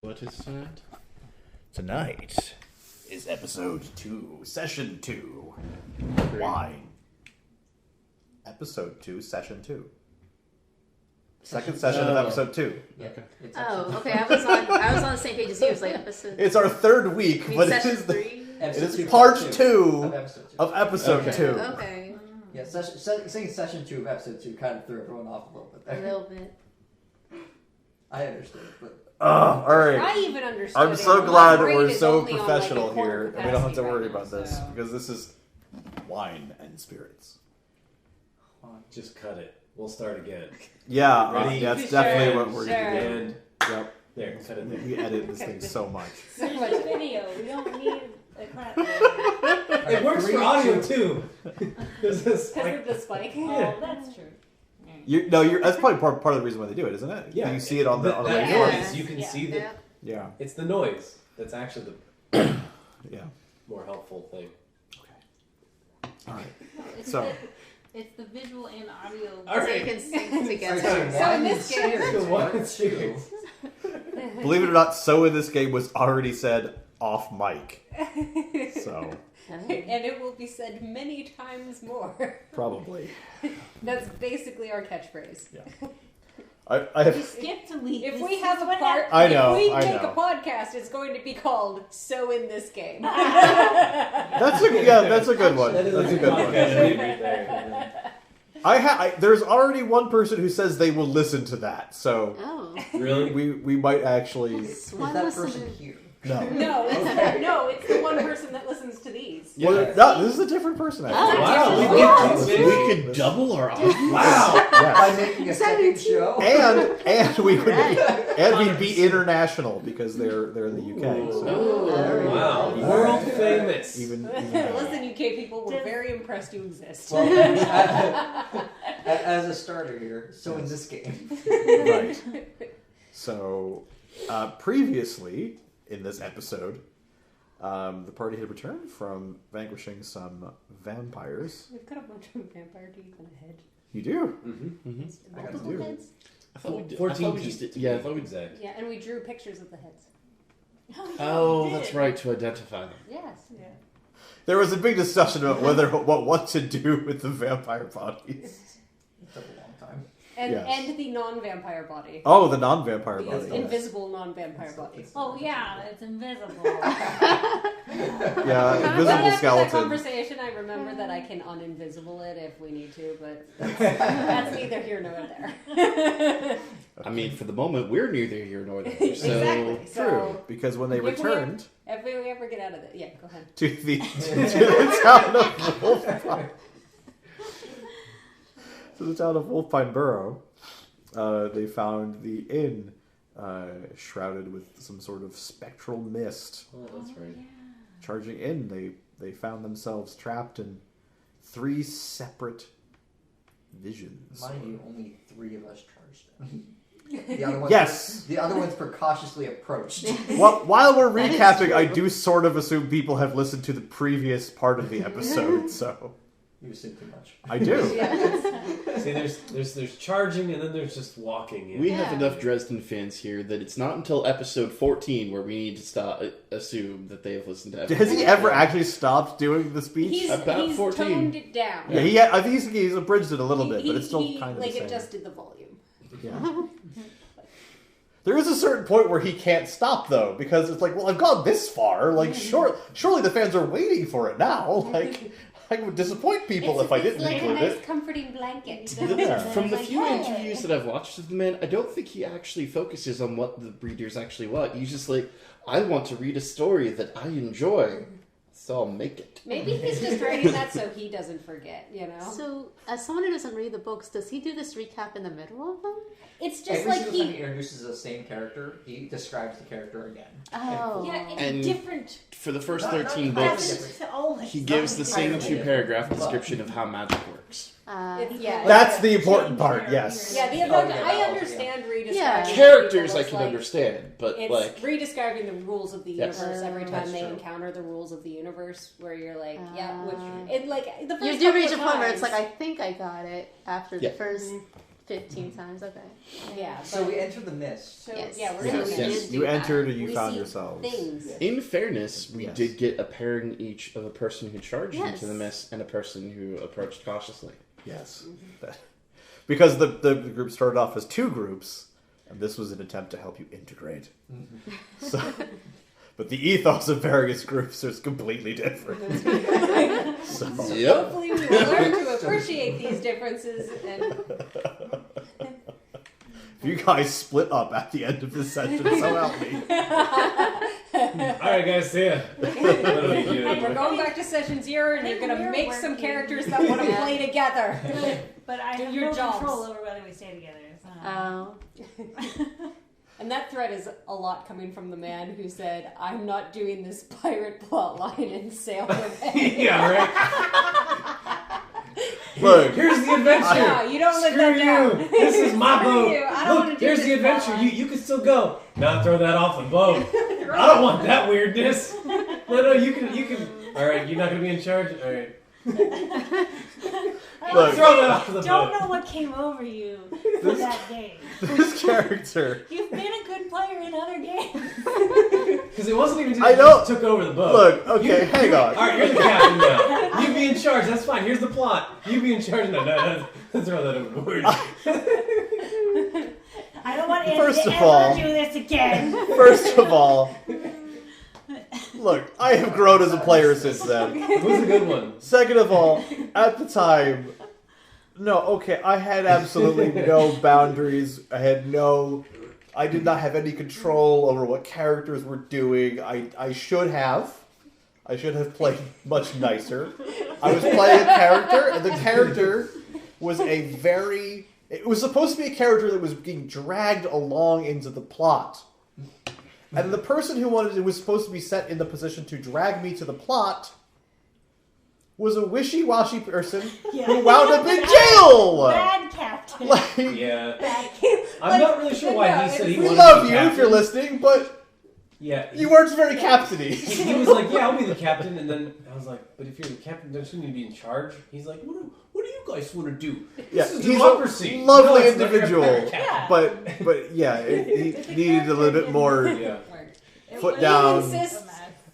What is tonight? Tonight is episode 2, session 2. Wine. Episode 2, session 2. Second session of episode 2. Okay. Okay. I was on the same page as you. It was like episode. It's our third week, but it session is three. it is part 2 of episode Okay. 2. Okay. Yeah, saying session 2 of episode 2 kind of threw everyone off a little bit A there. little bit. I understood, but All right. I even understood. I'm it. so My glad that brain we're is so only on, professional like, a quarter here, and we don't have to capacity worry right about now, this, so. because this is wine and spirits. Just cut it. We'll start again. Yeah, Ready? that's Sure, definitely what we're sure. going to do. And Yep. there, cut it there. We edit this thing so much. So much video. We don't need a clap. It works for audio too. This is Because like, of the spike. Yeah. Oh, that's true. That's probably part of the reason why they do it, isn't it? yeah, You see it on the that recording. noise. You can see the. Yeah. Yeah. It's the noise that's actually the Yeah. more helpful thing. All right. It's So- it's the visual and audio. All So you right. can sing together. So in this game- Here's one, two. Believe it or not, so in this game was already said off mic. So, And it will be said many times more. probably. That's basically our catchphrase. I You have. skip to leave. If This we is have a what part, I know, if we I make know. a podcast, it's going to be called "So in This Game." That's a good one. That is That's a a good one. podcast name right there. There's already one person who says they will listen to that, so Oh. Really? we might actually. is One that listener. person here? No. No, it's the one person that listens to these. Yeah. Well, no, this is a different person. Actually. Wow. Wow. We could double our audience. Wow. By making a second show? And we would Right. we'd be international because they're in the UK. So Oh. Wow. World famous. even Listen, UK people, we're very impressed you exist. Well, as a starter here, so in this game. right. So previously in this episode, the party had returned from vanquishing some vampires. We've got a bunch of vampire teeth and a head. You do. Mm-hmm. Multiple do. heads. I thought we did. 14 I thought we just did. Yeah. I thought we. exact. Yeah, and we drew pictures of the heads. Oh, that's right. To identify them. Yes. Yeah. There was a big discussion about what to do with the vampire bodies. It took a long time. And Yes. and the non-vampire body. Oh, the non-vampire The body. invisible non-vampire body. Oh yeah, it's invisible. Yeah, Right invisible after that skeleton. conversation, I remember that I can uninvisible it if we need to, but that's neither here nor there. I mean, for the moment, we're neither here nor there. So Exactly. True, So because when they if we- returned if we ever get out of it, yeah, go ahead. to the town of Wolfpine, to the town of Wolfpine Borough, they found the inn shrouded with some sort of spectral mist. Oh, that's right. Charging in, they found themselves trapped in 3 separate visions. Mind you, only 3 of us charged in. The other ones, Yes. The other ones precautiously approached. While we're That is recapping, I true. do sort of assume people have listened to the previous part of the episode, so You assume too much. I do. See, there's charging and then there's just walking. In. we have enough Dresden fans here that it's not until episode 14 where we need to stop assume that they have listened to. Has he ever actually stopped doing the speech? He's About 14. toned it down. Yeah, I think he's abridged it a little bit, but it's still kind of like the same. adjusted the volume. Yeah. There is a certain point where he can't stop though, because it's like, well, I've gone this far. Like, surely the fans are waiting for it now. Like, I would disappoint people if I didn't like include a nice it. comforting blanket. Yeah. From the Like, few hey. interviews that I've watched with the man, I don't think he actually focuses on what the readers actually want. He's just like, I want to read a story that I enjoy, so I'll make it. Maybe he's just writing that so he doesn't forget, you know? So, as someone who doesn't read the books, does he do this recap in the middle of them? It's just Every like single time he... he introduces the same character, he describes the character again. Oh. Yeah, it's And- different. For the first Not 13 classic. books, Present to always. he gives the same Entirely 2-paragraph different. description of how magic works. Yeah. That's the important part, yes. Yeah, Oh, yeah, I that understand redescribing Yeah. Characters I people. can It's understand, but It's like, redescribing the rules of the Yes. universe every time That's they true. encounter the rules of the universe, where you're like, yeah, Ah. which it like the first You do couple reach a of point where it's times- like, I think I got it after Yeah. the first 15 times, okay. Yeah. So we enter the mist. So, Yes. yeah, we're Yes. in the Yes. mist. You entered and you We found see yourselves. Things. In fairness, we Yes. did get a pairing each of a person who charged Yes. into the mist and a person who approached cautiously. Yes. Because the group started off as 2 groups, and this was an attempt to help you integrate. So, but the ethos of various groups is completely different. So, Yep. Hopefully, we will learn to appreciate these differences. And if you guys split up at the end of this session, so help me. Alright, guys, see ya. we're going back to session 0, and you're gonna We're make some working. characters that want to play together. But I Do have your no jobs. control over whether we stay together. So. And that threat is a lot coming from the man who said, "I'm not doing this pirate plotline and sail away." Yeah, right? Look, Here's the adventure. Yeah, you don't live Screw that down. you. This is my Screw boat. you. I don't wanna Look, do here's this the adventure. plotline. You can still go. Now throw that off the boat. I don't want that weirdness. No, you can. All right, you're not gonna be in charge. All right, Look. throw that off the Don't boat. know what came over you for that game. this character. You've been a good player in other games. Because it wasn't even I just know. took over the boat. Look, okay, hang on. All right, you're the captain now. You be in charge. That's fine. Here's the plot. You be in charge. No, throw that overboard. I don't want First Andy to of all- ever do this again. First of all, look, I have grown as a player since then. It was a good one. Second of all, at the time, I had absolutely no boundaries. I did not have any control over what characters were doing. I should have played much nicer. I was playing a character, and the character was it was supposed to be a character that was being dragged along into the plot. And the person who was supposed to be set in the position to drag me to the plot was a wishy-washy person who wound up in jail! Bad captain. Like, Yeah. Bad I'm not really sure why he said he we wanted love to be you if captain. you're listening, but Yeah. you weren't very captain-y. He was like, yeah, I'll be the captain. And then I was like, but if you're the captain, don't you need to be in charge? He's like, what do you guys want to do? Yeah, This is he's democracy. a lovely it's not your individual, captain. but yeah, he needed a little bit more Yeah. foot He down. insists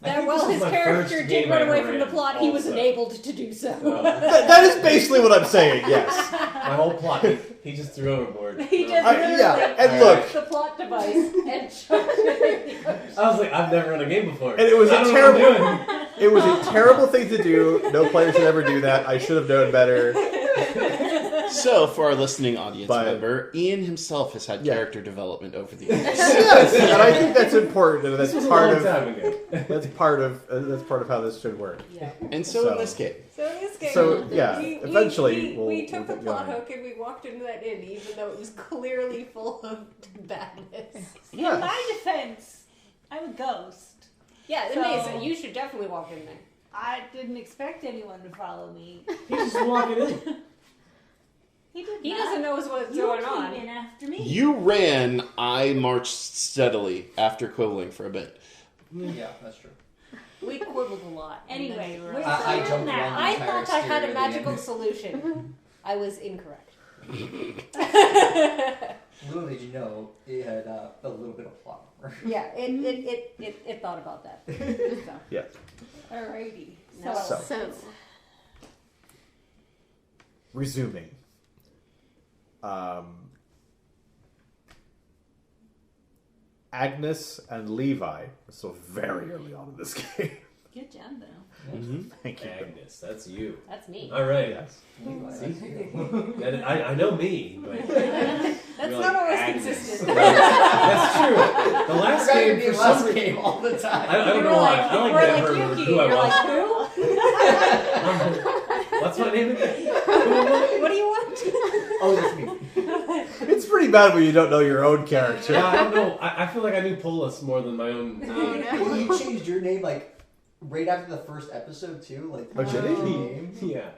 I that think while this was his my character first did game run I away ever from the ran plot, he was also. enabled to do so. That is basically what I'm saying, yes. My whole plot, he just threw overboard. He just literally Yeah, and Alright. look, the plot device and chucked it in the ocean. I was like, I've never run a game before. and it was I a don't know what terrible, I'm doing. it was a terrible thing to do. No player should ever do that. I should have known better. So, for our listening audience But- member, Ian himself has had Yeah. character development over the years. Yes, and I think that's important, and This that's was a part long of time ago. that's part of how this should work. Yeah. And so, So- in this game, So in this game, So, yeah, eventually we we'll took the get plot going. hook and we walked into that inn, even though it was clearly full of badness. In my defense, I'm a ghost. Yeah, So- amazing. You should definitely walk in there. I didn't expect anyone to follow me. He's just walking in. He did He not. doesn't know what's You going came on. in after me. you ran, I marched steadily after quibbling for a bit. Yeah, that's true. We quibbled a lot. and Anyway, then- we're I clear jumped now. around. I entire thought I had a stereo magical band. solution. I was incorrect. Little did you know, it had a little bit of plot. Yeah, it thought about that. So. Yeah. Alrighty. No. So. So, Resuming. Agnes and Levi. So very early on in this game. Good job, though. Thank you. Agnes, that's you. That's me. All right. Yes. I know me, but That's you're not like, always Agnes. consistent. That's true. The last game, for some reason, game all the time. I don't You know were why. like, I don't you were like like never remember Yuki. who I You're was. like, who? What's my name again? What do you want? Oh, that's me. It's pretty bad when you don't know your own character. Yeah, I don't know. I feel like I knew Polis more than my own name. Well, you changed your name like right after the first episode too. Like, Oh, did he? name. Yeah.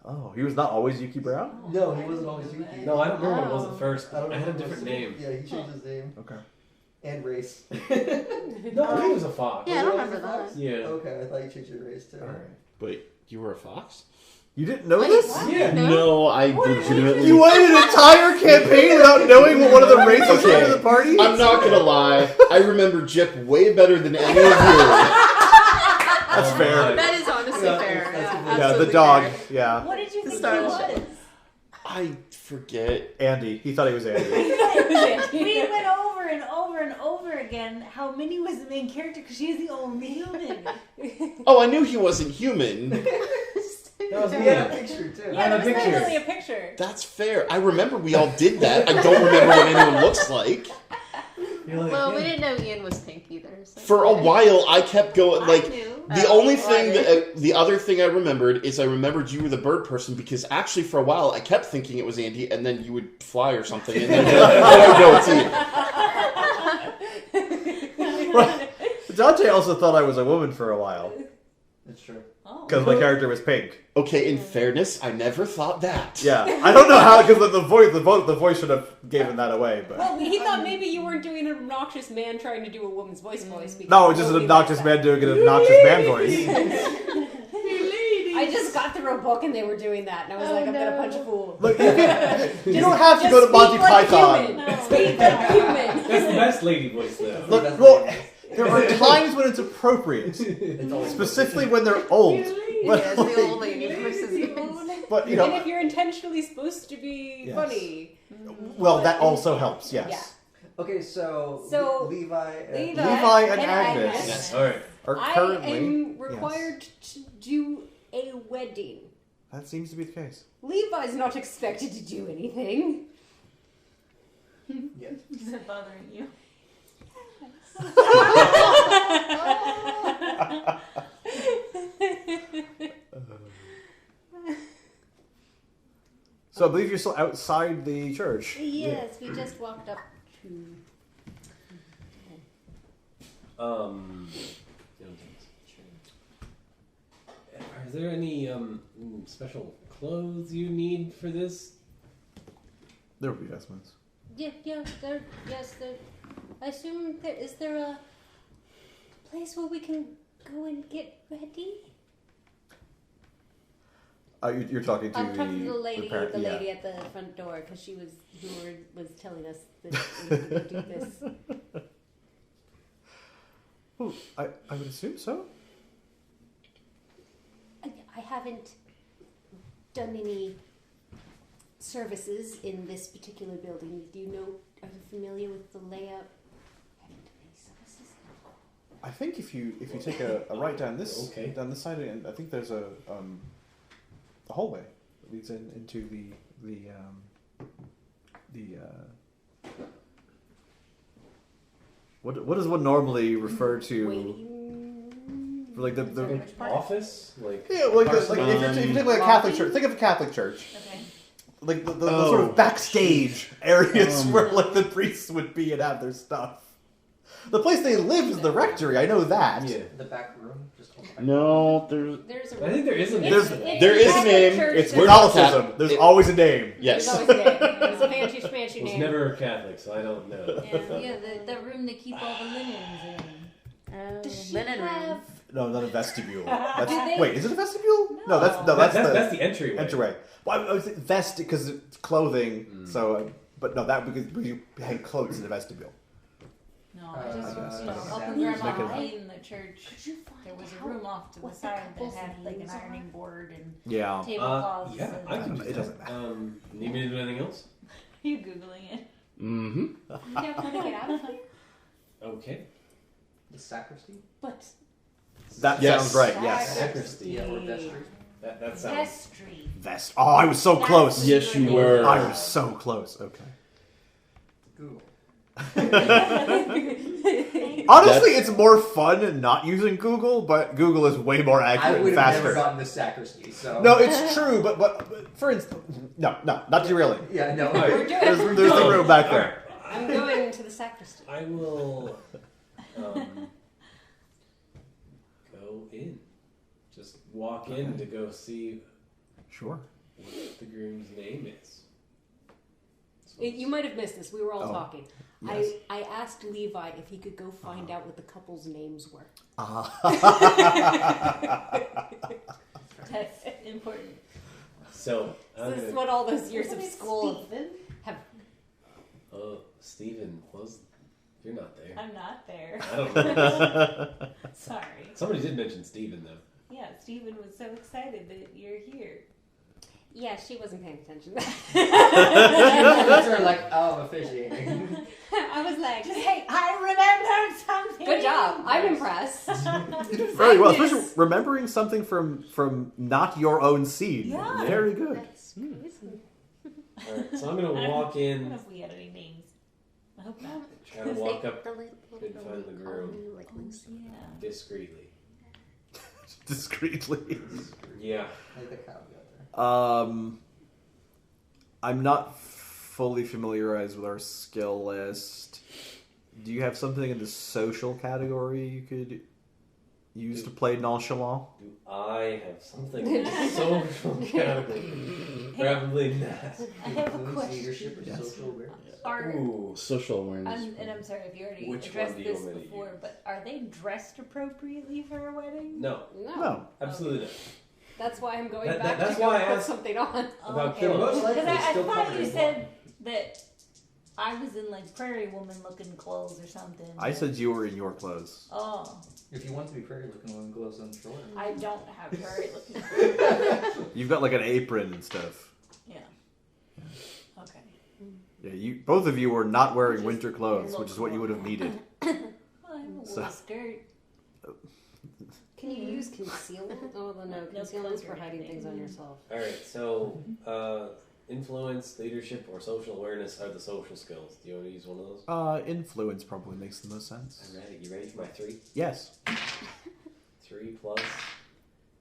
Oh, he was not always Yuki Brown? No, he wasn't always Yuki. No, I don't remember what it was at first. I don't I had a know. different name. Yeah, he changed his name Okay. and race. No, I think it was a fox. yeah, I don't remember that. Yeah. Okay, I thought you changed your race too. Alright. Wait, you were a fox? You didn't know Wait, this? what? Yeah. No, I legitimately. You went an entire campaign without knowing what one of the races was Okay. in the party? I'm not gonna lie. I remember Jip way better than any of you. That's fair. That is honestly Yeah, fair. that's Yeah, good. Yeah, the absolutely dog. fair. Yeah. What did you The think star he of the was? show. I forget. Andy. He thought he was Andy. We went over and over and over again how Minnie was the main character because she's the only human. Oh, I knew he wasn't human. That was He me. had a picture too. Yeah, Yeah, the it was picture. literally a picture. That's fair. I remember we all did that. I don't remember what anyone looks like. You're like, Well, we yeah. didn't know Ian was pink either. So. For a while, I kept going like. I knew. The Oh, only well, thing I that did. the other thing I remembered is I remembered you were the bird person because actually for a while I kept thinking it was Andy and then you would fly or something and then I would know it's Ian. Dante also thought I was a woman for a while. That's true. Oh. Because my character was pink. Okay, in fairness, I never thought that. Yeah. I don't know how, because the voice should have given that away, but... Well, he thought maybe you weren't doing an obnoxious man trying to do a woman's voice. Because No, it's just an nobody obnoxious likes man doing an obnoxious man voice. that. I just got through a book and they were doing that, and I was like, I'm gonna punch a fool. Look, you don't have to go to Monty Python. Speak like human. That's the best lady voice, though. Look, well, there are times when it's appropriate. It's always Specifically when they're old. But, Yes, the old lady voices. but, you And know, if you're intentionally supposed to be Yes. funny, well, that also helps, yes. Yeah. Okay, so Levi. Levi and Agnes. Yes. All right. Are I currently... am required to do a wedding. That seems to be the case. Levi's not expected to do anything. Yes. Is it bothering you? So I believe you're still outside the church. Yes, we just walked up to. Is there any special clothes you need for this? There will be vestments. Yes, there. I assume there is there a place where we can go and get ready. You're talking to I'm talking to the lady, parent- the yeah. lady at the front door, because she was was telling us that we could do this. Ooh, I would assume so. I haven't done any services in this particular building. Do you know? Are you familiar with the layout? I haven't done any services. I think if you take a right down this Okay. down this side, and I think there's a hallway that leads into the what does one normally refer to? Waiting. For like the Which part? Office? Like yeah, like if you take like a Catholic church, think of a Catholic church. Okay. Like the sort of backstage areas where like the priests would be and have their stuff. The place they live is the rectory. I know that. yeah. The back room. Just No, there's There's a I think there is a There's- there is a name. It's We're Catholicism. not There's It- always a name. yes. There's always a name. It's a fancy schmancy was name. never Catholic, so I don't know. Yeah, the room they keep all the linens in. Does she Linen room. have? No, not a vestibule. Do they- Wait, is it a vestibule? No, that's That's the entryway. entryway. Well, I was vest because it's clothing. So, but no, that because you hang clothes in the vestibule. No, I just Uh, up uh, in Grandma make it- Lane in the church. Could you find There was a out room off to the what the side that couple's had like an names ironing are? board and Yeah. tablecloths. Yeah, and I can do It that. doesn't matter. Need me to do anything else? Are you googling it? Mm-hmm. Yeah, how to get out of here. Okay. The sacristy. But That Yes. sounds right. Yes. Sacristy. Yeah, or vestry. That sounds. Vestry. Vest. Oh, I was so close. Yes, you were. I was so close. Okay. Google. Honestly, it's more fun not using Google, but Google is way more I accurate would and have faster. never gotten the sacristy. So No, it's true, but for instance, no, not derailing. Yeah, no. Alright. we're doing. There's We're the doing. room back there. I'm going to the sacristy. I will go in. Just walk in to go see Sure. what the groom's name is. You might have missed this. We were all Oh, talking. yes. I asked Levi if he could go find out what the couple's names were. That's important. So This is what all those years Isn't of it school Stephen? have. Oh, Stephen was. You're not there. I'm not there. I don't know. Sorry. Somebody did mention Stephen though. Yeah, Stephen was so excited that you're here. Yeah, she wasn't paying attention. They're like, oh, I'm officiating. I was like, Just hey, I remembered something. good job. I'm impressed. You did very well, especially remembering something from not your own scene. Yeah. Very good. That's crazy. Alright, so I'm gonna walk I don't in, know if we had any names. I hope not. try to walk up The little couldn't find the girl groom. knew, like, Lucy. Yeah. discreetly. Discreetly. Yeah. Like the caveat there. I'm not fully familiarized with our skill list. Do you have something in the social category you could use to play nonchalant? Do I have something in the social category? Probably not. I have a Influence, question. leadership, or Yes. social awareness. Are Ooh. Social awareness. and I'm sorry if you already Which addressed one do you this want me to before, use? but are they dressed appropriately for a wedding? No, No. absolutely not. That's why I'm going That- back that's to go why I put asked- something on. About okay. killing. Most likely Because it's I still thought covered you in said that I was in like prairie woman looking clothes or something. I said you were in your clothes. Oh, If you want to be prairie looking one gloves on shore. I don't have prairie looking clothes. You've got like an apron and stuff. Yeah. Okay. Yeah, you both of you were not wearing winter clothes, which is what you would have needed. Well, I have a little So- skirt. Can you use concealment? Oh, well, no. Concealment's for hiding things on yourself. Alright, so influence, leadership, or social awareness are the social skills. Do you want to use one of those? Influence probably makes the most sense. I'm ready. You ready for my 3? Yes. 3 plus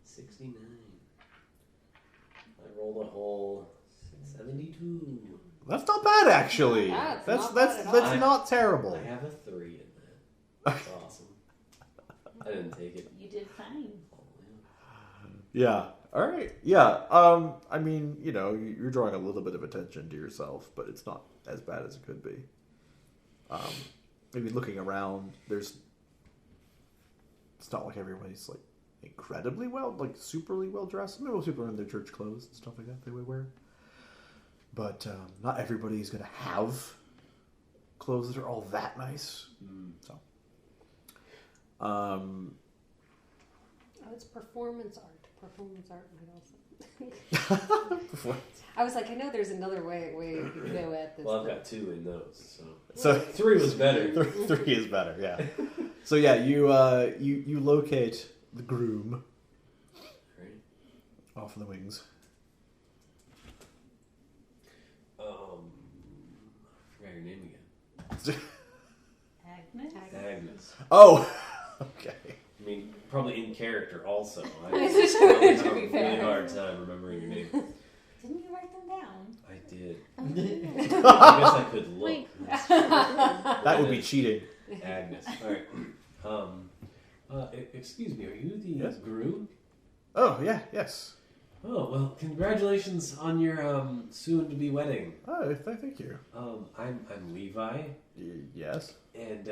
69. I rolled a whole 72. That's not bad actually. That's That's not that's bad at that's all. not terrible. I have a 3 in that. That's awesome. I didn't take it. You did fine. Yeah. All right. Yeah. I mean, you know, you're drawing a little bit of attention to yourself, but it's not as bad as it could be. Maybe looking around, it's not like everybody's like incredibly well, like superly well dressed. Maybe most people are in their church clothes and stuff like that they would wear. But not everybody's gonna have clothes that are all that nice. So. Oh, it's performance art. Performance art might also. I was like, I know there's another way you could go at this. Well, I've but- got 2 in those, so So 3 was better. three is better, yeah. So yeah, you locate the groom Right. off in the wings. I forgot your name again. Agnes? Agnes. Oh, okay. I mean, probably in character also. I To probably have a be really fair. hard time remembering your name. Didn't you write them down? I did. I guess I could look. Wait. That would be cheating. Agnes. All right. Excuse me. Are you the Yes? groom? Oh yeah, yes. Oh well, congratulations on your soon-to-be wedding. Oh, thank you. I'm Levi, Yes. and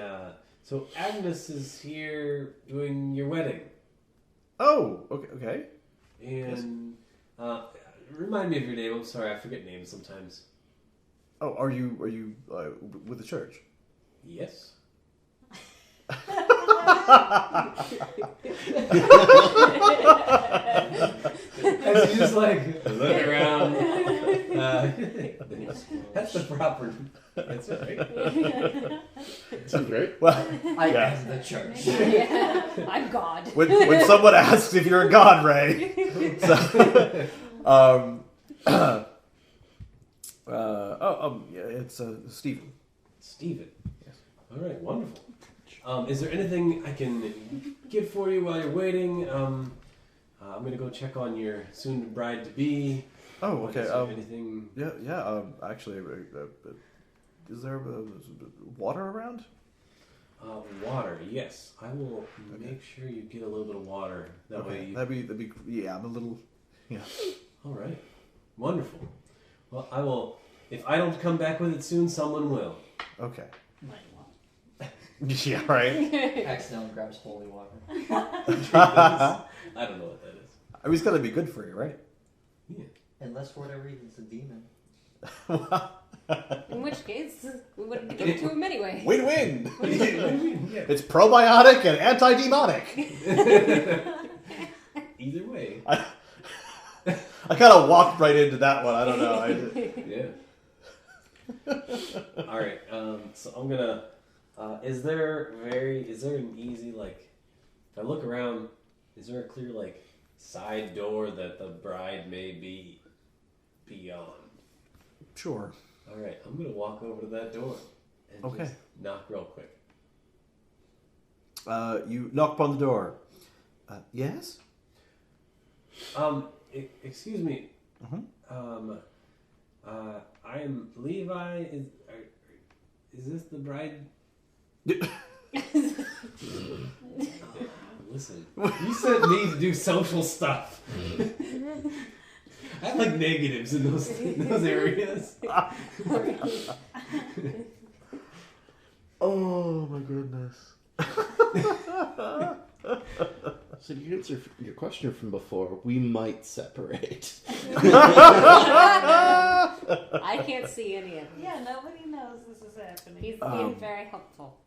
so Agnes is here doing your wedding. Oh, okay. And remind me of your name. I'm sorry, I forget names sometimes. Oh, are you with the church? Yes. As you just like look around. That's the proper. That's right. Sounds great. Well, I Yeah. am the church. Yeah. I'm God. when someone asks if you're a god, Ray. So, yeah, it's Stephen. Stephen. Yes. All right, wonderful. Is there anything I can get for you while you're waiting? I'm gonna go check on your soon bride to be. Oh, okay. Is there anything? Yeah. Actually, is there water around? Water. Yes, I will make sure you get a little bit of water. That way. You... That'd be. Yeah, I'm a little. Yeah. All right. Wonderful. Well, I will. If I don't come back with it soon, someone will. Okay. Might want. Yeah. Right. Accidentally grabs holy water. I don't know what that is. I mean, it's gotta be good for you, right? Yeah. Unless for whatever reason it's a demon. In which case, we wouldn't give it to him anyway. Win-win. Yeah. It's probiotic and anti-demonic. Either way. I kind of walked right into that one. I don't know. Yeah. All right. So I'm gonna. Is there an easy like? If I look around, is there a clear like side door that the bride may be beyond? Sure. All right. I'm gonna walk over to that door and Okay. just knock real quick. You knock upon the door. Yes? Excuse me. Mhm. I am Levi. Is this the bride? Listen, you sent me to do social stuff. I have like negatives in those areas. Oh my goodness. So to answer your question from before, we might separate. I can't see any of it. Yeah, nobody knows this is happening. He's being very helpful.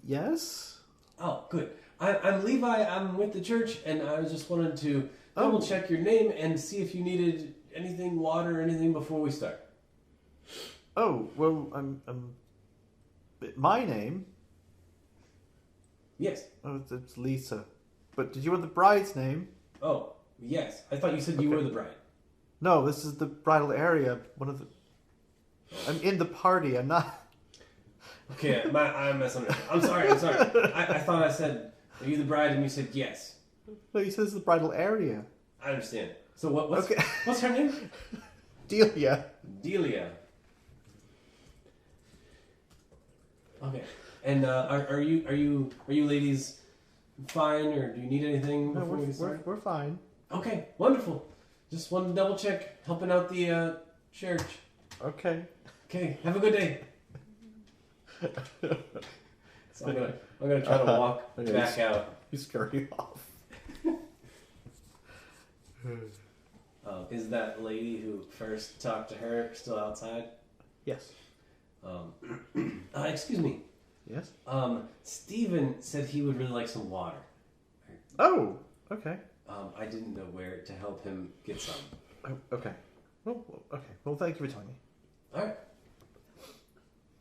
Yes? Oh, good. I'm Levi. I'm with the church, and I was just wanted to double check your name and see if you needed anything, water, or anything before we start. Oh, well, I'm my name? Yes. Oh, it's Lisa. But did you want the bride's name? Oh, yes. I thought you said you were the bride. No, this is the bridal area. I'm in the party. I'm not. Okay, I misunderstood. I'm sorry. I thought I said, are you the bride? And you said yes. No, you said it's the bridal area. I understand. So what's Okay. what's her name? Delia. Delia. Okay. And are you ladies fine, or do you need anything No, before we start? we're fine. Okay, wonderful. Just wanted to double check, helping out the church. Okay. Okay, have a good day. So I'm gonna try to walk Okay. back out. You scurry off. Is that lady who first talked to her still outside? Yes. Excuse me. Yes? Steven said he would really like some water. Oh, okay. I didn't know where to help him get some. Oh, okay. Well, okay. Well, thank you for telling me. All right.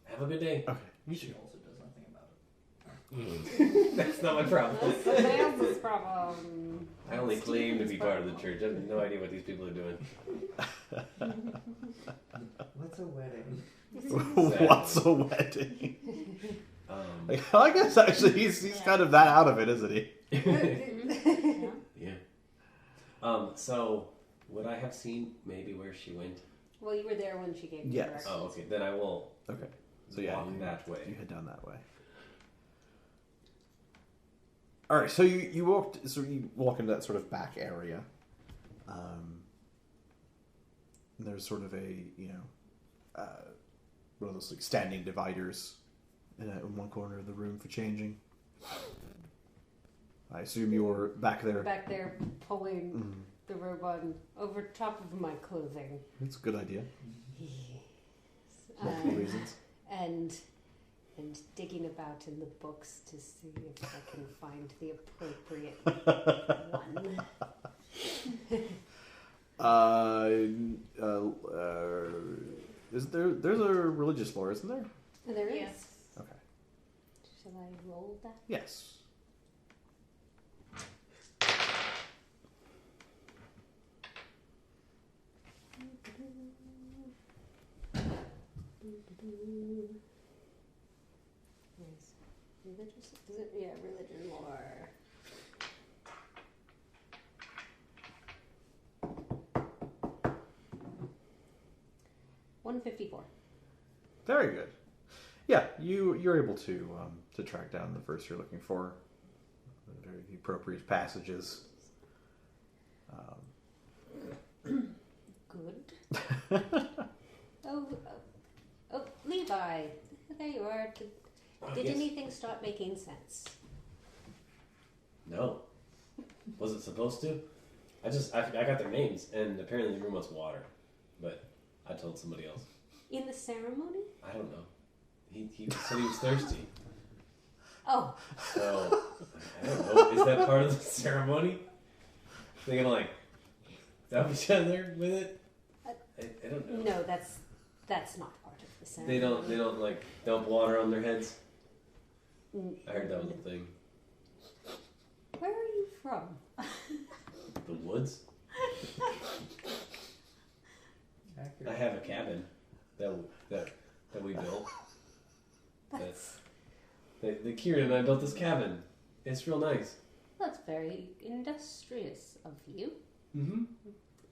Have a good day. Okay. You She too. also does nothing about it. That's not my problem. That's somebody else's problem. I only claim to be part of the church. I have no idea what these people are doing. What's a wedding? What's a wedding? I guess actually he's kind of that out of it, isn't he? Yeah. So would I have seen maybe where she went? Well, you were there when she gave you Yes. directions. Oh, okay. Then I will Okay. So yeah, walk that you way. head down that way. All right. So you walk into that sort of back area. And there's sort of a one of those like standing dividers in one corner of the room for changing. I assume you're back there. Back there pulling Mm, the robe on over top of my clothing. that's a good idea. Yes. Multiple reasons. And digging about in the books to see if I can find the appropriate one. There's a religious lore, isn't there? There is. Yes. Okay. Shall I roll that? Yes. Nice. Religious? Is it? Yeah, religion lore. $154. Very good. Yeah, you're able to track down the verse you're looking for. The appropriate passages. Good. Oh, Levi. There you are. Did Yes. anything start making sense? No. Was it supposed to? I got their names, and apparently the room wants water, but I told somebody else. In the ceremony? I don't know. He said he was thirsty. Oh. So I don't know. Is that part of the ceremony? They're gonna like dump each other with it? I don't know. No, that's not part of the ceremony. They don't like dump water on their heads. I heard that was a thing. Where are you from? The woods. I have a cabin that we built. The Kieran and I built this cabin. It's real nice. That's very industrious of you. Mm-hmm.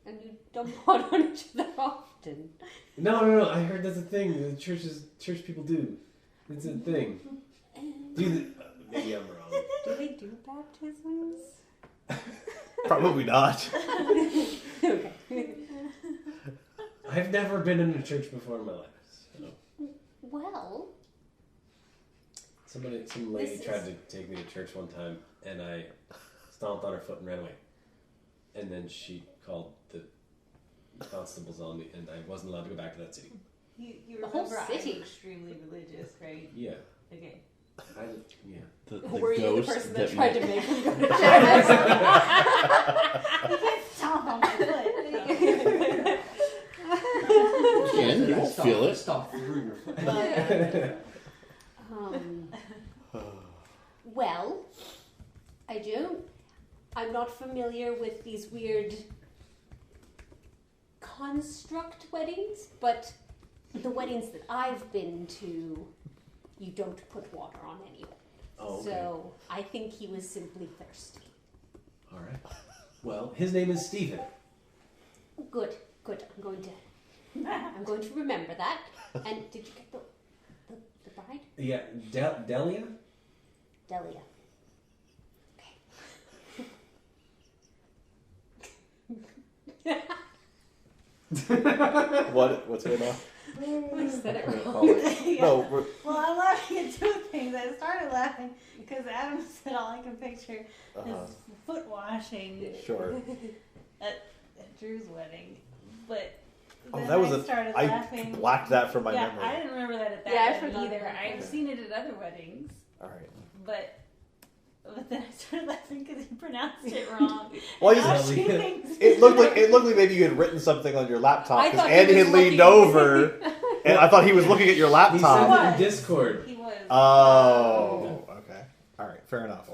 And you dump water on each other often. No. I heard that's a thing. The church people do. It's a thing. Maybe I'm wrong. Do they do baptisms? Probably not. Okay. I've never been in a church before in my life. So. Well, Some lady tried to take me to church one time, and I stomped on her foot and ran away. And then she called the constables on me, and I wasn't allowed to go back to that city. You The whole remember city. I'm extremely religious, right? Yeah. Okay. The were you the ghost person that that tried made- to make him go to church? You can't stomp on my foot. Again, you won't feel it. Stop through your foot. Well, I'm not familiar with these weird construct weddings, but the weddings that I've been to, you don't put water on anyone. Oh, okay. So I think he was simply thirsty. All right. Well, his name is Stephen. Good. I'm going to remember that. And did you get the bride? Yeah, Delia? Delia. What's going on? I said it wrong. Oh, wait. Yeah. No, we're- Well, I'm laughing at two things. I started laughing because Adam said all I can picture is foot washing sure. at Drew's wedding. But Oh, then that was I started I laughing. blacked that from my yeah, memory. I didn't remember that at that Yeah, I wedding forgot either. about I've that. seen it at other weddings, All right. but then I started laughing because he pronounced it wrong. Well, Now he's- she thinks It looked like maybe you had written something on your laptop I because thought he Andy was had leaned looking- over, and I thought he was looking at your He laptop. sent it in Discord. he was. Oh, okay. All right, fair enough.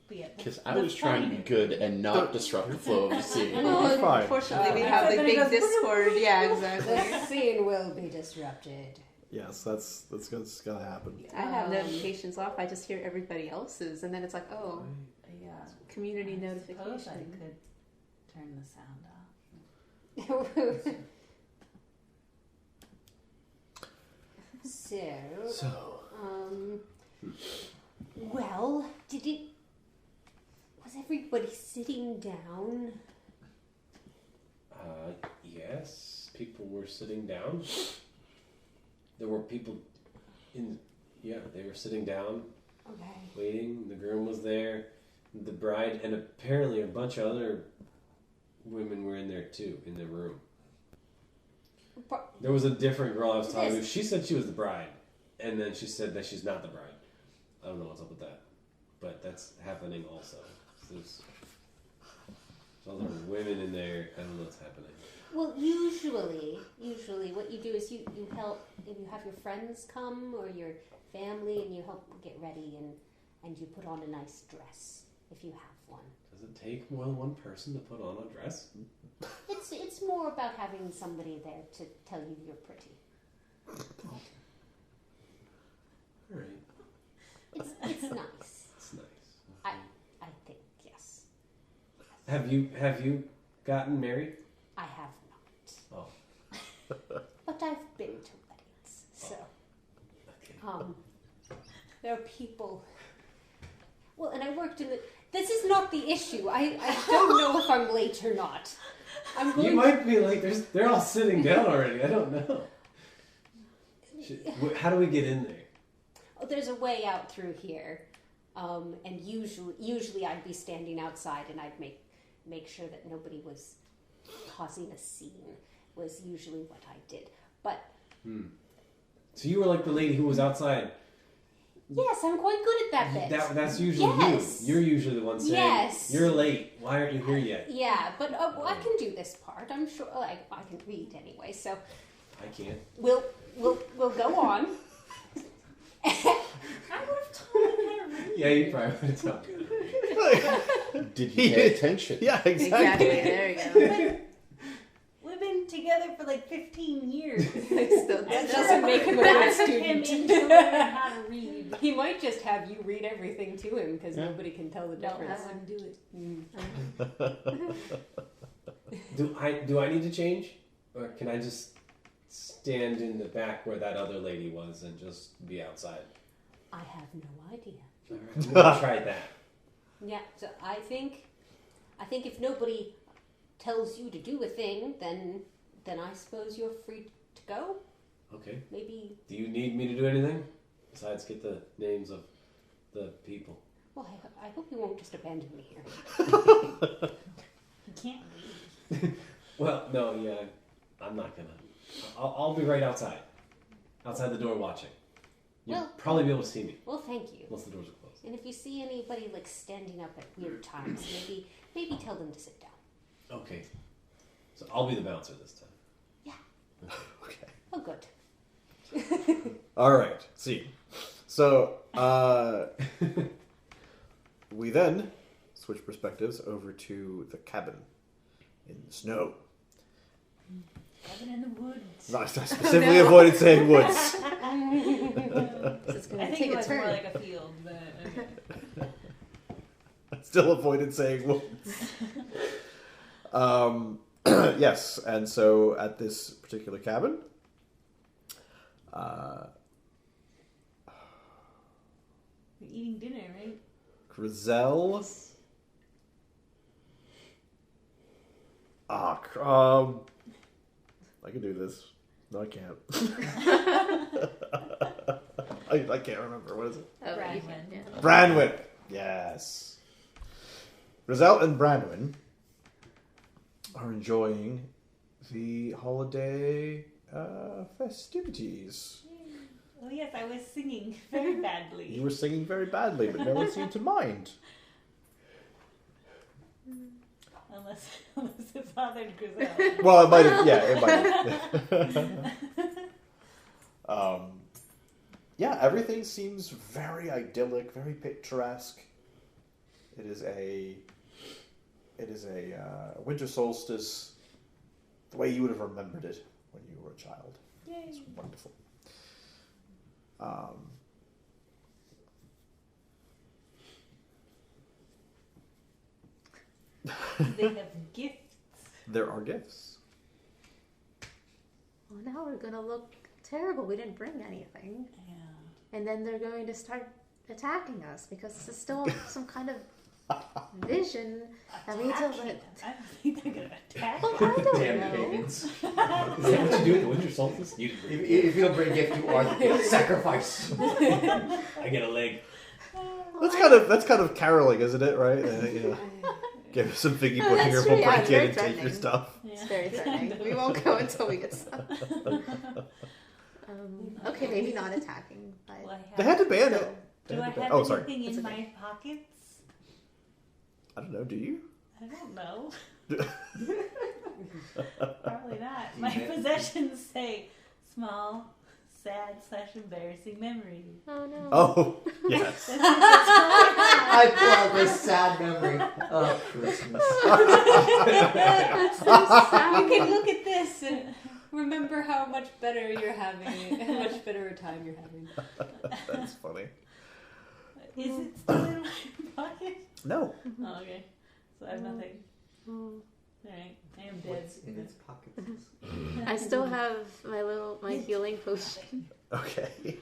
But yeah, Because I was trying to be good and not disrupt the flow of the scene. You're fine. Unfortunately, we Uh, have the but it big goes- Discord. Yeah, exactly. The scene will be disrupted. Yes, that's gonna happen. I have notifications off. I just hear everybody else's, and then it's like, oh, yeah. community I notification. suppose I could turn the sound off. So, well, was everybody sitting down? Yes, people were sitting down. There were people they were sitting down, Okay. waiting. The groom was there, the bride, and apparently a bunch of other women were in there too, in the room. There was a different girl I was talking to. She said she was the bride, and then she said that she's not the bride. I don't know what's up with that, but that's happening also. There's other women in there. I don't know what's happening. Well, usually what you do is you help, if you have your friends come or your family, and you help get ready, and you put on a nice dress if you have one. Does it take more than one person to put on a dress? It's more about having somebody there to tell you you're pretty. All right. It's nice. It's nice. I think, yes. Have you gotten married? I have not. Oh. But I've been to weddings, so Okay. there are people. Well, and I worked in the. This is not the issue. I don't know if I'm late or not. I'm going. You might be like, they're all sitting down already. I don't know. How do we get in there? Oh, there's a way out through here. And usually I'd be standing outside and I'd make sure that nobody was causing a scene. Was usually what I did. But So you were like the lady who was outside. yes, I'm quite good at that bit. That's usually Yes. you. You're usually the one saying, Yes. "You're late. Why aren't you here yet?" Yeah, but I can do this part. I'm sure. I can read anyway, so I can't. we'll go on. I would have told him how to read. Yeah, you probably would have told me. Did he pay attention? Yeah, exactly. There you go. We've been together for like 15 years. That doesn't make him a good Battered him student. into learning how to read. He might just have you read everything to him because nobody can tell the No, I difference. wouldn't do it. Do I need to change, or can I just stand in the back where that other lady was and just be outside? I have no idea. All right, I'm gonna try that. Yeah, so I think if nobody tells you to do a thing, then I suppose you're free to go. Okay. Maybe. Do you need me to do anything besides get the names of the people? Well, I hope you won't just abandon me here. He can't read. Well, no, yeah, I'm not gonna. I'll be right outside the door watching. You'll Well- probably be able to see me Well, thank you. once the doors are closed. And if you see anybody like standing up at weird times, maybe tell them to sit down. Okay. So I'll be the bouncer this time. Okay. Oh, good. All right. See. So we then switch perspectives over to the cabin in the snow. Cabin in the woods. No, I specifically avoided saying woods. So it's I going to think take it a was turn. more like a field, but okay. I still avoided saying woods. Yes, and so at this particular cabin, You're eating dinner, right? Grizel. I can do this. No, I can't. I can't remember. What is it? Oh, you Brandon. can, yeah. Brandwin. Yes. Grizel and Brandwin are enjoying the holiday festivities. Oh yes, I was singing very badly. You were singing very badly, but no one seemed to mind. Unless it bothered Grizel. Well, it might have. Yeah, it might have. Yeah, everything seems very idyllic, very picturesque. It is a winter solstice, the way you would have remembered it when you were a child. Yay. It's wonderful. They have gifts. There are gifts. Well, now we're going to look terrible. We didn't bring anything. Yeah. And then they're going to start attacking us because this is still some kind of vision that we need to Attacking let. them. I don't think they're gonna attack. Well, I don't Damn know. pagans. Is that what you do at the winter solstice? If you don't bring a gift, you are the gift. Sacrifice. I get a leg. That's kind of caroling, isn't it? Right? Give us some figgy Oh, pudding, or that's we'll true, yeah, break it's in very and take your threatening. stuff. It's very threatening. We won't go until we get stuff. Okay, maybe not attacking. But Well, I They have- had to ban So- it. They Do I had to ban- have Oh, sorry. anything That's in okay. my pockets? I don't know. Do you? I don't know. Probably not. Do you My have- possessions say small, sad/embarrassing memory. Oh no. Oh, yes. I pull out this sad memory of Christmas. That's so sad. You can look at this and remember how much better you're having it, how much better a time you're having. That's funny. Is it still in my pocket? No. Oh, okay. So I have nothing. Alright, I am dead. What's in its pockets? I still have my healing potion. Okay.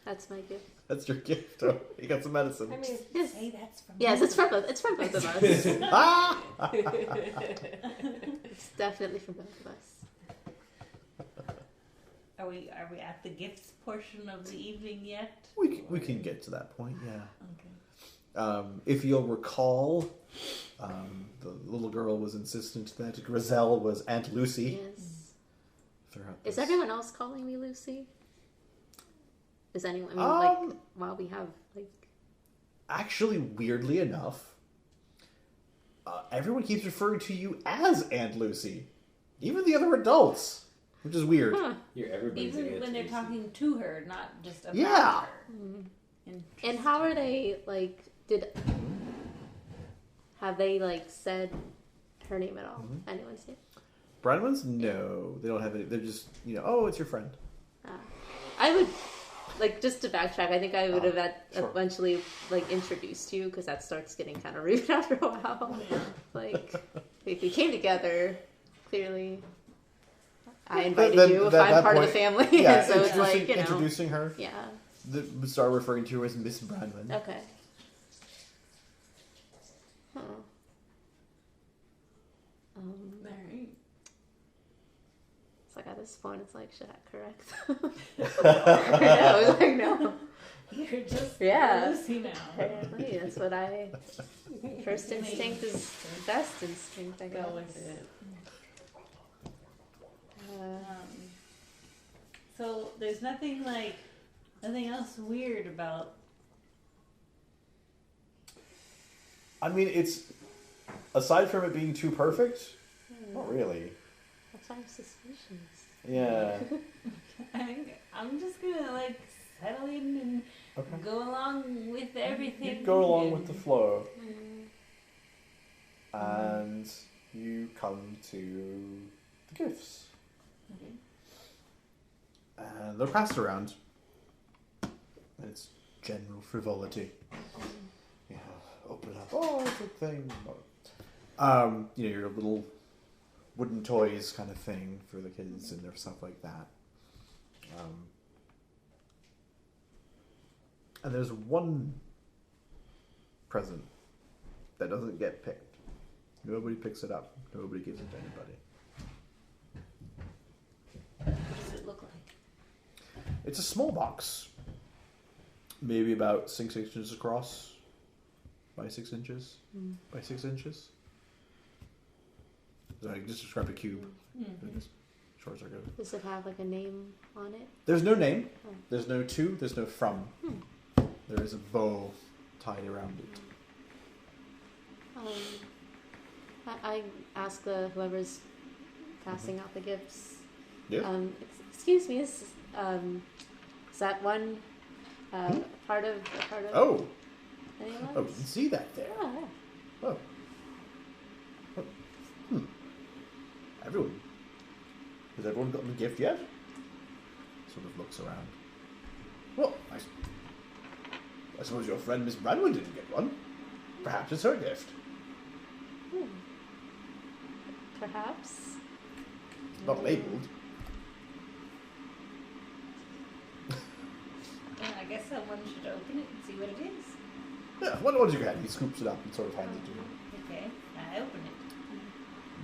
That's my gift. That's your gift. Oh, you got some medicine. I mean, Yes. Say that's from Yes, me. it's from both. It's from both of us. Ah! It's definitely from both of us. Are we at the gifts portion of the evening yet? We can get to that point. Yeah. Okay. If you'll recall, the little girl was insistent that Grizel was Aunt Lucy. Yes. Throughout Is this. everyone else calling me Lucy? Is anyone? I mean, like, while we have like. Actually, weirdly enough, everyone keeps referring to you as Aunt Lucy. Even the other adults, which is weird. Huh. You're everybody's Even Aunt when they're Lucy. talking to her, not just about Yeah. her. And how are they like? Have they like said her name at all? Anyone's name? Brown ones? No, they don't have any. They're just, oh, it's your friend. I would like just to backtrack. I think I would have sure. eventually like introduced you because that starts getting kind of rude after a while. Like if we came together, clearly I invited Then- you if that- I'm that part of point- the family. Yeah, And so it's like introducing her. Yeah. We start referring to her as Miss Branman. Okay. Huh. Alright. It's like at this point, it's like, should I correct? I was like, no. You're just Yeah. Lucy now. Apparently, that's what I. First instinct is best instinct, I guess. Go with it. So there's nothing else weird about. I mean, it's aside from it being too perfect, not really. What's our suspicions? Yeah. I'm just gonna settle in and Okay. go along with everything. You go along with the flow, Mm. and you come to the gifts. Okay. And they're passed around. And it's general frivolity. Yeah, open up. Oh, it's a thing. Your little wooden toys kind of thing for the kids and their stuff like that. And there's one present that doesn't get picked. Nobody picks it up. Nobody gives it to anybody. What does it look like? It's a small box. Maybe about 6 inches across by 6 inches by 6 inches. So I can just describe a cube. Short circuit. Does it have like a name on it? There's no name. There's no to. There's no from. There is a bow tied around it. I ask whoever's passing out the gifts. Yeah. Excuse me, is that one part of Oh, anyone? you can see that there. Oh, yeah. Oh. Everyone. Has everyone gotten a gift yet? Sort of looks around. Well, I suppose your friend Miss Branwyn didn't get one. Perhaps it's her gift. Perhaps. Not labelled. Well, I guess someone should open it and see what it is. Yeah, what was your hand? He scoops it up and sort of hands it to you. Okay, I open it.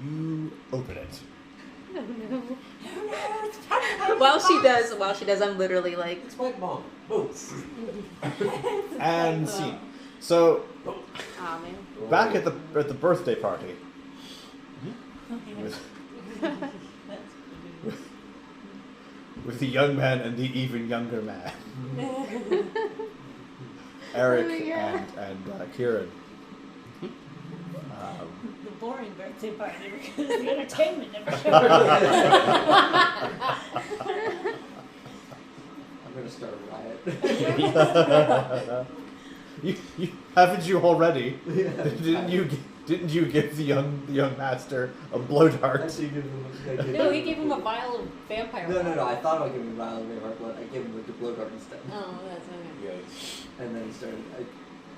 You open it. While she does, I'm literally like, It's my mom. Boots. And scene. So, ah man. back at the birthday party. With the young man and the even younger man. Eric and Kieran. The boring birthday party because the entertainment never showed up. I'm gonna start a riot. Haven't you already? Didn't you give the young master a blow dart? Actually, give him I did. No, he gave him a vial of vampire No, blood. I thought about giving him vial of vampire blood. I gave him the blow dart instead. Oh, that's okay. Yikes. And then he started.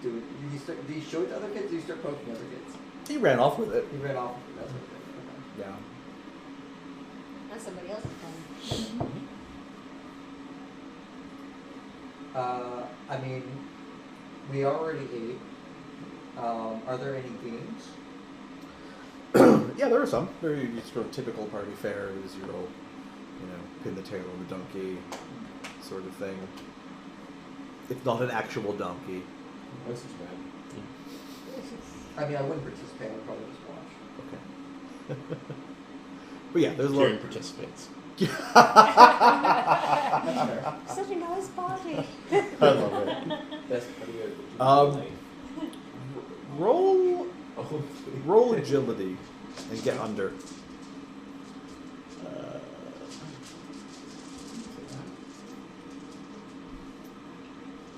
Did he show it to other kids? Did he start poking other kids? He ran off with it. He ran off with it. That's what it was. Yeah. That's somebody else's phone. I mean, we already ate. Are there any games? Yeah, there are some. Very sort of typical party fare is your old, pin the tail of the donkey sort of thing. It's not an actual donkey. That's too bad. I mean, I wouldn't participate. I'd probably just watch. Okay. But yeah, there's a lot. Kieran participates. That's fair. Such a nice party. I love it. That's pretty good. Roll Oh, roll agility and get under.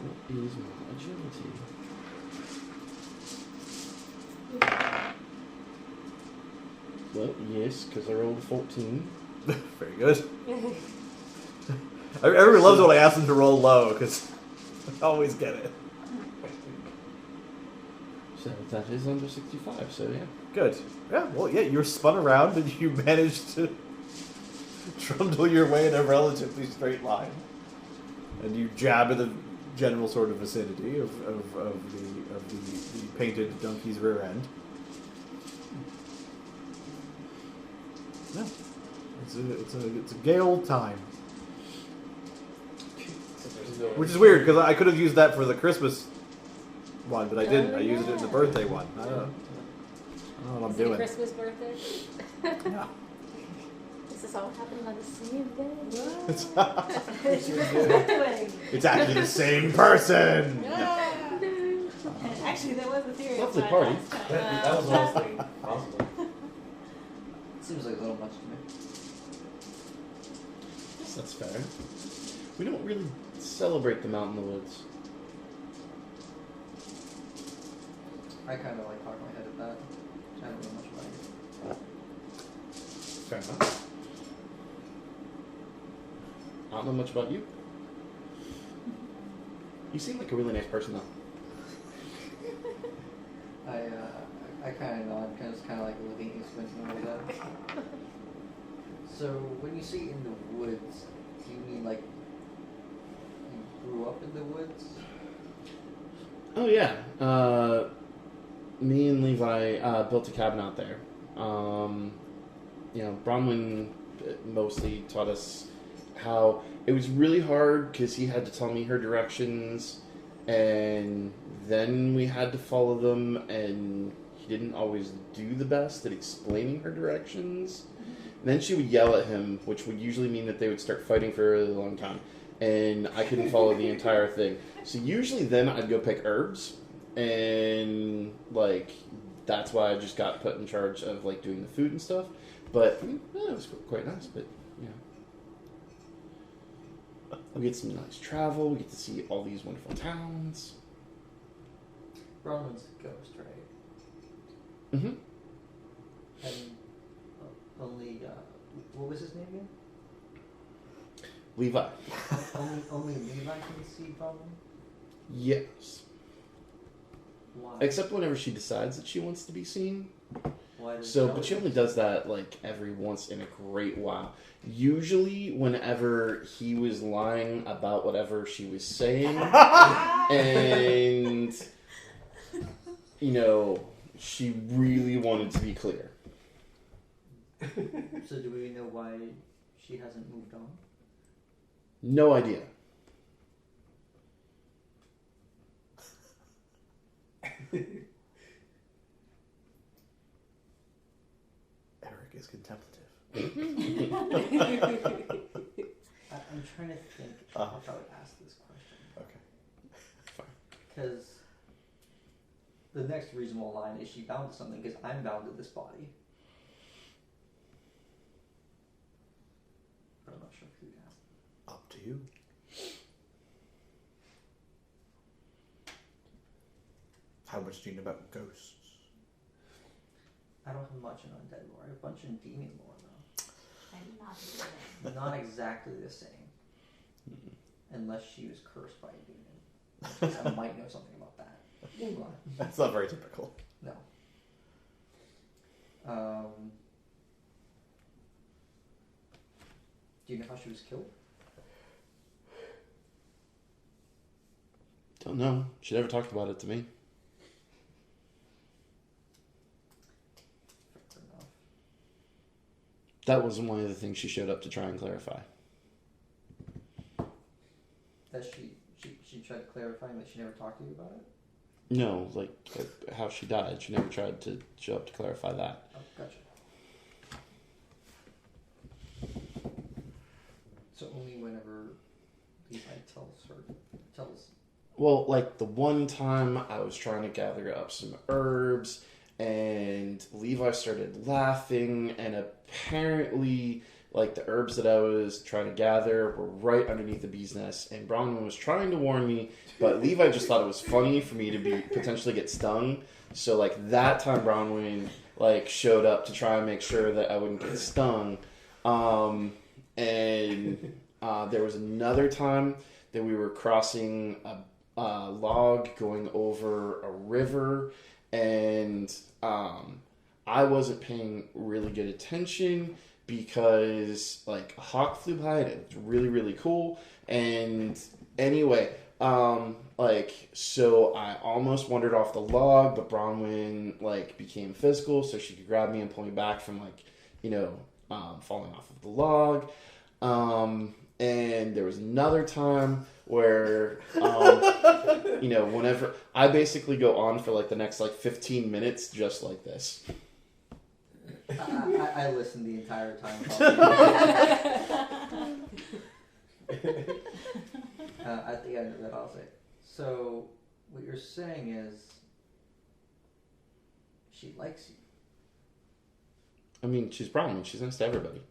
What is my agility? Well, yes, because I rolled a 14. Very good. Everybody loves when I ask them to roll low because I always get it. So that is under 65, so yeah. Good. Yeah, well, yeah, you're spun around and you managed to trundle your way in a relatively straight line. And you jab at the general sort of vicinity of the painted donkey's rear end. Yeah. It's a gale time. Which is weird, because I could have used that for the Christmas one, but I didn't. I used it in the birthday one. I don't know what I'm Is it a doing. Christmas birthday? Yeah. This is all happening on the same day. It's your wedding. It's actually the same person! Actually, there was a theory. Lovely of party. last time. that was what I was thinking. Possible. Seems like a little much to me. Yes, that's fair. We don't really celebrate them out in the woods. I kind of like talk my head at that. I don't know much about it. Fair enough. I don't know much about you. You seem like a really nice person, though. I kind of know. I'm just kind of like looking at you, squinting like that. So when you say in the woods, do you mean like you grew up in the woods? Oh, yeah. Me and Levi built a cabin out there. Bronwyn mostly taught us how it was really hard because he had to tell me her directions, and then we had to follow them, and he didn't always do the best at explaining her directions. And then she would yell at him, which would usually mean that they would start fighting for a really long time, and I couldn't follow the entire thing. So usually then I'd go pick herbs, and that's why I just got put in charge of doing the food and stuff. But it was quite nice. But we get some nice travel. We get to see all these wonderful towns. Bronwyn's a ghost, right? Mm-hmm. And only what was his name again? Levi. only Levi can see Bronwyn. Yes. Why? Except whenever she decides that she wants to be seen. Why does But she only does that every once in a great while. Usually whenever he was lying about whatever she was saying, and she really wanted to be clear. So do we know why she hasn't moved on? No idea. Eric is contemplative. I'm trying to think if I would ask this question. Okay. Because the next reasonable line is she bound to something, because I'm bound to this body. But I'm not sure who to ask. Up to you. How much do you know about ghosts? I don't have much in undead lore. I have a bunch in demon lore, though. I'm not doing Not exactly the same. Unless she was cursed by a demon. I might know something about that. That's not very typical. No. Do you know how she was killed? Don't know. She never talked about it to me. Fair enough. That wasn't one of the things she showed up to try and clarify. That she tried clarifying that she never talked to you about it? No, like how she died. She never tried to show up to clarify that. Oh, gotcha. So only whenever Levi tells. Well, like the one time I was trying to gather up some herbs, and Levi started laughing, and apparently, like the herbs that I was trying to gather were right underneath the bee's nest, and Bronwyn was trying to warn me, but Levi just thought it was funny for me to be potentially get stung. So like that time, Bronwyn like showed up to try and make sure that I wouldn't get stung, and there was another time that we were crossing a log going over a river, and I wasn't paying really good attention because like a hawk flew by and it was really, really cool. And anyway, so I almost wandered off the log, but Bronwyn like became physical so she could grab me and pull me back from like, falling off of the log. And there was another time where, whenever I basically go on for like the next like 15 minutes, just like this. I listened the entire time. At the end of it, I'll say. So, what you're saying is, she likes you. I mean, she's Bronwyn. She's nice to everybody.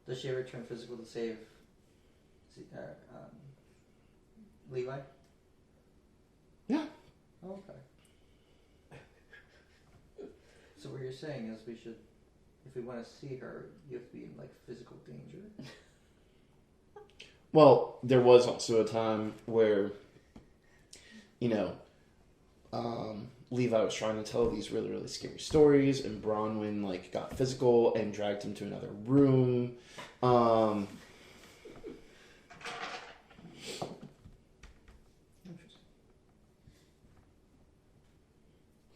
Does she ever turn physical to save Levi? Yeah. Oh, okay. So what you're saying is we should, if we want to see her, you have to be in like physical danger. Well, there was also a time where, Levi was trying to tell these really, really scary stories, and Bronwyn like got physical and dragged him to another room.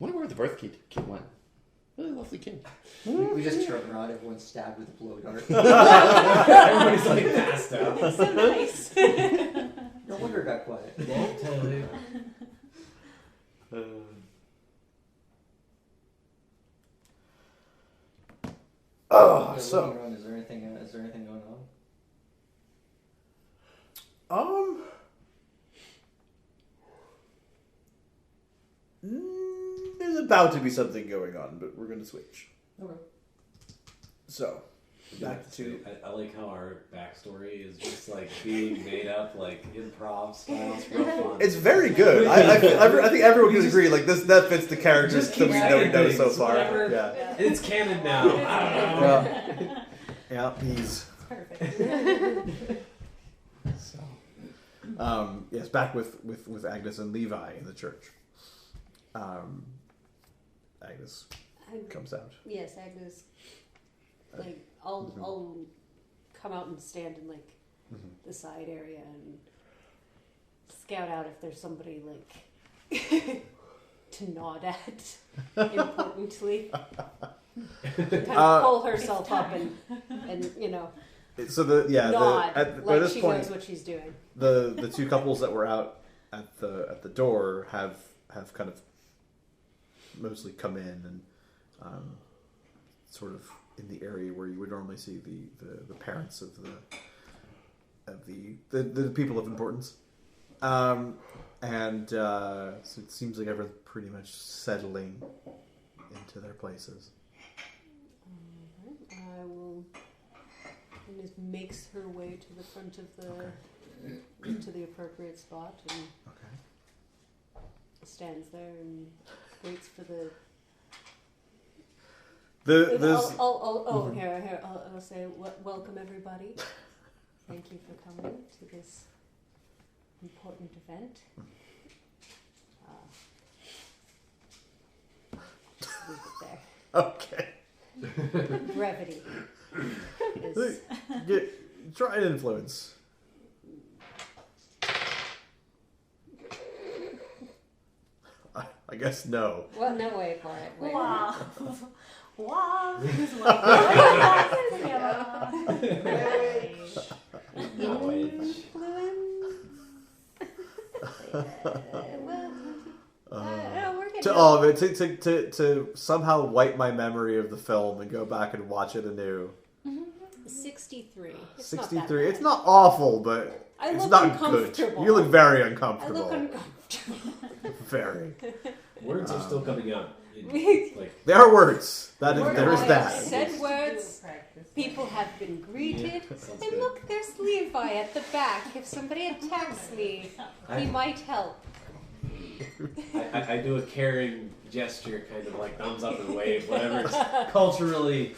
Wonder where the birth kid went. Really lovely kid. We just turn around, everyone's stabbed with a blow dart. Everybody's like passed out. So nice. No wonder it got quiet. Long time. Yeah, So looking around, is there anything going on? there's about to be something going on, but we're going to switch. Okay. So, back to... I like how our backstory is just like being made up, like improv style. It's real fun. It's very good. I think everyone can agree. Like that fits the characters Just that we keep know saying so things, far. whatever. Yeah. It's canon now. I don't know. Yeah, he's Perfect. so. Yes, back with Agnes and Levi in the church. Agnes comes out. Yes, Agnes. Like I'll come out and stand in like the side area and scout out if there's somebody like to nod at importantly. Kind of pull herself up and So nod by like this she point, knows what she's doing. the two couples that were out at the door have kind of mostly come in and sort of in the area where you would normally see the parents of the people of importance, and so it seems like everyone's pretty much settling into their places. I will. Agnes makes her way to the front of the to the appropriate spot and stands there and waits for the. Here. I'll say, welcome everybody. Thank you for coming to this important event. Just leave it there. Okay. Brevity is Try an influence. I guess no. well. No, wait for it. Wait. Wow. Wow. Influence. we're getting To somehow wipe my memory of the film and go back and watch it anew. 63. It's 63. Not that bad. It's not awful, but I it's look not good. uncomfortable. You look very I uncomfortable. look uncomfortable. Very. Words are still coming out. Like, There are words. There is I that. said words. People have been greeted. And look, there's Levi at the back. If somebody attacks me, he might help. I do a caring gesture, kind of like thumbs up and wave, whatever. Culturally,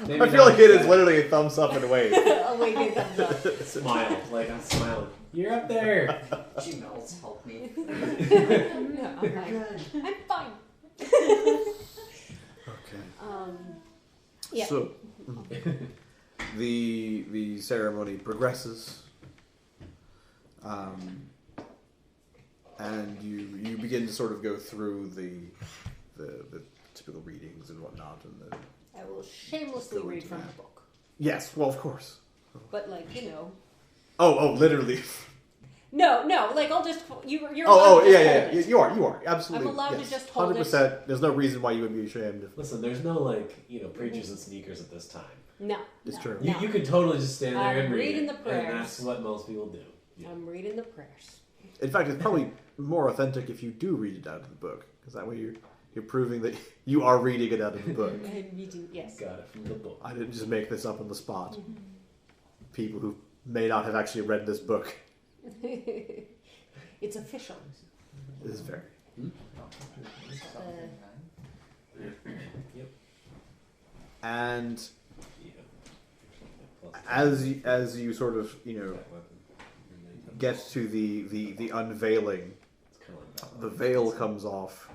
maybe I feel not like it is exact- literally a thumbs up and wave. A waving thumbs up. Smile, like I'm smiling. You're up there. She melts, help me. No, I'm You're like, good. I'm fine. Okay. Yeah. So, the ceremony progresses, and you begin to sort of go through the typical readings and whatnot, and the I will shamelessly read from the book. yes, well, of course. But like, you know. Oh, literally. No, like I'll just you're Oh, allowed to yeah, just yeah. hold it. You are absolutely. I'm allowed to yes. just hold it. 100%. There's no reason why you would be ashamed of. Listen, there's no preachers and sneakers at this time. No. It's true. No. You could totally just stand there I'm and read reading it, the prayers. and that's what most people do. Yeah. I'm reading the prayers. In fact, it's probably more authentic if you do read it out of the book, because that way you're proving that you are reading it out of the book. I'm reading, yes. Got it from the book. I didn't just make this up on the spot. People who may not have actually read this book. It's official. It is very. Yep. And Yeah. as you sort of get to the unveiling, It's kind of like the veil comes off,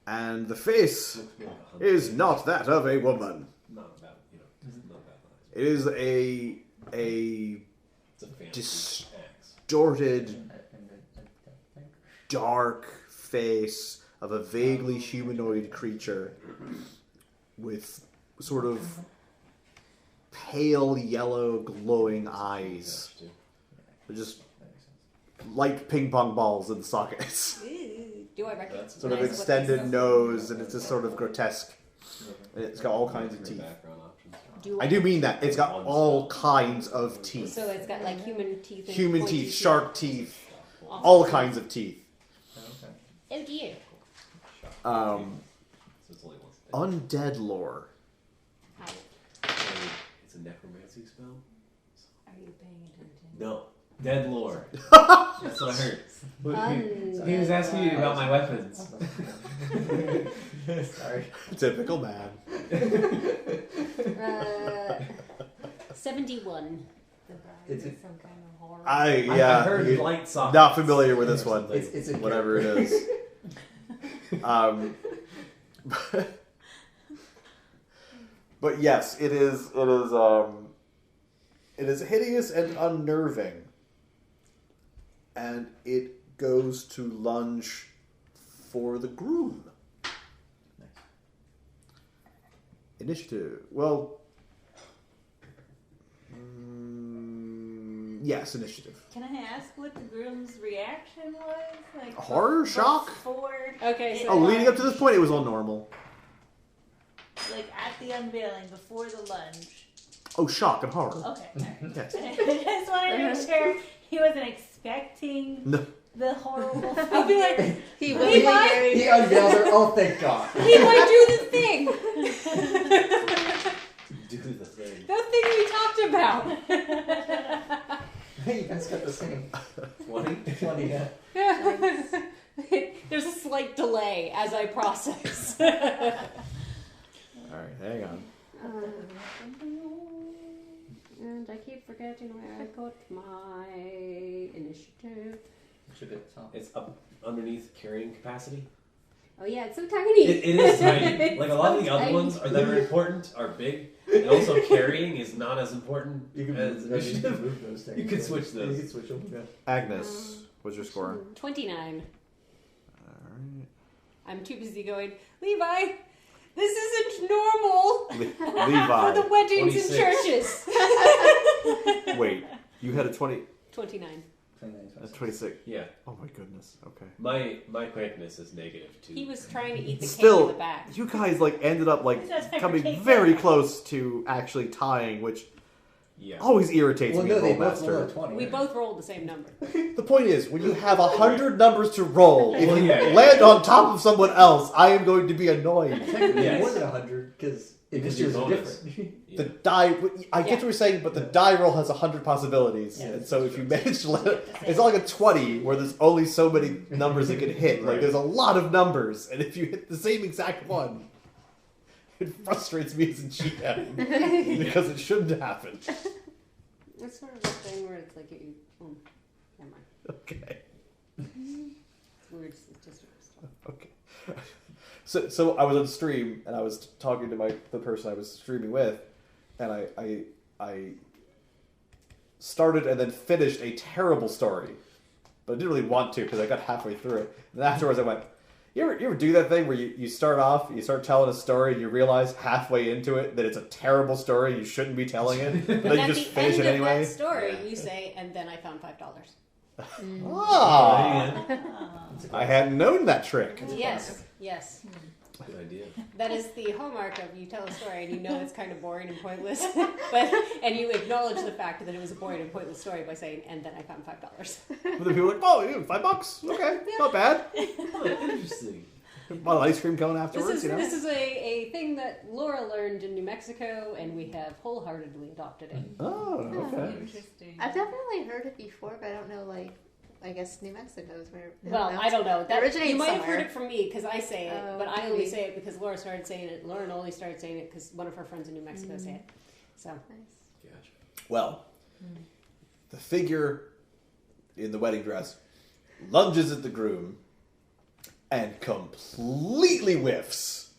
and the face looks more like a hunt. is not that of a woman. Not about it's not about that. It is a It's a fancy axe. distorted, dark face of a vaguely humanoid creature with sort of pale yellow glowing eyes. They're just light ping pong balls in sockets. Ooh, do I recognize Sort of what extended this is? nose, and it's just sort of grotesque. And it's got all kinds of Different teeth. background options. I do mean that. It's got all kinds of teeth. So it's got like human teeth. And Human pointy teeth, shark teeth, Awesome. all kinds of teeth. Oh dear. So it's only one thing. Undead lore. How It's a necromancy spell? Are you paying attention? No. Dead lore. That's what I heard. He was asking me about my weapons. Sorry. Typical man. 71. The bride It's is a- some kind of horror. I I heard you- light sockets. not familiar with this one. It's a Whatever it is. But yes, it is. It is hideous and unnerving, and it goes to lunge for the groom. Initiative. Well, yes, initiative. Can I ask what the groom's reaction was? Like Horror? Shock? Before, Okay, so Oh, leading up to this point, it was all normal. like at the unveiling, before the lunge. Oh, shock and horror. Okay. Alright. Yes. I just wanted to make sure he wasn't expecting No. the horrible. I'll be like, He Levi? will be very. He unveiled her. Oh, thank God. he might do the thing. Do the thing. The thing we talked about. You guys got the same. 20? 20, yeah. There's a slight delay as I process. All right, hang on. And I keep forgetting where I got my initiative. Should be at the top. It's up underneath carrying capacity. Oh yeah, it's so tiny. It is tiny. Like a lot of the other Tiny. ones are that are important are big, and also carrying is not as important You can as initiative. move those things. You can switch Yeah, those. You can switch them. Yeah. Agnes, what's your score? 29. All right. I'm too busy going, Levi, this isn't normal for Levi. the weddings 26. and churches. Wait, you had a 20. 29. 29, 26. 26. Yeah. Oh my goodness. Okay. My quickness is -2. He was trying to eat the cake Still, in the back. you guys ended up That's my coming cake. very close to actually tying, which Yeah. always irritates Well, me no, in they both Rollmaster. rolled a 20. We right? both rolled the same number. The point is, when you have 100 numbers to roll, if Well, you yeah. land on top of someone else, I am going to be annoyed. Technically Yes. more than 100, because Because initiatives your are bonus. different. The die, I get Yeah. what you're saying, but the die roll has 100 possibilities, Yeah, and so if you manage to let it, it's not like a 20 where there's only so many numbers that can hit. Like Right. there's a lot of numbers, and if you hit the same exact one, it frustrates me as a GM because it shouldn't happen. It's sort of a thing where it's like you. Never mind. Okay. It's weird. It's just weird stuff. Okay. So I was on stream and I was talking to the person I was streaming with, and I started and then finished a terrible story, but I didn't really want to because I got halfway through it. And then afterwards I went, you ever do that thing where you start off, you start telling a story and you realize halfway into it that it's a terrible story, you shouldn't be telling it, but And then at you just the finish end it anyway? of that story, Yeah. you say, and then I found $5. Ah, It's a I hadn't known that trick. Yes, yes. Good idea. That is the hallmark of you tell a story and you know it's kind of boring and pointless, and you acknowledge the fact that it was a boring and pointless story by saying, and then I found $5. But then people are like, oh, yeah, $5? Okay, not bad. Oh, interesting. Bought an ice cream cone afterwards, This is a thing that Laura learned in New Mexico, and we have wholeheartedly adopted it. Oh, okay. Interesting. I've definitely heard it before, but I don't know, I guess New Mexico is where. Well, I don't know. It That, originates you might have somewhere. heard it from me because I say it, Oh, but I maybe. only say it because Laura started saying it. Lauren only started saying it because one of her friends in New Mexico say it. So Nice. Gotcha. Well, the figure in the wedding dress lunges at the groom and completely whiffs.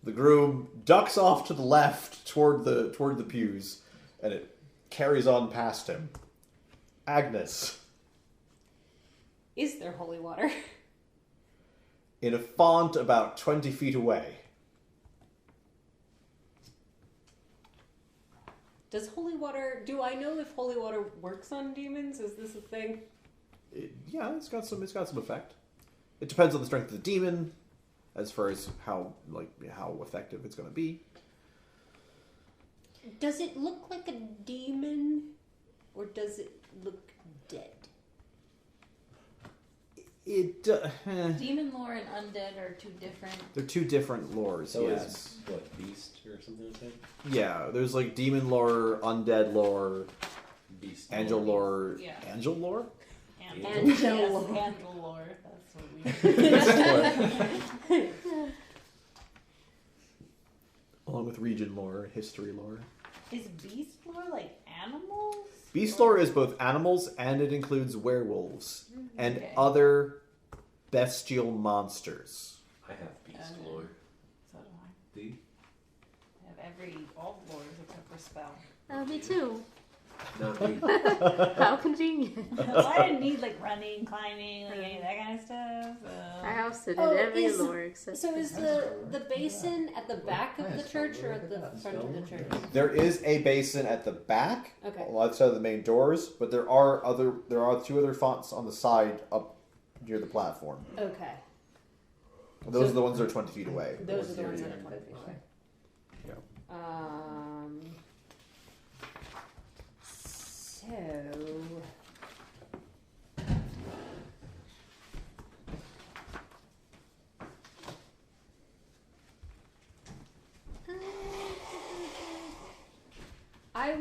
The groom ducks off to the left toward the pews, and it carries on past him. Agnes, is there holy water? in a font about 20 feet away. Does holy water? Do I know if holy water works on demons? Is this a thing? Yeah, it's got some effect. It depends on the strength of the demon, as far as how effective it's going to be. Does it look like a demon, or does it look dead? Demon lore and undead are two different. They're two different lores. So yes. is what, beast or something like that? Yeah, there's like demon lore, undead lore, Beast. angel lore. Yeah. Angel lore? Angel Yes, lore. Angel lore. That's what we. Along with region lore, history lore. Is beast lore like animals? Beast lore is both animals and it includes werewolves and Okay. other bestial monsters. I have beast Okay. lore. So do I. Do you? I have all lores except for spell. Oh, me too. Not me. How convenient. Well, I didn't need like running, climbing, like any of that kind of stuff. I also did Oh, every is- lore except. So is the basin at the back of the Nice. church or at the front of the church? There is a basin at the back, Okay. outside of the main doors, but there are two other fonts on the side up near the platform. Okay. Those are the ones that are 20 feet away. Those are the you're ones that are in. 20 feet away. Yeah. So. I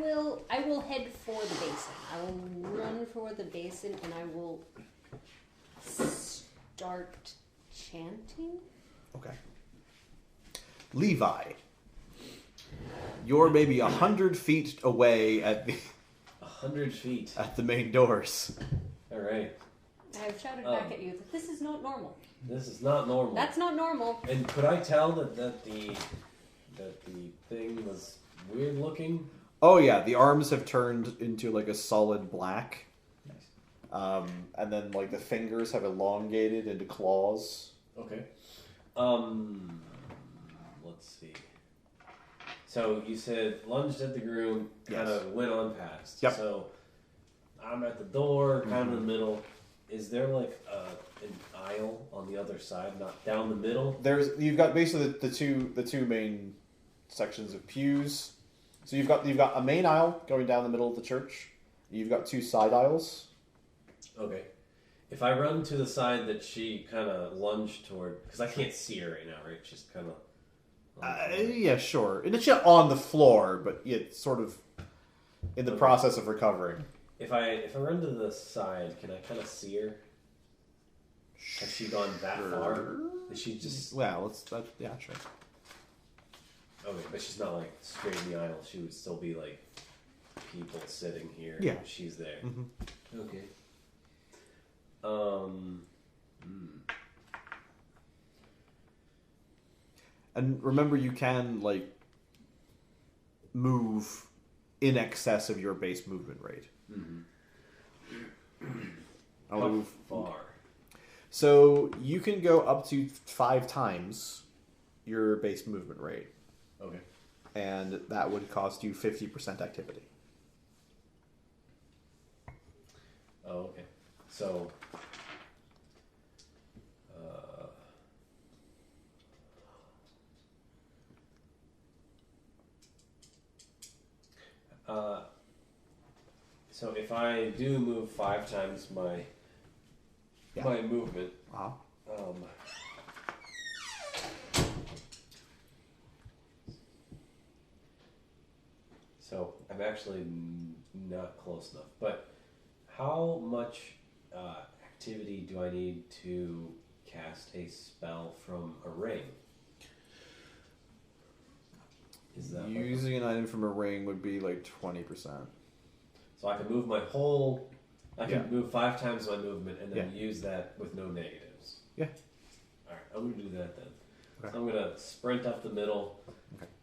will head for the basin. I will run for the basin and I will start chanting. Okay. Levi, you're maybe 100 feet away at 100 feet. the main doors. All right. I have shouted back at you that this is not normal. This is not normal. That's not normal. And could I tell that the thing was weird looking? Oh yeah, the arms have turned into like a solid black. Nice. And then like the fingers have elongated into claws. Okay. Let's see. So you said lunged at the groom, kind Yes. of went on past. Yep. So I'm at the door, kind of in the middle. Is there like an aisle on the other side, not down the middle? You've got basically the two main sections of pews. So you've got a main aisle going down the middle of the church. You've got 2 side aisles. Okay. If I run to the side that she kind of lunged toward, because I can't see her right now, right? She's kind of. Yeah, sure. And it's not on the floor, but it's sort of in the process of recovering. If I run to the side, can I kind of see her? Has she gone that far? Is she just? Well, yeah, sure. Okay, but she's not like straight in the aisle. She would still be like people sitting here. Yeah. She's there. Mm-hmm. Okay. And remember, you can like move in excess of your base movement rate. How far? So you can go up to 5 times your base movement rate. Okay. And that would cost you 50% activity. Oh, okay. So, so if I do move 5 times my movement, so I'm actually not close enough. But how much activity do I need to cast a spell from a ring? Is that using an item from a ring would be like 20%. So I can move my whole. I can move 5 times my movement and then use that with no negatives. Yeah. All right, I'm gonna do that then. Okay. So I'm gonna sprint up the middle,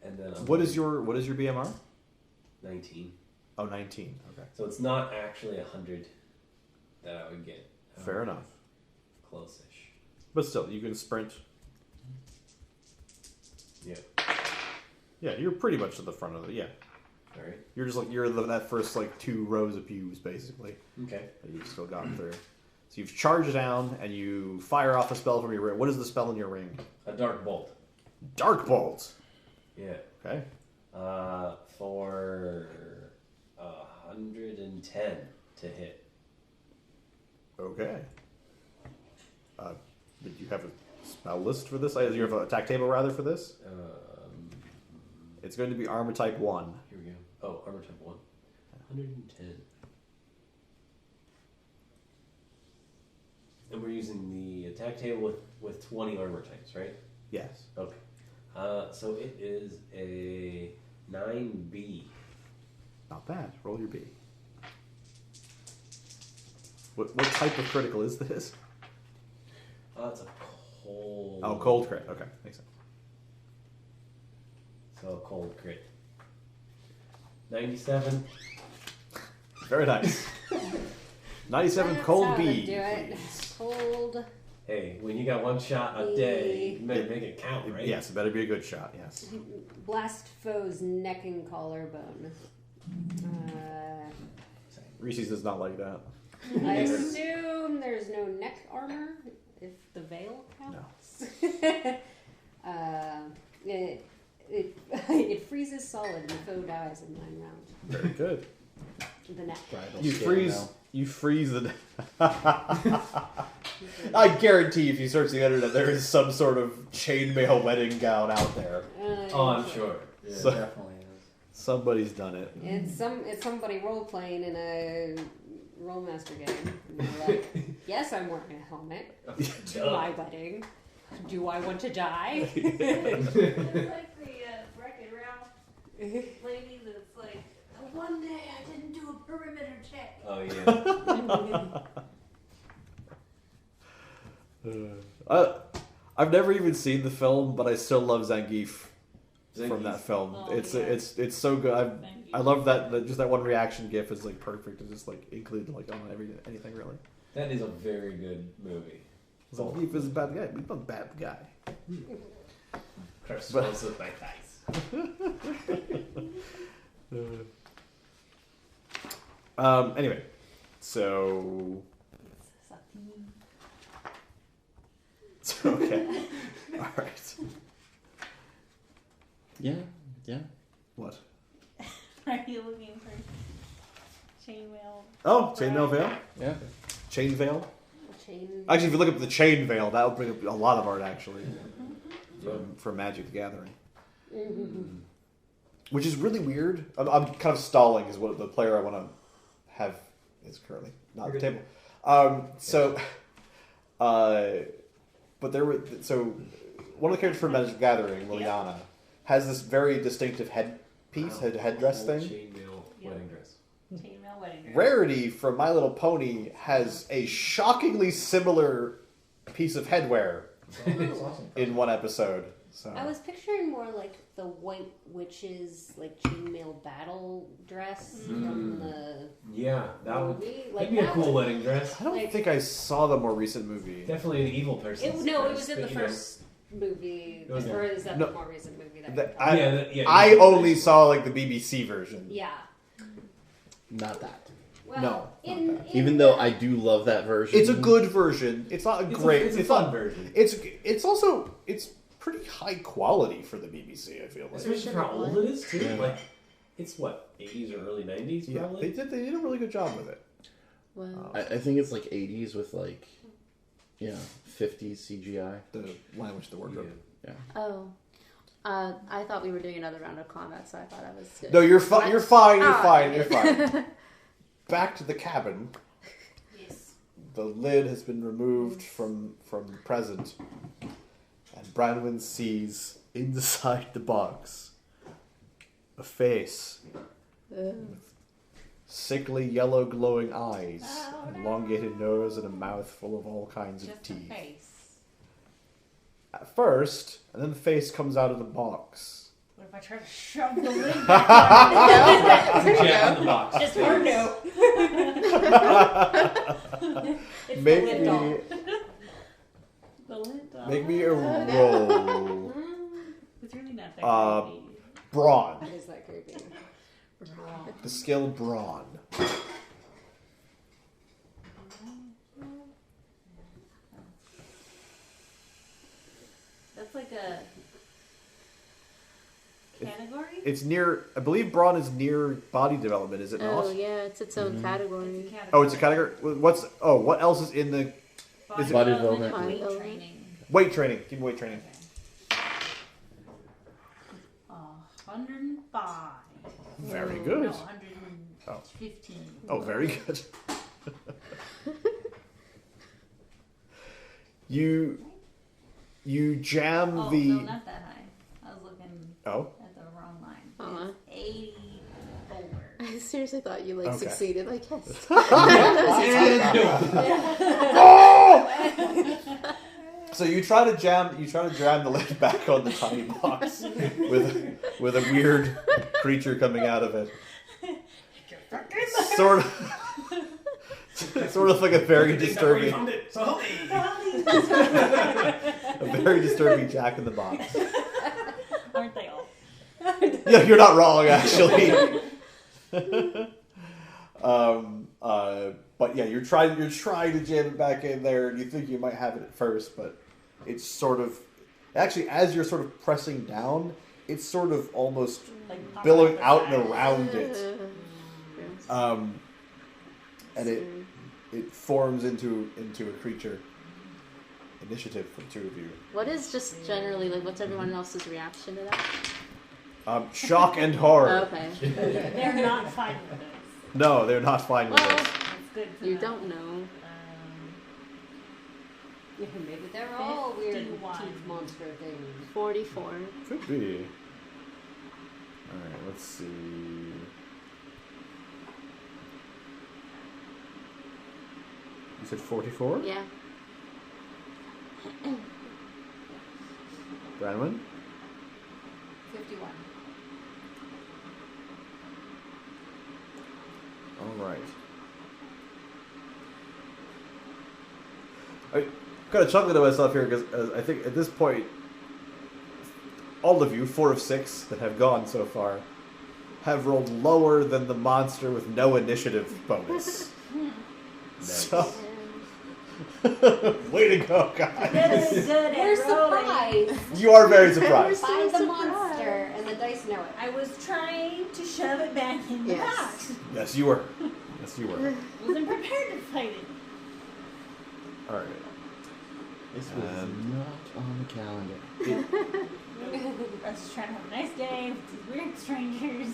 and then. What is your BMR? 19. Oh, 19. Okay. So it's not actually 100 that I would get. Fair enough. Close-ish. But still, you can sprint. Yeah. Yeah, you're pretty much at the front of it. Yeah. All right. You're just like that first like 2 rows of pews basically. Okay. That you've still gotten through. So you've charged down and you fire off a spell from your ring. What is the spell in your ring? A dark bolt. Dark bolt. Yeah. Okay. For 110 to hit. Okay. Did you have a spell list for this? You have an attack table rather for this? It's going to be armor type 1. Here we go. Oh, armor type 1. 110. And we're using the attack table with 20 armor types, right? Yes. Okay. So it is a 9B. Not bad. Roll your B. What type of critical is this? It's a cold. Oh, cold crit. Okay, makes sense. So a cold crit. 97. Very nice. 97 That's cold how to B. do it. please. Cold. Hey, when you got 1 shot a day, you better make it count, right? Yes, it better be a good shot. Yes. Blast foe's neck and collarbone. Reese's does not like that. I assume there's no neck armor if the veil counts. No. It freezes solid and the foe dies in 9 rounds. Very good. The neck. You freeze the. I guarantee if you search the internet, there is some sort of chainmail wedding gown out there. Oh, I'm sure. Yeah, So- definitely is. Somebody's done it. It's somebody role playing in a rollmaster game. And they're like, yes, I'm wearing a helmet to my wedding. Do I want to die? It's like the Wreck-It Ralph lady that's like, one day I didn't do a perimeter check. Oh, yeah. I've never even seen the film, but I still love Zangief from that film. Oh, it's yeah. it's so good. I love that just that one reaction gif is like perfect to just like include like on anything really. That is a very good movie. Zangief is a bad guy. He's not a bad guy. Crush But- swells with my thighs. Anyway, So Sucky. okay. All right. Yeah, yeah. What? Are you looking for chainmail? Oh, chainmail veil. Yeah. Chain veil. Chain. Actually, if you look up the chain veil, that will bring up a lot of art actually from Magic the Gathering. Mm-hmm. Which is really weird. I'm kind of stalling, is what the player I want to have is currently not at the table. But there were one of the characters from Magic the Gathering, Liliana, has this very distinctive headpiece, headdress thing. Chainmail wedding dress. Chainmail wedding dress. Rarity from My Little Pony has a shockingly similar piece of headwear That's awesome. in one episode. So I was picturing more like the White Witch's like chainmail battle dress from the Yeah, that would movie. that'd be a that cool was- wedding dress. I don't like- think I saw the more recent movie. Definitely an evil person. It was in the first movie, Was it? or is that No. the more recent movie that? That- we're talking I, Yeah, I only saw like the BBC version. Yeah. Not that. Well, No, in, not Even though I do love that version. It's a good version. It's not great. It's a fun not, version. It's also pretty high quality for the BBC. I feel like. Especially for how old it is too. Yeah. Like, it's what 80s or early 90s Yeah, probably. they did a really good job with it. Well, I think it's like 80s with like, 50s CGI. The language, the wardrobe. oh. I thought we were doing another round of combat, so I thought I was good. No, you're fine. You're fine. You're Oh, fine. okay. You're fine. Back to the cabin. Yes. The lid has been removed from the present, and Branwyn sees inside the box a face, sickly yellow glowing eyes, Oh, an no. elongated nose, and a mouth full of all kinds of Just a teeth. face. At first, and then the face comes out of the box. What if I try to shove the lid back Jam in the box. Just for no. It's Make the lid me, doll. The lid doll. make me a roll. It's really not that Uh, creepy. Brawn. That is that creepy. The skill brawn. That's like a category? It's near. I believe brawn is near body development. Is it Oh, not? yeah, it's its own category. It's a category. Oh, it's a category. What else is in the Body is it- Body development, development. weight Body training. weight training? Give me weight training. 105. Very No, good. 115. Oh, very good. You jam Oh, the. no, not that high. I was looking Oh. at the wrong line. Aw. It's 84. I seriously thought you, like, Okay. succeeded. Like, yes. So you try to jam the lid back on the tiny box with a weird creature coming out of it. Sort of like a very disturbing, a very disturbing Jack in the Box. Aren't they all? Yeah, you're not wrong actually. But yeah, you're trying to jam it back in there, and you think you might have it at first, but it's sort of actually as you're sort of pressing down, it's sort of almost Like pop billowing the out side. and around it, and it forms into a creature. Initiative from two of you. What is just generally, like, what's everyone else's reaction to that? Shock and horror. Okay. They're not fine with this. No, they're not fine with Well, this. That's good to you know. don't know. Maybe they're all weird 51. teeth monster things. 44. Could be. Alright, let's see. You said 44? Yeah. Branwyn? 51. Alright. I got a chuckle to myself here because I think at this point, all of you, 4 of 6 that have gone so far, have rolled lower than the monster with no initiative bonus. So, way to go, guys. Really good We're at rolling. surprised You are very surprised. by the surprised. monster, and the dice know it. I was trying to shove it back in the Yes. box. Yes, you were. Yes, you were. Wasn't prepared to fight it. All right. This was not on the calendar. I was just trying to have a nice day with these weird strangers.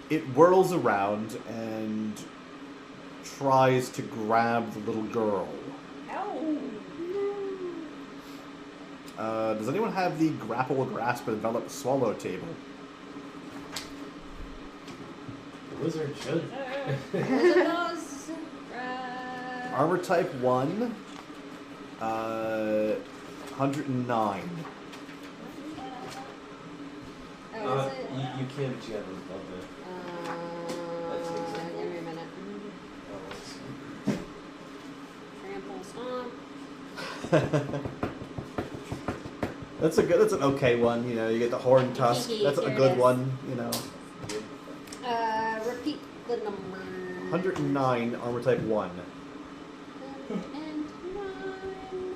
It whirls around and tries to grab the little girl. Ow. Does anyone have the grapple, grasp, envelop, swallow table? The wizard should. Those, Armor type 1, 109. Oh, is it? You can, but you have to above it. Give me a minute. Trample stomp. That's an okay one, you know. You get the horn tusk. That's a Here it good is. one, you know. Repeat the number. 109, armor type 1. And 9.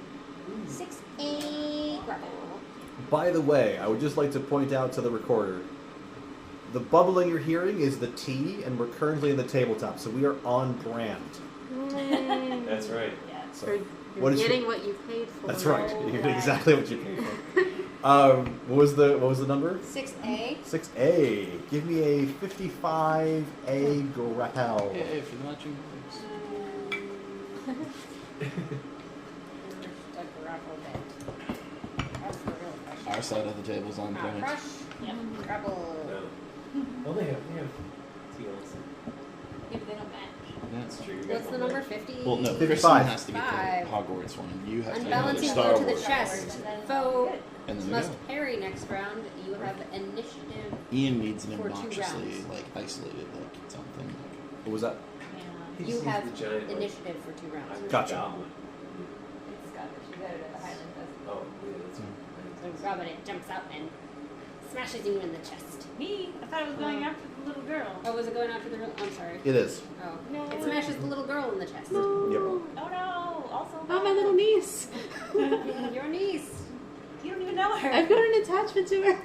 6, 8. Grapple. By the way, I would just like to point out to the recorder, the bubbling you're hearing is the tea, and we're currently in the tabletop, so we are on brand. That's right. Yeah. So, You're what is getting what you paid for. that's right. You're getting Right. exactly what you paid for. What was the number? 6A. 6A. Give me a 55A grapple. Hey, for the matching words. A grapple bit. That's the real question. Our side of the table's on point. Crush. Yep. Grapple. No. Well, they have teals. If they don't match. That's true. What's the number? 50? Well, no, 55. Kristen has to get Five. the Hogwarts one. You have to get the Unbalancing Star blow to the Wars. chest. Foe And then we must go. parry next round. You have initiative. Ian needs an For 2 obnoxiously rounds. like isolated like something. What was that? Yeah. He You just needs have the giant, like, initiative for 2 rounds. Irish Gotcha. goblin. It's Scottish. You got it at the Highland Festival. Oh, yeah, that's So Robin, it jumps up and smashes you in the chest. Me? I thought it was going after the little girl. Oh, was it going after the girl? I'm sorry. It is. Oh. No. It smashes the little girl in the chest. Yep. Oh no! Also, Oh, my little niece. Your niece. You don't even know her. I've got an attachment to her.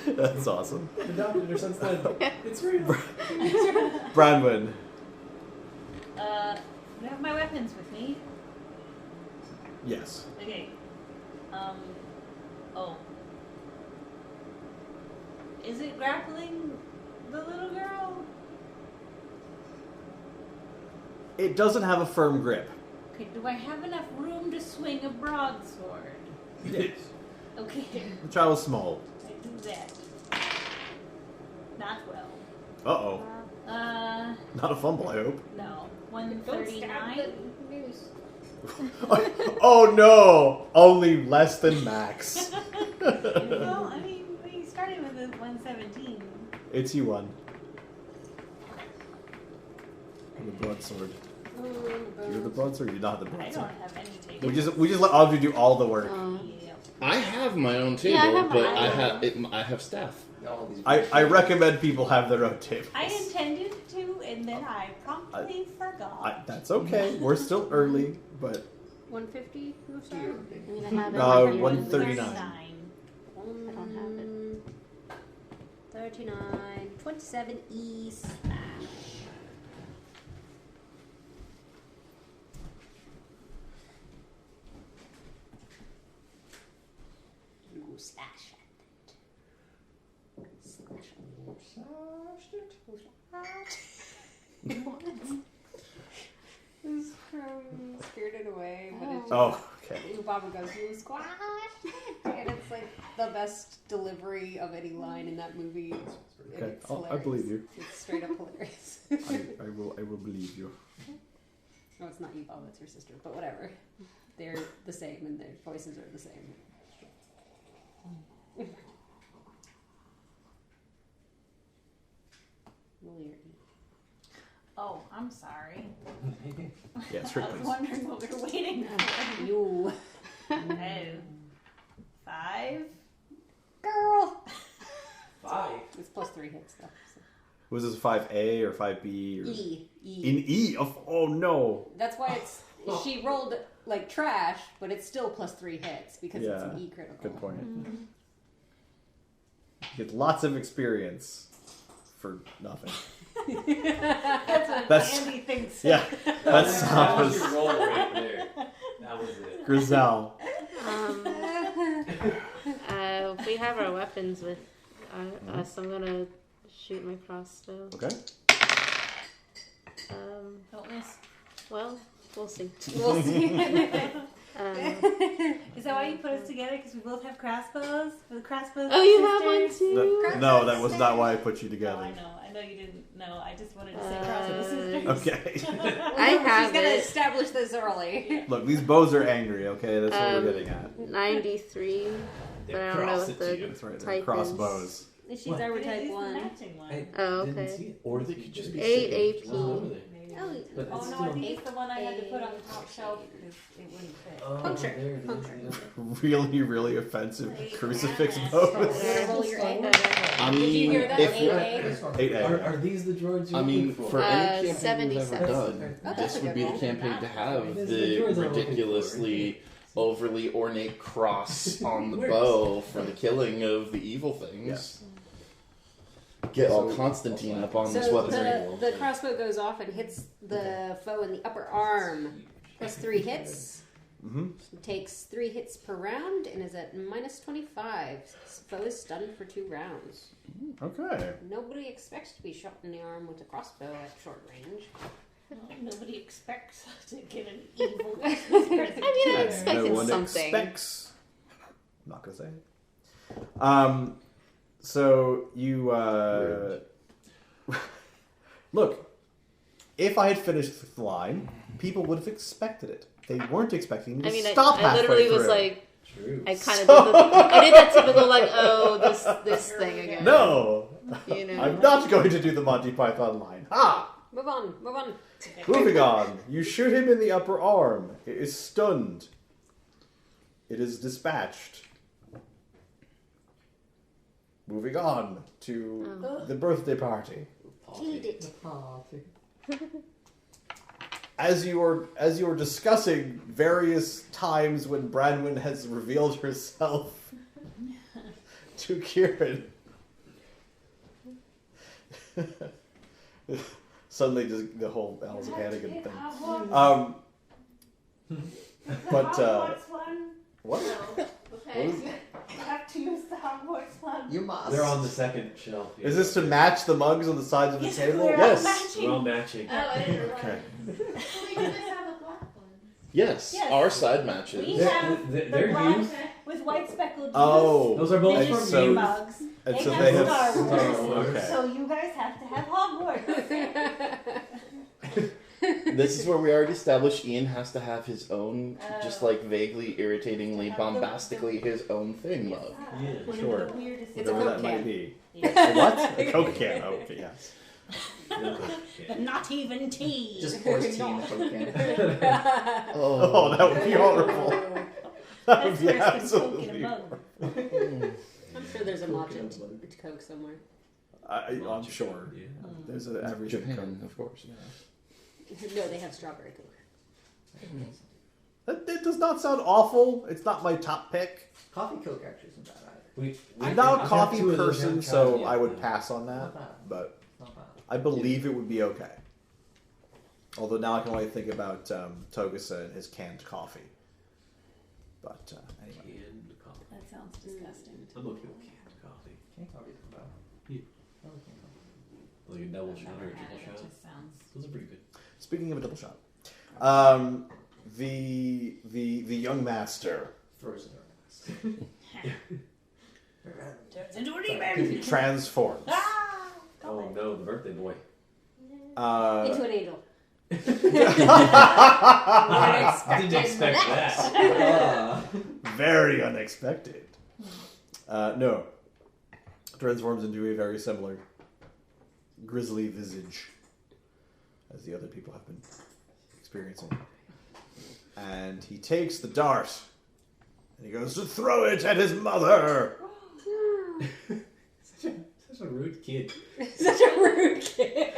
That's awesome. adopted her since then. It's real. Branwyn. I have my weapons with me. Yes. Okay. Oh. Is it grappling the little girl? It doesn't have a firm grip. Okay, do I have enough room to swing a broadsword? Yes. Okay, The child is small. I do that. Not well. Uh-oh. Not a fumble, I hope. No. Don't stab 139? the noose. Oh no! Only less than max. Well, I mean, we started with a 117. It's you one. The broadsword. You're the broadsword. You're not the I don't broadsword. have any tables. We just let Audrey do all the work. Yeah. I have my own table, Yeah, I have but mine. I have staff. All these I recommend people have their own tables. I intended to, and then I promptly forgot. That's okay. We're still early, but 150? Who's I mean, I have it. 139. I don't have it. 39. 27 east. You slash at it. Slash at it. What? It's from Spirited Away, but it's oh, okay. Baba goes, you squash it. And it's like the best delivery of any line in that movie. And Okay, it's I hilarious. believe you. It's straight up hilarious. I will believe you. No, it's not you, Baba, it's your sister, but whatever. They're the same and their voices are the same. Roll your E. Oh, I'm sorry. Yes, I Rick, was please. wondering what we were waiting for. You. Oh. 5. It's plus 3 hits though. So. Was this 5A or 5B? Or... E. In E? Oh no. That's why it's. She rolled like trash, but it's still plus 3 hits because it's an E critical. Good point. You get lots of experience for nothing. That's what Andy thinks. Yeah, that's That was your roll right there. That was it. Grizel. We have our weapons with us. I'm gonna shoot my crossbow. Okay. Don't miss. Well, we'll see. We'll see. Is that why you put us together? Because we both have crossbows? The crossbows Oh, you have one sisters? too? No, that was not why I put you No, together. I know. I know you didn't know. I just wanted to say crossbow sisters. Okay. I have She's gonna it. establish this early. Look, these bows are angry, okay? That's what we're getting at. 93. But I don't know what the That's right, they're type crossbows. She's What? armor It type is the 1. matching one. Oh, Didn't okay. see it. Or they could just be 8 saved. AP. Over there. Oh, But Oh it's no, I still- think it's the one I had to put on the top shelf because it wouldn't fit. Oh, Puncture. there it is. Puncture. Yeah. Really, really offensive crucifix bows. You wanna roll your A? I Did you mean, hear that? if 8A? This one. 8A. Are these the droids you're I mean, looking for any campaign we've 77. ever done, Oh, that's this a would good be the roll. campaign to have This is the the droids I'm looking for. ridiculously overly ornate cross on the bow for the killing of the evil things. Get all Constantine up on this So weapon. the crossbow goes off and hits the foe in the upper arm. Plus 3 hits. Mm-hmm. Takes 3 hits per round and is at minus 25. Foe is stunned for 2 rounds. Okay. Nobody expects to be shot in the arm with a crossbow at short range. Well, nobody expects to get an evil Christmas present. I mean, I And expected no one something. expects. I'm not gonna say it. So you look. If I had finished the line, people would have expected it. They weren't expecting me to I mean, stop I halfway literally through. was like, True. I kind of I did that typical like, oh, this thing again. No, You know. I'm not going to do the Monty Python line. Ha! Move on, move on. Moving on. You shoot him in the upper arm. It is stunned. It is dispatched. Moving on to the birthday party. Killed it. As you are discussing various times when Branwen has revealed herself to Kieran, suddenly just the whole Alice Hannigan thing. But Hogwarts one? what? Okay. You have to use the Hogwarts one. You must. They're on the second shelf. yeah. Is this to match the mugs on the sides of the Yes, table? we're all Yes. We're all matching. matching. Oh, I didn't realize. Okay. You guys have a black one. Yes, Yes. our side We matches. have They're the black used. with white speckled Oh, Those are They both and just from so- need you. mugs. and They so have they have. Star Wars. Okay. So you guys have to have Hogwarts. This is where we already established Ian has to have his own, just like vaguely, irritatingly, bombastically his own thing mug. Yeah. One Sure. of the weirdest It's a Whatever Coke that might can. be. Yeah. A what? A Coke can. Oh, okay, yes. But not even tea. Just pours tea in the Coke can. Oh, that would be horrible. That would That's be worse than Coke in absolutely. a mug. I'm sure there's a matcha Coke somewhere. I'm sure. Yeah. There's an average Japan, of course. No, they have strawberry Coke. That does not sound awful. It's not my top pick. Coffee Coke actually isn't bad either. I'm not a I've coffee had two of those person, young so cats, yeah. I would pass on that. Not bad. But Not bad. I believe it would be okay. Although now I can only think about Togasa and his canned coffee. But anyway. Canned coffee. That sounds disgusting. I'm okay with canned coffee. Canned coffee isn't bad. Yeah. I like canned coffee. Like a double I've shot never or a had triple it. shot. It just sounds. Those are pretty good. Speaking of a double shot, the young master Throws it in Turns into a demon. transforms. Ah! Oh no, the birthday boy. Into an angel. I didn't expect that. Very unexpected. No. Transforms into a very similar grisly visage as the other people have been experiencing. And he takes the dart and he goes to throw it at his mother. Such Such a rude kid. Such a rude kid.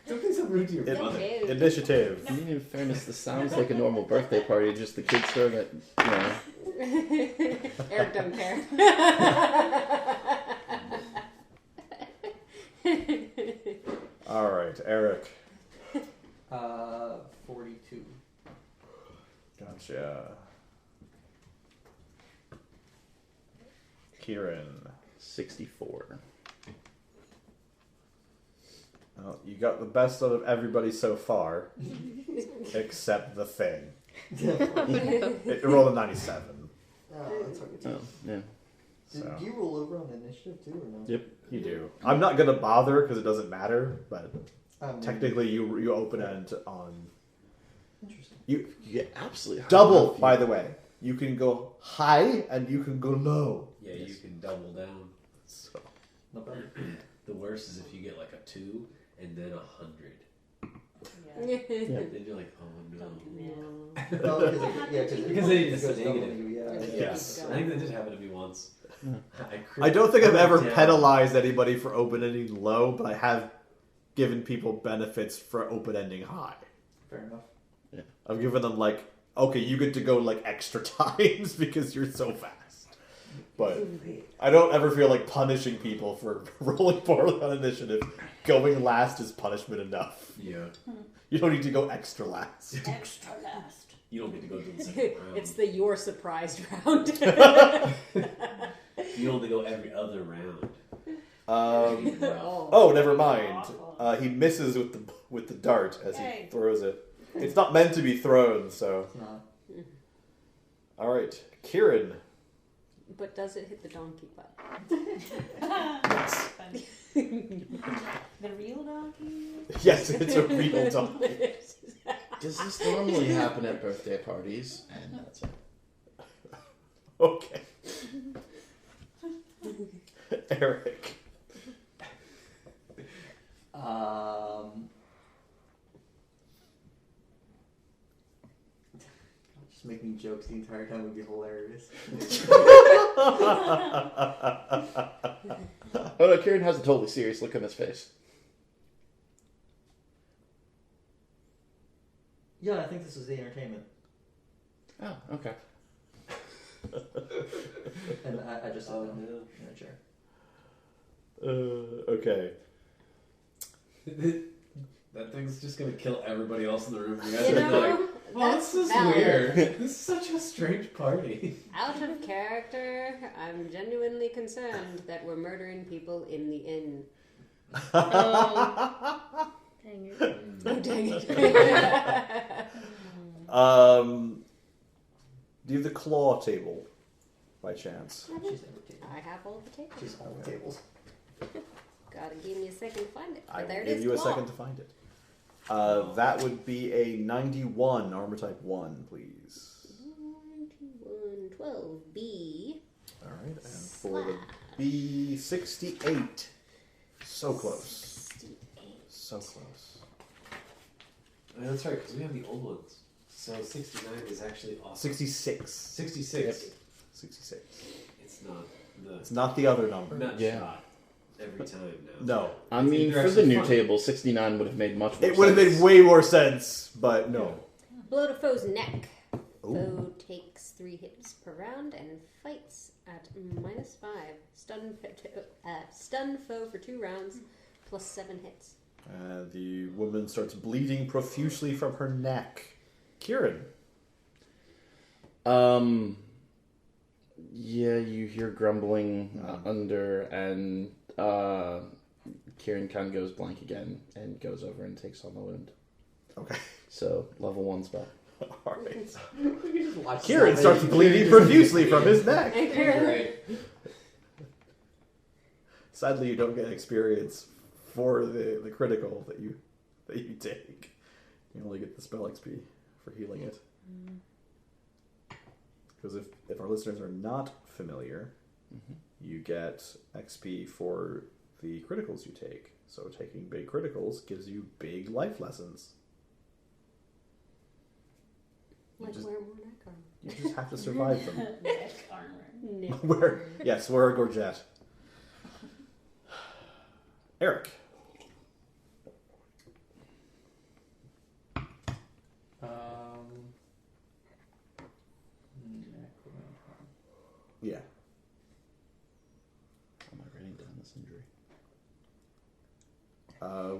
Don't be so rude to your It- mother. Okay. Initiative. I mean, in fairness, this sounds like a normal birthday party. Just the kids throwing it, you know. Eric don't care. All right, Eric. 42. Gotcha. Kieran. 64. Well, you got the best out of everybody so far, except the thing. It rolled a 97. Oh, that's hard to Oh, yeah. So. Do you roll over on initiative too, or no? Yep. You do. I'm not gonna bother because it doesn't matter, but technically you open end on Interesting. you You get absolutely high double. enough, By the way, you can go high and you can go low. Yeah, you can double down. So No problem. The worst is if you get like a 2 and then 100. Yeah. Then you're like, oh no. Don't do that. Oh, Because then it just goes goes double negative. you, yeah. Yes. I think that did happen to me once. I don't think I've ever down. penalized anybody for open ending low, but I have given people benefits for open ending high. Fair enough. I've given them like, okay, you get to go like extra times because you're so fast. But I don't ever feel like punishing people for rolling poorly on initiative. Going last is punishment enough. Yeah. You don't need to go extra last. Extra fast. You don't get to go to the second round. It's the you're surprised round. You only go every other round. Oh, never mind. He misses with the dart as he Yay. throws it. It's not meant to be thrown, so. It's not. All right, Kieran. But does it hit the donkey butt? Funny. The real donkey? Yes, it's a real donkey. Does this normally happen at birthday parties? And that's it. Okay. Eric. Just making jokes the entire time would be hilarious. Oh no, Kieran has a totally serious look on his face. Yeah, I think this is the entertainment. Oh, okay. And I just Oh, sit down no. in a chair. Okay. That thing's just gonna kill everybody else in the room. You guys You are gonna be like, know, well, that's this is valid. weird. This is such a strange party. Out of character, I'm genuinely concerned that we're murdering people in the inn. Oh, dang it. Oh, dang it. Do you have the claw table, by chance? She's every table. I have all the tables. She's all the tables. Gotta give me a second to find it. I But there will it give is. you a claw. second to find it. That would be a 91, armor type 1, please. 91, 12B. Alright, and for the B, 68. So close. 68. So close. Oh, that's right, because we have the old ones. So 69 is actually awesome. 66. 66. 66. It's not the It's not the other number. nut Yeah. shot every time now. No. I It's mean, either for the actually new fun. table, 69 would have made much more It would have sense. made way more sense, but no. Blow to foe's neck. Ooh. Foe takes 3 hits per round and fights at -5. Stun foe for 2 rounds, plus 7 hits. The woman starts bleeding profusely from her neck. Kieran. Yeah, you hear grumbling under, and Kieran kind of goes blank again and goes over and takes on the wound. Okay. So, level 1 spell. Alright. Watch Kieran that. starts bleeding profusely from his neck. Right. Sadly, you don't get experience for the critical that you take. You only get the spell XP for healing it. Because if our listeners are not familiar, you get XP for the criticals you take. So taking big criticals gives you big life lessons. Like just- wear more neck armor. You just have to survive them. Neck armor. No. Wear a gorget. Eric. Yeah. Am I writing down this injury?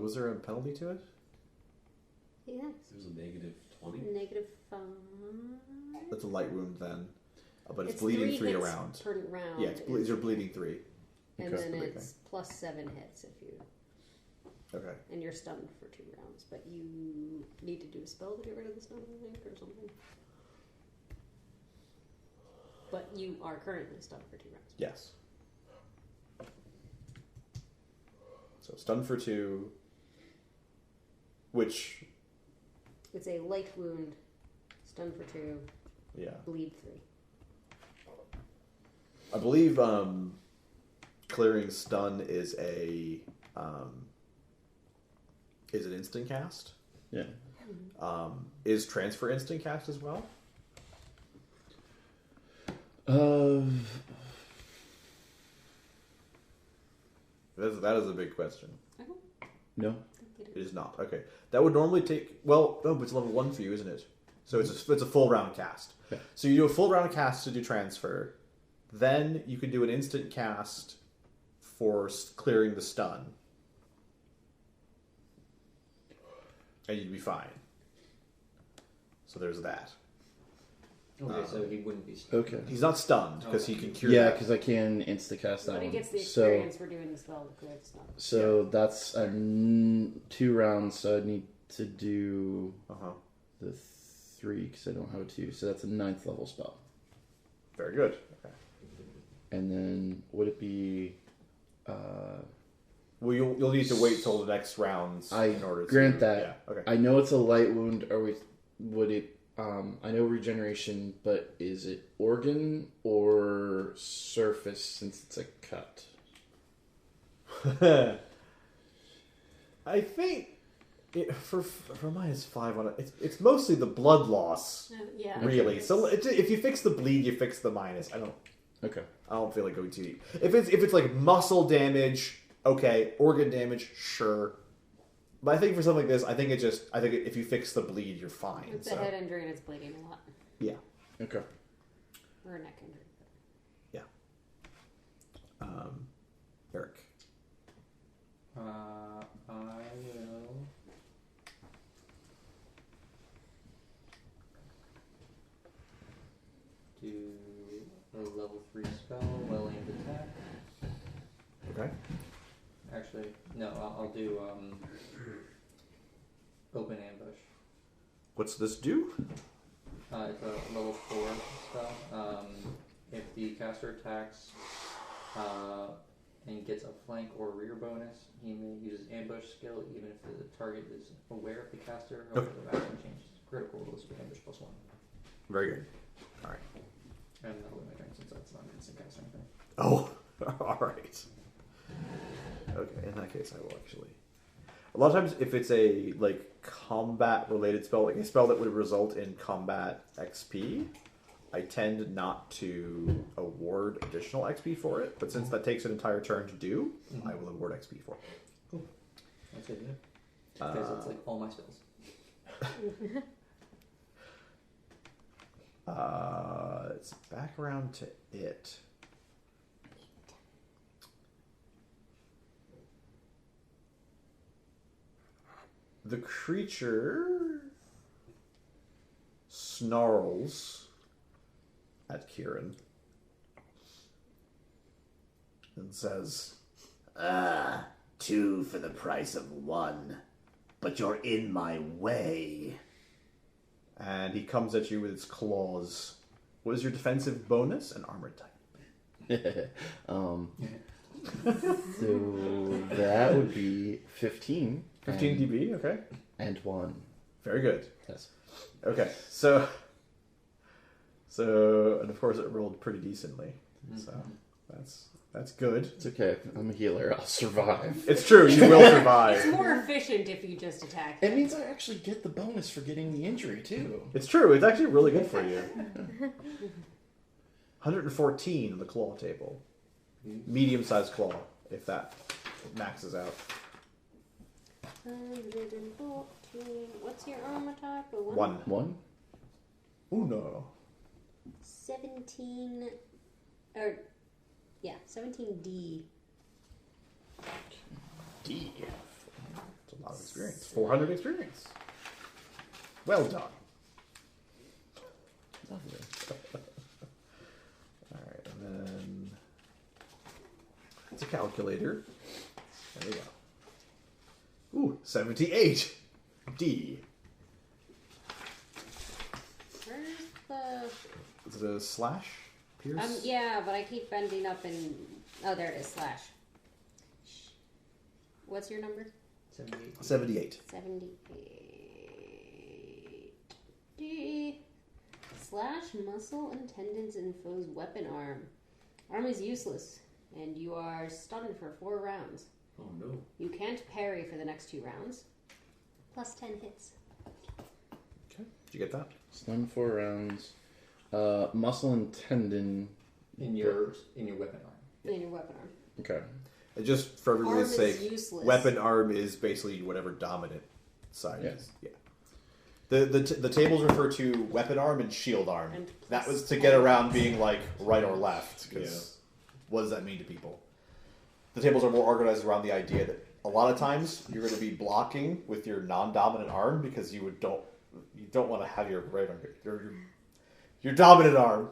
Was there a penalty to it? Yes. There's a negative 20. Negative 5. That's a light wound then. But it's It's bleeding 3 hits around. per round. Yeah, you're bleeding 3. And Okay. then That's the big it's plus 7 hits if you... Okay. And you're stunned for 2 rounds. But you need to do a spell to get rid of the stun, I think, or something. But you are currently stunned for 2 rounds. Yes. So stun for 2, which... It's a light wound, stun for 2, Yeah. bleed 3. I believe clearing stun is an instant cast. Yeah. Is transfer instant cast as well? That is a big question. No. It is not. Okay. That would normally take... Well, no, but it's level 1 for you, isn't it? So it's a full round cast. Okay. So you do a full round cast to do transfer. Then you can do an instant cast for clearing the stun. And you'd be fine. So there's that. Okay, so he wouldn't be stunned. Okay. He's not stunned because he can cure Yeah, that. because I can insta cast that But he one. gets the So experience for doing the spell to clear the stun. so that's 2 rounds. So I'd need to do Uh-huh. the 3 because I don't have a 2. So that's a 9th level spell. Very good. Okay. And then would it be? Well, you'll need to wait till the next rounds in order to... grant that. Yeah, okay. I know it's a light wound. Would it? I know regeneration, but is it organ or surface since it's a cut? I think for -5 on it, it's mostly the blood loss, Yeah. really. So if you fix the bleed, you fix the minus. I Okay. don't feel like going too deep. If it's like muscle damage, okay. Organ damage, sure. But I think for something like this, I think if you fix the bleed, you're fine. It's So a head injury and it's bleeding a lot. yeah, Okay. Or a neck injury. Eric. I will do a level 3 spell, well-aimed attack. Okay. Actually, no, I'll do open ambush. What's this do? It's a level 4 spell. If the caster attacks and gets a flank or rear bonus, he may use his ambush skill even if the target is aware of the caster or the action changes. Critical rules with ambush +1. Very good. All right. And that'll be my turn since that's not an instant cast or anything. Oh, all right. Okay, in that case, I will actually. A lot of times, if it's a combat-related spell, like a spell that would result in combat XP, I tend not to award additional XP for it. But since that takes an entire turn to do, I will award XP for it. That's good, yeah. Because it's like all my spells. It's back around to it. The creature snarls at Kieran and says, 2 for the price of 1, but you're in my way. and he comes at you with his claws. What is your defensive bonus and armor type? So that would be 15. 15 dB, okay. And 1. Very good. Yes. Okay, so and of course it rolled pretty decently. So that's good. It's okay. I'm a healer. I'll survive. It's true, you will survive. It's more efficient if you just attack. It means I actually get the bonus for getting the injury, too. It's true, it's actually really good for you. 114 on the claw table. Medium-sized claw, if that. maxes out. 114. What's your armor type? A 1. Ooh, no. 17. 17D. D. That's a lot of experience. 400 experience. Well done. Lovely. Alright, and then it's a calculator. There we go. Ooh, 78. D. Where's the... Is it a slash? Pierce? Yeah, but I keep bending up and... Oh, there it is, slash. What's your number? 78. 78. 78. D. Slash muscle and tendons and foe's weapon arm. Arm is useless, and you are stunned for 4 rounds. Oh no. You can't parry for the next 2 rounds. Plus 10 hits. Okay, did you get that? Stun 4 rounds. Muscle and tendon. In your weapon arm. In your weapon arm. Okay. And just for Arm everybody's is sake, useless. weapon arm is basically whatever dominant side Yeah. is. Yeah. The tables refer to weapon arm and shield arm. And That plus was to get 10. around being like right or left. Because Yeah. what does that mean to people? The tables are more organized around the idea that a lot of times you're going to be blocking with your non-dominant arm because you don't want to have your right arm, your dominant arm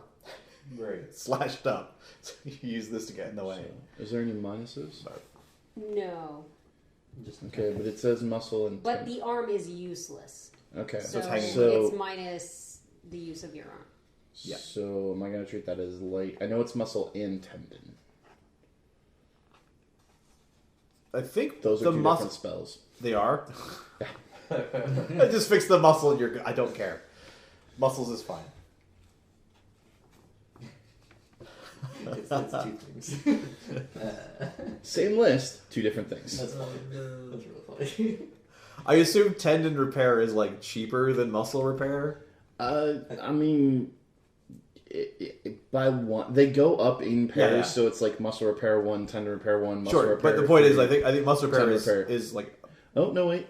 Right. slashed up. So you use this to get in the way. So, is there any minuses? No. Just Okay, but it says muscle and But tendon. the arm is useless. Okay. So it's hanging. So- it's minus the use of your arm. Yeah. So am I going to treat that as light? I know it's muscle and tendon. I think Those are the two muscle. different spells. They are. I just fix the muscle and you're good. I don't care. Muscles is fine. it's 2 things. Same list, 2 different things. That's funny. That's really funny. I assume tendon repair is like cheaper than muscle repair. I mean, by one, they go up in pairs, Yeah. so it's like muscle repair 1, tendon repair 1, muscle Sure, repair. but the point is, 3. I think muscle repair Tendon is, repair. is like Oh no, wait,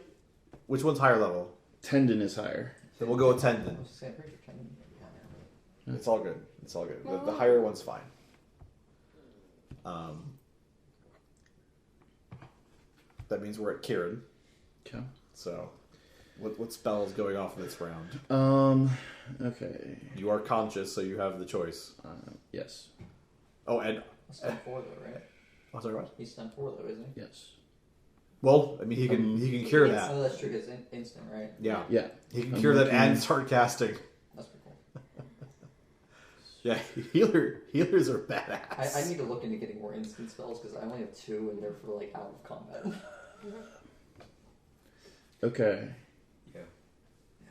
which one's higher level? tendon is higher. Then we'll go with I tendon. was just saying, pretty sure tendon might be higher. It's all good. It's all good. The higher one's fine. That means we're at Kieran. Okay. So, what spell is going off in this round? Okay. You are conscious, so you have the choice. Yes. Oh, and Stun 4 though, right? oh, sorry, what? He's stun 4 though, isn't he? Yes. Well, I mean, he can cure that. Oh, that's true. It's instant, right? Yeah, Yeah. he can I'm cure that looking- and start casting. That's pretty cool. Yeah, healers are badass. I need to look into getting more instant spells because I only have 2 and they're for like out of combat. Okay. Yeah.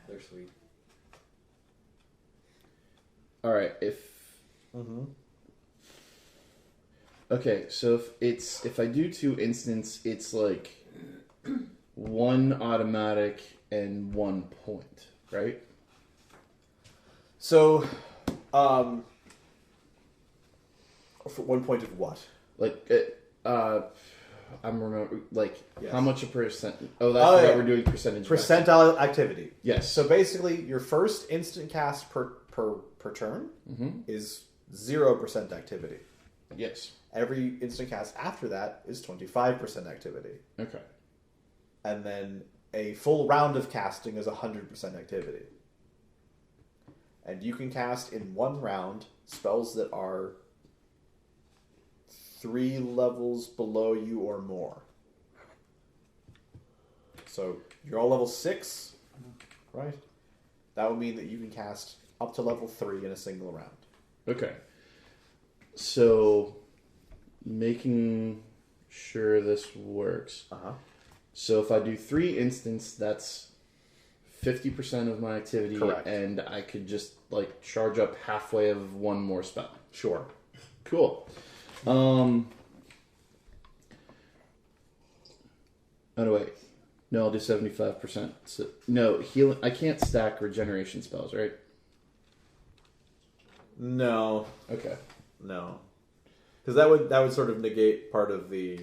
They're sweet. All right. Mm-hmm. Okay, so if I do 2 instants, it's like 1 automatic and 1 point, right? So, for 1 point of what? Like, I'm remember like Yes. how much a percent? Oh, that's Oh, right. yeah. We're doing percentage. Percentile activity. Yes. So basically, your first instant cast per turn is 0% activity. Yes. Every instant cast after that is 25% activity. Okay. And then a full round of casting is 100% activity. And you can cast in 1 round spells that are 3 levels below you or more. So you're all level 6, right? That would mean that you can cast up to level 3 in a single round. Okay. So, making sure this works. Uh-huh. So if I do 3 instants, that's 50% of my activity, Correct. and I could just like charge up halfway of 1 more spell. Sure. Cool. Oh no, wait. No, I'll do 75%. So, no, healing. I can't stack regeneration spells, right? No. Okay. No. Because that would sort of negate part of the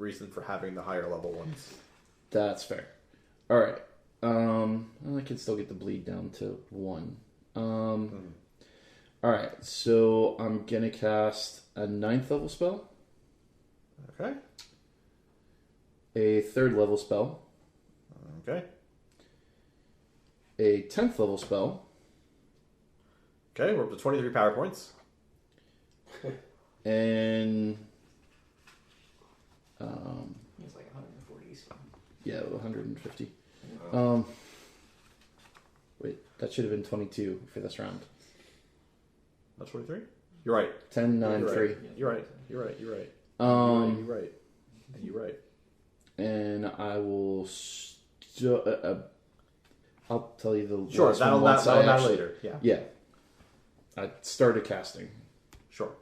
reason for having the higher level ones. That's fair. All right. Well, I can still get the bleed down to 1. All right. So I'm gonna cast a 9th level spell, Okay. a 3rd level spell, Okay. a 10th level spell, Okay, we're up to 23 power points. and It's like 140. So. yeah, 150. Wait, that should have been 22 for this round. Not 23? You're right. 10, 9, You're 3. right. You're right. You're right. You're right. You're right. You're right. And I will. I'll tell you the Sure, last that'll one once I matter actually- later. Yeah. Yeah, I started casting. Sure.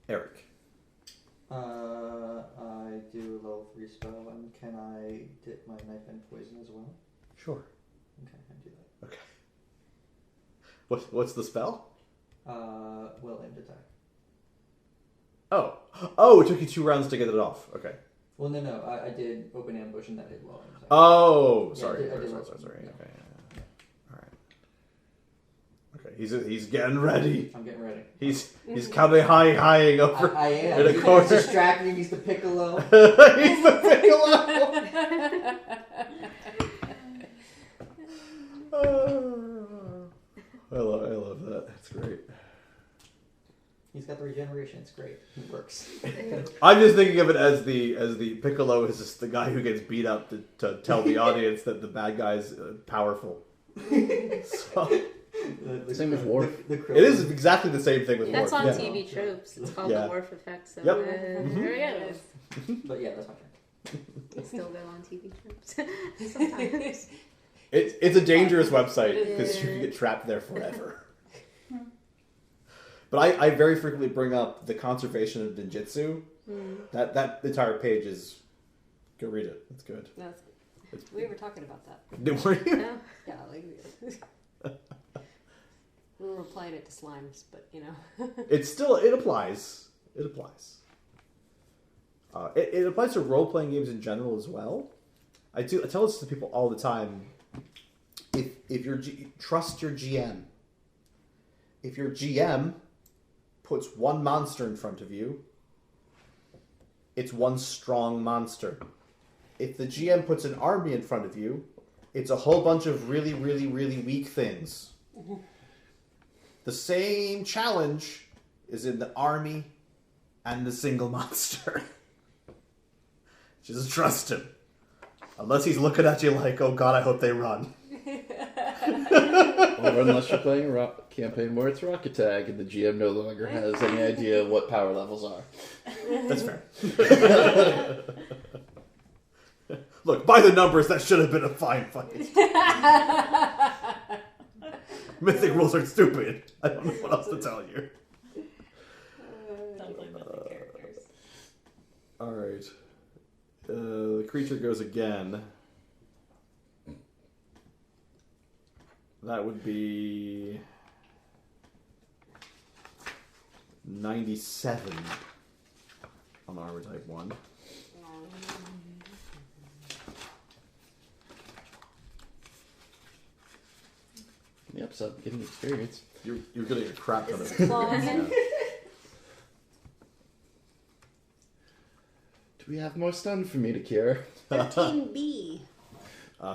Eric. I do a level 3 spell, and can I dip my knife in poison as well? Sure. Okay, I do that. Okay. What's the spell? Well-aimed attack. Oh, it took you 2 rounds to get it off. Okay. Well, no, I did open ambush and then did well-aimed attack. Oh, Yeah, sorry. I did Sorry. well. Okay. Yeah. All right. Okay. He's getting ready. I'm getting ready. He's counting high over. I am. in a corner. He's distracting. He's the piccolo. He's the piccolo. I love that. It's great. He's got the regeneration. It's great. It works. I'm just thinking of it as the piccolo is just the guy who gets beat up to tell the audience that the bad guy's powerful. So, Same with Worf. it is exactly the same thing with That's Worf. on Yeah. TV tropes. It's called Yeah. the Worf effect. So Yep. there we go. But yeah, that's my turn. It's still go on TV tropes. Sometimes. It's a dangerous website It because you can is. get trapped there forever. But I very frequently bring up the conservation of ninjutsu. That entire page is. Go read it. It's good. That's, we were talking about that. Didn't worry. No. Yeah, like we were applying it to slimes, but you know. It applies. It applies. It applies to role playing games in general as well. I tell this to people all the time. If your trust your GM. If your GM puts one monster in front of you, it's one strong monster. If the GM puts an army in front of you, it's a whole bunch of really, really, really weak things. The same challenge is in the army and the single monster. Just trust him. Unless he's looking at you like, oh god, I hope they run. Or unless you're playing a campaign where it's Rocket Tag and the GM no longer has any idea what power levels are. That's fair. Look, by the numbers, that should have been a fine fight. Mythic rules are stupid. I don't know what else to tell you. Don't play mythic characters. Alright. The creature goes again. That would be 97 on armor type 1. Yep, so getting experience. You're getting a crap ton of Is it claw again? Do we have more stun for me to cure? 13B.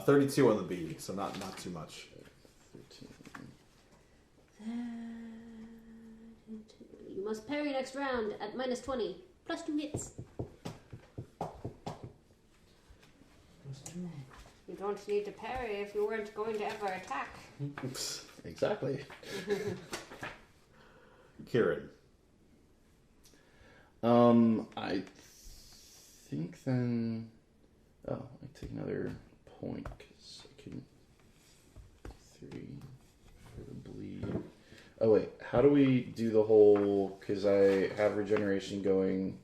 32 on the B, so not too much. 13. You must parry next round at minus 20. Plus 2 hits. You don't need to parry if you weren't going to ever attack. Oops. Exactly. Kieran. I think then. Oh, I take another point because I can 3 for the bleed. Oh wait, how do we do the whole? Because I have regeneration going,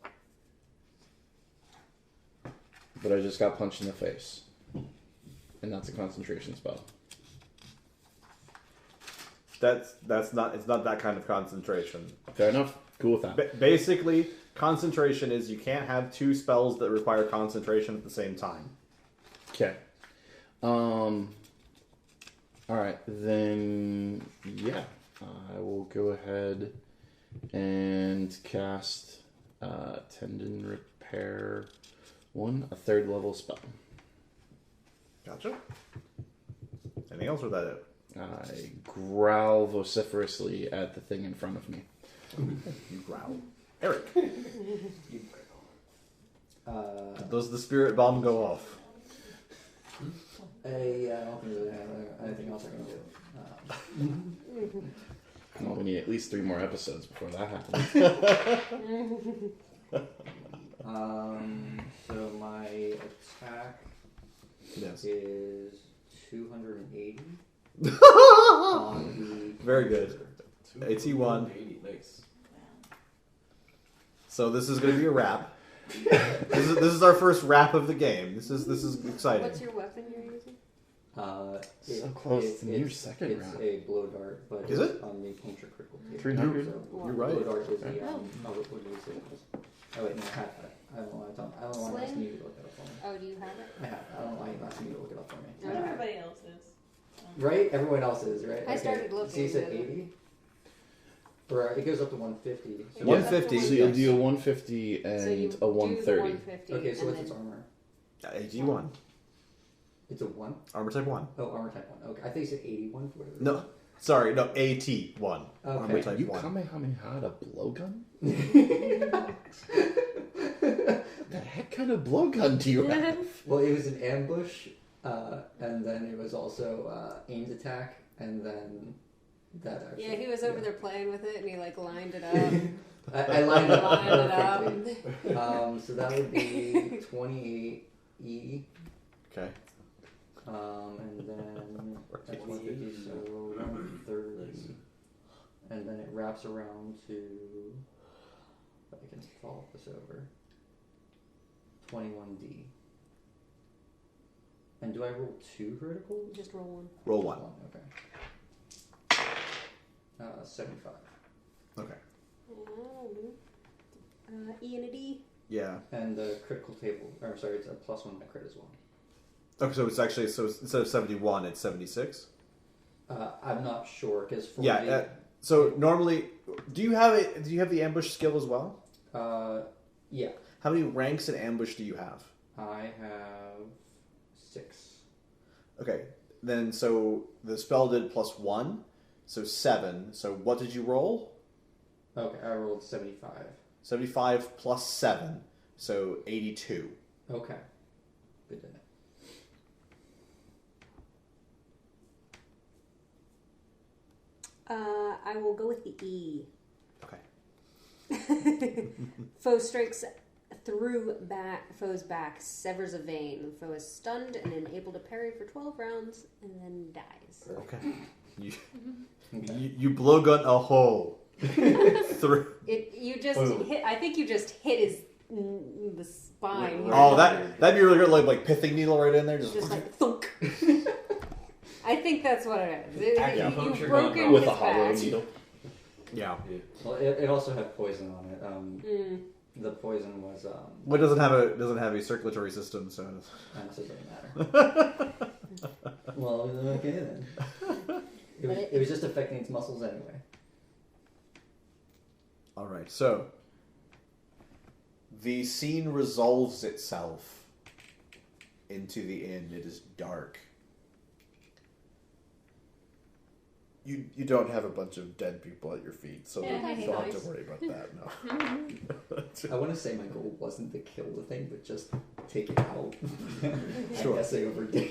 but I just got punched in the face, and that's a concentration spell. That's not. It's not that kind of concentration. Fair enough. Cool with that. Basically, Concentration is you can't have 2 spells that require concentration at the same time. Okay. All right, then, yeah, I will go ahead and cast Tendon Repair 1, a 3rd level spell. Gotcha. Anything else with that? It? I growl vociferously at the thing in front of me. You growl. Eric. Does Does the spirit bomb go off? I don't think really have anything else I can do. Well, we need at least 3 more episodes before that happens. So my attack Yes. is 280 on the. Very good. AT1. 80, nice. So this is going to be a wrap. This is our first wrap of the game. This is exciting. What's your weapon you're using? So close to your second it's round. a blow dart, but Is it's it? on the puncture critical table. 300? So You're right. Blow dart is the Okay. what do you say it was? Oh wait, no, I have that. I don't know why I don't know why I'm asking you to look it up for me. Oh, do you have it? I have. I don't know why you're asking me to look it up for me. Okay. Everybody else is. Right? Everyone else is, right? I started looking So you said at it. 80? Or it goes up to 150. So 150. So you'll do a 150 and So you a do the 130. 150. Okay, so and what's its then- armor? AT1. It's a 1? Armor type 1. Oh, armor type 1. Okay, I think you said 81 for whatever. No. Sorry, no, AT1. Armor Okay. type You 1. Kamehameha a blowgun? The heck kind of blowgun do you have? Well, it was an ambush, and then it was also aimed attack, and then that actually. Yeah, he was over there playing with it, and he like lined it up. I lined it up Lined it up. perfectly. So that would be 28 E, Okay. and then that's 150, so 130, and then it wraps around to. If I can follow this over. 21D. And do I roll 2 criticals? Just roll one. Roll 1. Okay. 75. Okay. E and a D. Yeah. And the critical table, or sorry, it's a +1 by crit as well. Okay, so it's actually, so instead of 71, it's 76? I'm not sure because for Yeah. So normally, do you have the ambush skill as well? yeah, How many ranks in ambush do you have? I have 6. Okay, then so the spell did +1, so 7. So what did you roll? Okay, I rolled 75. 75 plus 7, so 82. Okay, good to know. I will go with the E. Okay. Foe strikes through foe's back, severs a vein. Foe is stunned and unable to parry for 12 rounds, and then dies. Okay. You blowgun a hole through. You just hit. I think you just hit his the spine. Oh, that'd be really good. Like pithing needle right in there, just like thunk. I think that's what it is. Acupuncture You've gone broken wrong. With his a hollow back. needle. Yeah. Well, it also had poison on it. The poison was Well, it doesn't have a circulatory system, so. so it doesn't matter. Well, okay then. It was just affecting its muscles anyway. All right. So the scene resolves itself into the inn. It is dark. You don't have a bunch of dead people at your feet, so Yeah, you that's don't have nice. to worry about that. No. I want to say my goal wasn't to kill the thing, but just take it out. Sure. I guess I overdid.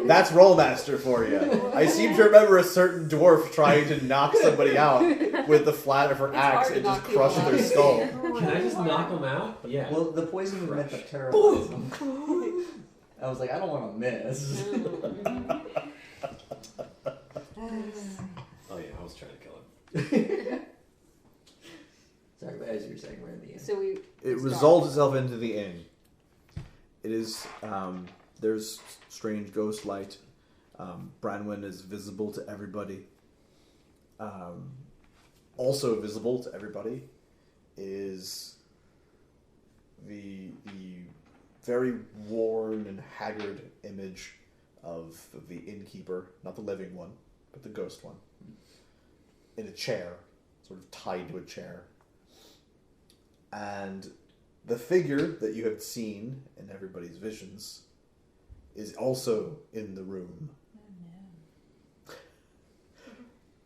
That's Rollmaster for you. I seem to remember a certain dwarf trying to knock somebody out with the flat of her axe hard to and just knock people crush out. their skull. Can I just knock them out? Yeah. Well, the poison was meant to paralyze them. I was like, I don't want to miss. Oh yeah, I was trying to kill him. Sorry, but as you were saying, we're in the end. So It it's resolves itself into the inn. It is, there's strange ghost light. Branwen is visible to everybody. Also visible to everybody is the very worn and haggard image of the innkeeper, not the living one, but the ghost one, in a chair, sort of tied to a chair. And the figure that you have seen in everybody's visions is also in the room.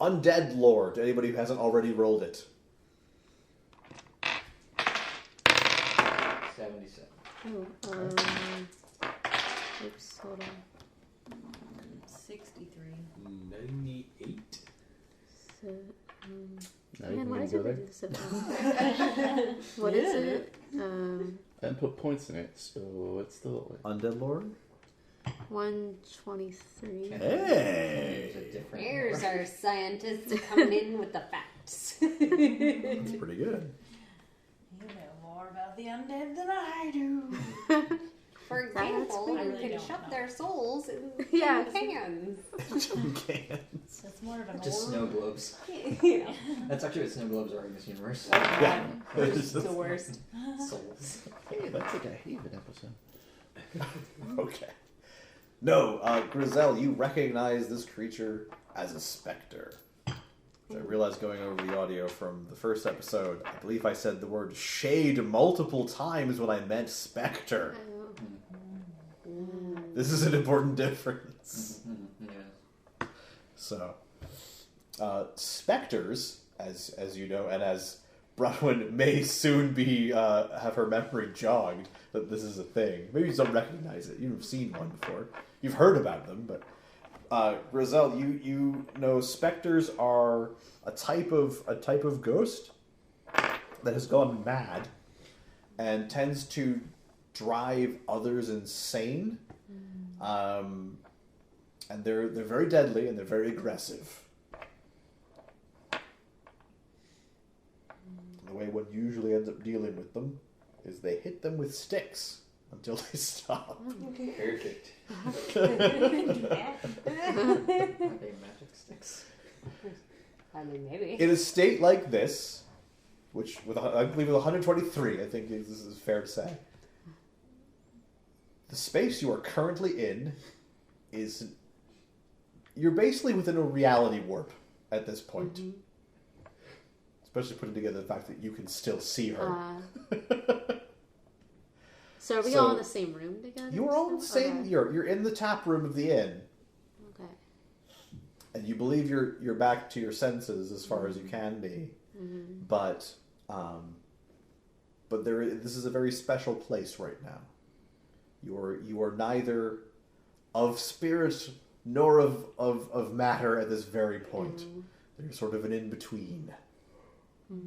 Undead Lord, anybody who hasn't already rolled it. 77. Oh, oops, hold on. 63. 98. So, Now you man, can why is go it there. do so fast? What is it? And put points in it, so it's still... Undead Lord? 123. Hey! There's our scientists coming in with the facts. That's pretty good. You know more about the undead than I do. For example, weird. I you really can don't shove know. their souls in Yeah. cans. Cans. That's more of an Just orb. snow globes. Yeah. That's actually what snow globes are in this universe. Yeah. It's the worst. Souls. Hey, that's like a Haven episode. Okay. No, Grizel, you recognize this creature as a spectre. I realized going over the audio from the first episode, I believe I said the word shade multiple times when I meant spectre. This is an important difference. Yeah. So, specters, as you know, and as Bronwyn may soon be have her memory jogged that this is a thing. Maybe you don't recognize it. You've seen one before. You've heard about them, but Grizel, you know specters are a type of ghost that has gone mad and tends to drive others insane. And they're very deadly and they're very aggressive. The way one usually ends up dealing with them is they hit them with sticks until they stop. Perfect. Yeah. Are they magic sticks? I mean, maybe. In a state like this, which I believe with 123, I think this is fair to say, the space you are currently in is you're basically within a reality warp at this point. Mm-hmm. Especially putting together the fact that you can still see her. So are we So, all in the same room together? You're all in the still? same. Okay. You're in the tap room of the inn, Okay. and you believe you're back to your senses as far as you can be. Mm-hmm. But this is a very special place right now. You are neither of spirit nor of matter at this very point. Mm-hmm. You're sort of an in between. Mm-hmm.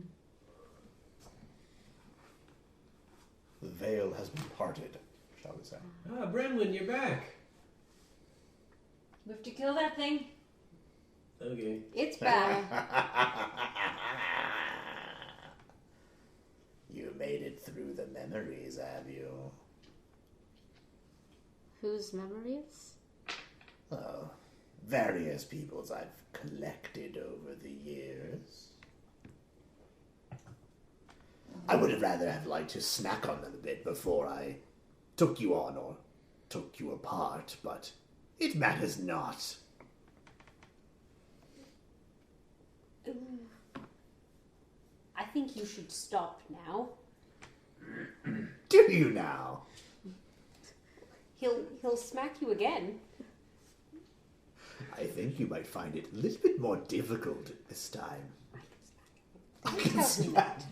The veil has been parted, shall we say? Ah, Brenwyn, you're back. We have to kill that thing. Okay. It's back. You made it through the memories, have you? Whose memories? Oh, various peoples I've collected over the years. I would have rather have liked to snack on them a bit before I took you on or took you apart, but it matters not. I think you should stop now. Do you now? He'll smack you again. I think you might find it a little bit more difficult this time. Don't tell him that.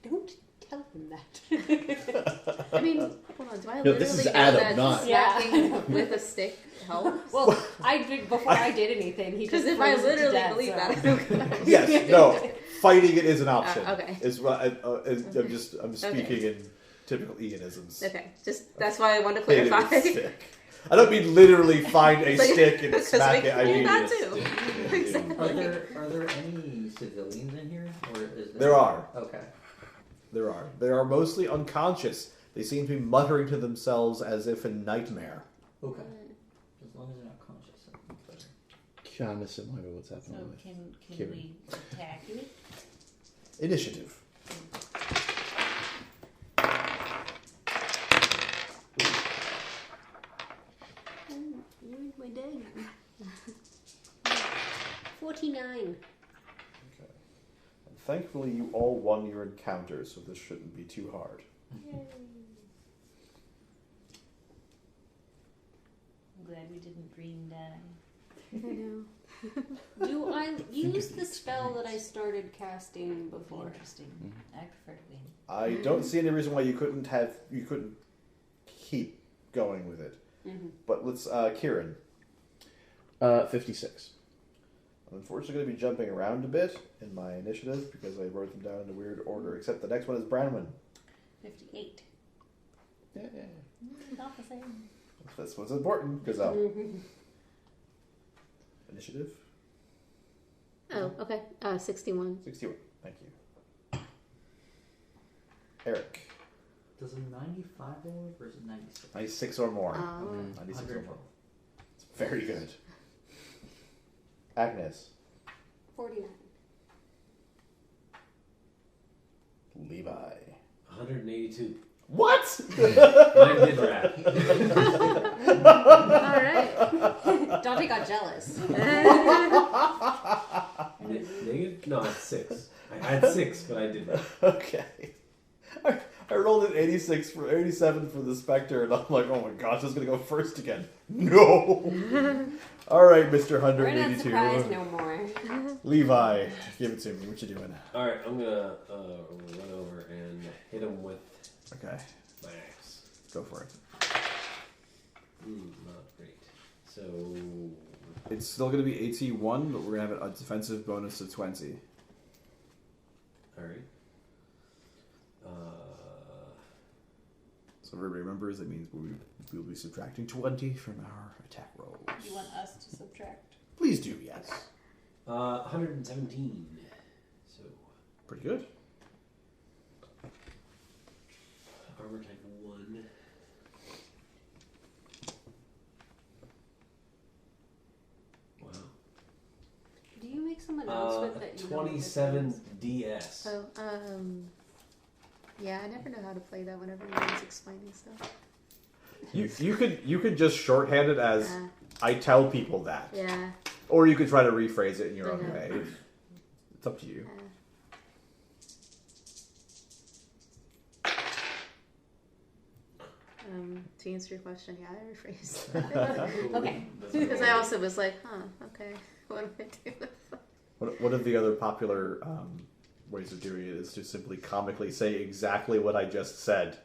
Don't tell him that. I mean, hold on. Do I No, literally this is know Adam, that not- smacking with a stick helps? Well, I did before I did anything. He Because just if I froze to literally death, believe so. that, I don't Yes, no. Fighting it is an option. okay. Is what I'm speaking Okay. in typical Ianisms. Okay, just that's why I wanted to Hit it with clarify. stick. I don't mean literally find a It's like- stick and because smack we it. I can do mean that a too. stick. Exactly. Are there any civilians in here, or is There are. Okay. There are. They are mostly unconscious. They seem to be muttering to themselves as if in nightmare. Okay. As long as they're not conscious, that's better. Kind of similar to what's So happening with can Kieran. we attack you? Initiative. 49. And thankfully, you all won your encounters, so this shouldn't be too hard. I'm glad we didn't dream die. I know. Do I use the spell that I started casting before? Interesting. I prefer to win. I don't see any reason why you couldn't keep going with it. Mm-hmm. But let's, Kieran. 56. I'm unfortunately going to be jumping around a bit in my initiative because I wrote them down in a weird order. Except the next one is Branwyn. 58. Yeah. Not the same. That's what's important because initiative. Oh, okay. 61. 61. Thank you. Eric. Does a 95 work or is it 96? 96 or more. 96 or more. It's very good. Agnes. 49. Levi. 182. What? Mine did rap. All right. Dante got jealous. Negative? No, I had 6. I had 6, but I did rap. Okay. I rolled an 87 for the Spectre, and I'm like, oh my gosh, this is going to go first again. No! All right, Mr. We're not 182. surprised no more. Levi, give it to me. What you doing? Alright, I'm gonna run over and hit him with Okay, my axe. go for it. Not great. So, It's still going to be AT1, but we're going to have a defensive bonus of 20. alright. So everybody remembers that means we'll be subtracting 20 from our attack rolls. You want us to subtract? Please do, yes. 117. So, Pretty good. armor type 1. Wow. Do you make some announcement that you know what this 27 is? DS. Oh, yeah, I never know how to play that whenever everyone's explaining stuff. You could just shorthand it as I tell people that. Yeah. Or you could try to rephrase it in your own Okay. way. It's up to you. To answer your question, yeah, I rephrased. Okay. Because I also was like, okay, what do I do? One of the other popular ways of doing it is to simply comically say exactly what I just said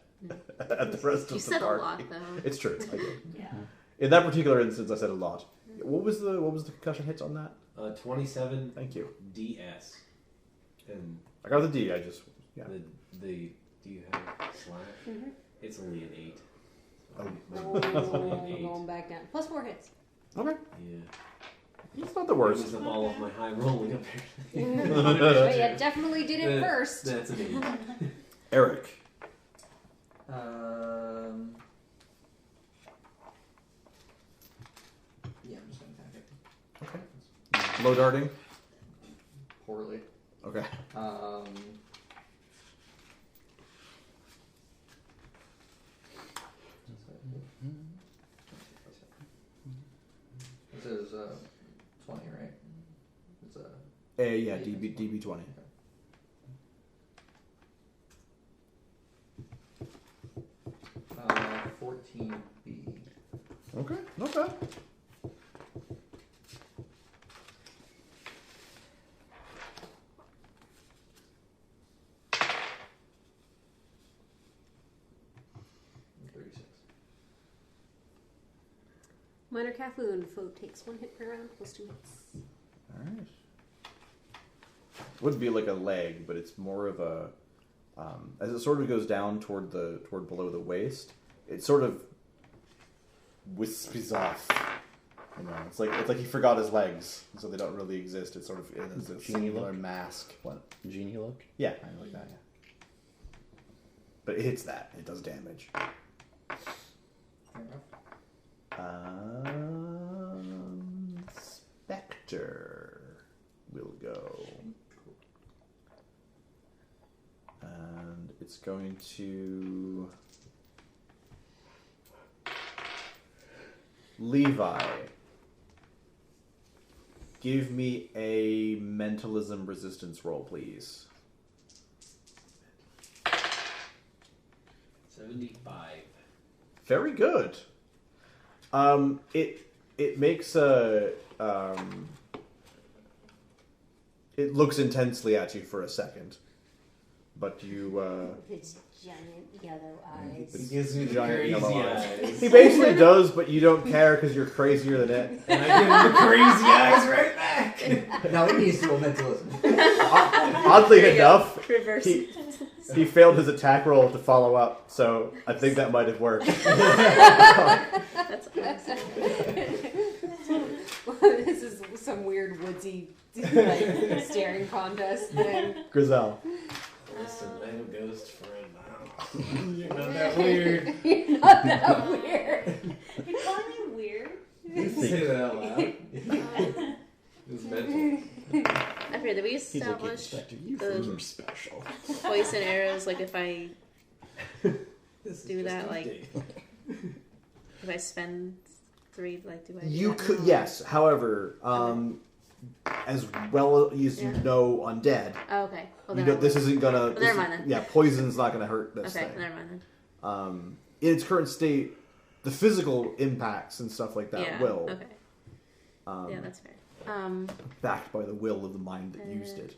at the rest You of the said a party. lot, though. It's true. I did. Yeah. In that particular instance, I said a lot. What was the concussion hits on that? 27 Thank you. DS. And I got the D. I just the do you have slash? Mhm. It's only an 8. Oh. It's only an 8. Going back down. Plus 4 hits. okay. Yeah. It's not the worst. It was all of my high rolling apparently. But you definitely did it first. That's an 8. Eric. Yeah, I'm just gonna attack it. Okay. Low darting. Poorly. Okay. This is 20, right? It's Yeah, DB 20. 14B. Okay, not bad. Minor Cafoon. Foe takes 1 hit per round, plus 2 hits. Alright. Wouldn't be like a leg, but it's more of a as it sort of goes down toward below the waist, it sort of wispies off. You know, it's like he forgot his legs, so they don't really exist. It's sort of in a singular mask. What? Genie look? Yeah, I like that. Yeah. But it hits that. It does damage. Fair enough. Spectre will go. And it's going to Levi. give me a mentalism resistance roll, please. 75. Very good. It makes a it looks intensely at you for a second, but you Its giant yellow eyes. He gives me the Giant crazy yellow eyes. he basically does, but you don't care because you're crazier than it. And I give him the crazy eyes right back. Now he needs to roll mentalism. Oddly There you go. enough, Reverse. he failed his attack roll to follow up, so I think that might have worked. That's awesome. This is some weird woodsy like staring contest thing. Grizel. Listen, I'm a ghost friend now. You're not that weird. You're not that weird. You're calling me weird? You say that out loud. It's mental. I forget, did we He's like, establish Spectre, you the think you're special. poison arrows, like if I This is do just that, a like- date. if I spend 3, like do I do You that could, now? yes. However, as well as you Yeah. know undead, Oh, okay. Well, you then don't, this isn't gonna. never mind then. Yeah, poison's not gonna hurt this Okay, thing. never mind then. In its current state, the physical impacts and stuff like that Yeah. will, Okay. Yeah, that's fair. backed by the will of the mind that used it.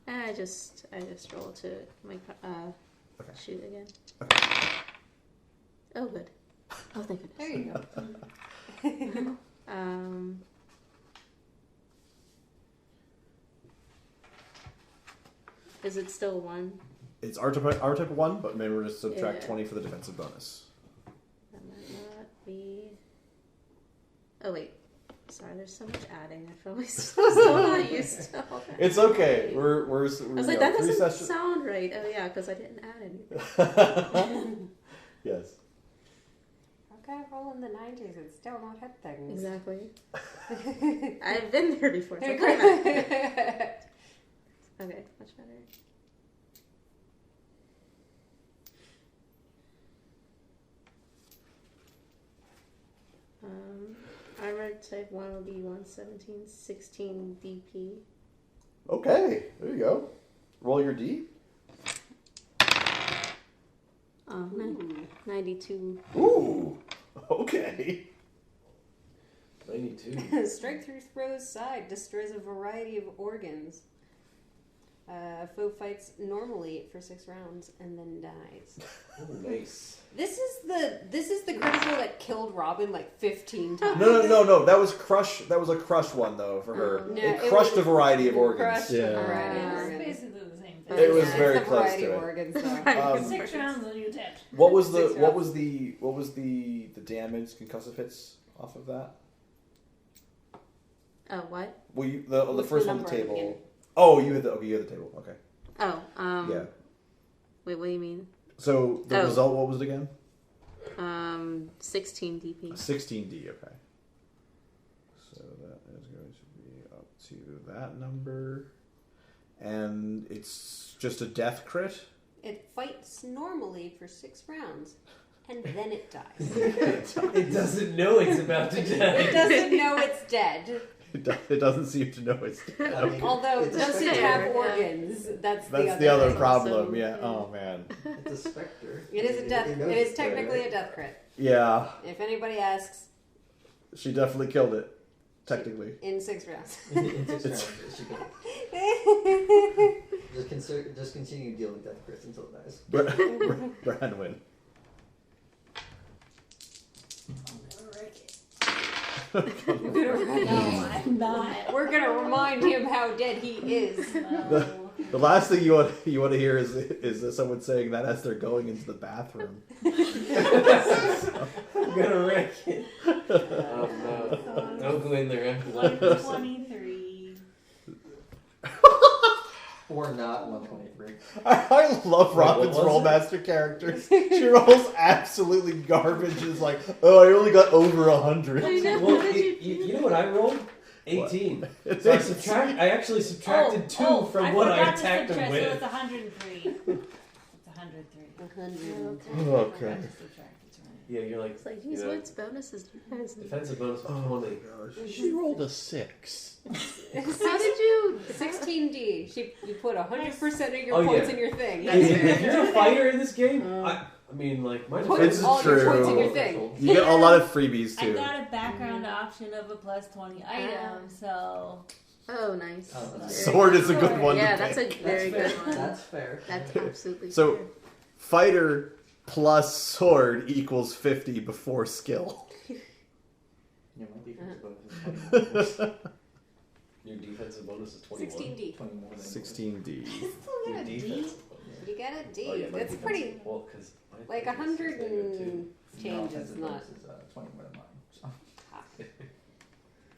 I just roll to my Okay. shoot again. Okay. Oh, good. Oh, thank goodness. There you go. Is it still 1? It's R type 1, but maybe we'll just subtract Yeah. 20 for the defensive bonus. That might not be. Oh wait, sorry. There's so much adding. I feel like still not used to all that. It's okay. We're I was like, that doesn't sound right. Oh yeah, because I didn't add anything. Yes. Okay, rolling the 90s and still not hit things. Exactly. I've been there before. So Okay. Okay, much better. Armor type 1 will be 117, 16 DP. Okay, there you go. Roll your D. Oh, 92. Ooh. Okay. 92. Strike through Throw's side destroys a variety of organs. Foe fights normally for 6 rounds and then dies. Oh, nice. This is the critical that killed Robin like 15 times. No. That was crush. That was a crush one though for her. No, it it crushed was- a variety of organs. Crushed Yeah. a variety of It's organs. basically the same thing. It was Yeah, very it's a close variety to of it. organs, though. 6 rounds on you attach. What was the 6 what rounds. was the damage concussive hits off of that? Oh, what? Well, the What's first the one on the number at the table. beginning? Oh, you had the table. Okay. Oh, Yeah. Wait, what do you mean? So the Oh. result, what was it again? 16 DP. 16D. Okay. So that is going to be up to that number, and it's just a death crit. It fights normally for 6 rounds, and then it dies. It doesn't know it's about to It die. doesn't know it's dead. It doesn't seem to know it's dead. I mean, Although it it's a doesn't spectre. have Yeah. organs. That's That's the the other thing. problem. So, Yeah. yeah. Oh man. It's a spectre. It is a death. knows It is it's there, technically right? a death crit. Yeah. If anybody asks, She definitely killed it. Technically. in 6 rounds. In 6 rounds, she could just continue dealing death crits until it dies. Branwyn. No, I'm not. We're gonna remind him how dead he is. No. The last thing you want to hear is someone saying that as they're going into the bathroom. I'm gonna wreck it. Oh no. Don't go in there. 123. Or not 123. I love Robin's what was it? Rollmaster characters. She rolls absolutely garbage. It's like, oh, I only got over 100. I know. Well, What did you know what I rolled? 18. It's So I actually subtracted 2 from what I forgot to attacked him subtract, with. So it's 103. It's 103. Okay. Forgot to subtract, it's right. Yeah, you're like, It's like, you geez, know, what bonuses do you guys need? defensive bonus for Oh 20. my gosh. She rolled a 6. How did you? 16D. You put 100% of your Oh, points yeah. in your thing. If you're a fighter in this game, I mean, like, my Put It's all your true. points in your thing. You get a lot of freebies I too. got a background option of a plus 20 item, so Oh, nice. Oh, that's Very Sword good. is a good one Yeah, to that's pick. a very fair. good one. That's fair. That's absolutely So- fair. Fighter plus sword equals 50 before skill. Yeah, my defense bonus is 20 more. Your defensive bonus is 21. 16D. 20 more than 16D. I still Your get a D. defensive bonus. You got a D. Oh, yeah, my That's defensive- pretty. Well, because Like 100 and change No, is offensive not. bonus is 20 more than mine. So.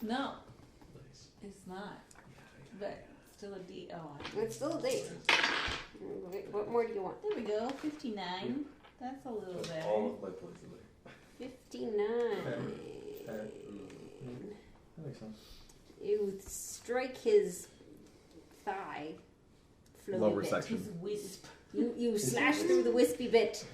No, Nice. it's not. But still a D. Oh, It's still a D. What more do you want? there we go. 59. That's a little Put better. all of my points in there. 59. Fair. That makes sense. You strike his thigh. Floaty Lower bit. section. His wisp. You slash through the wispy bit.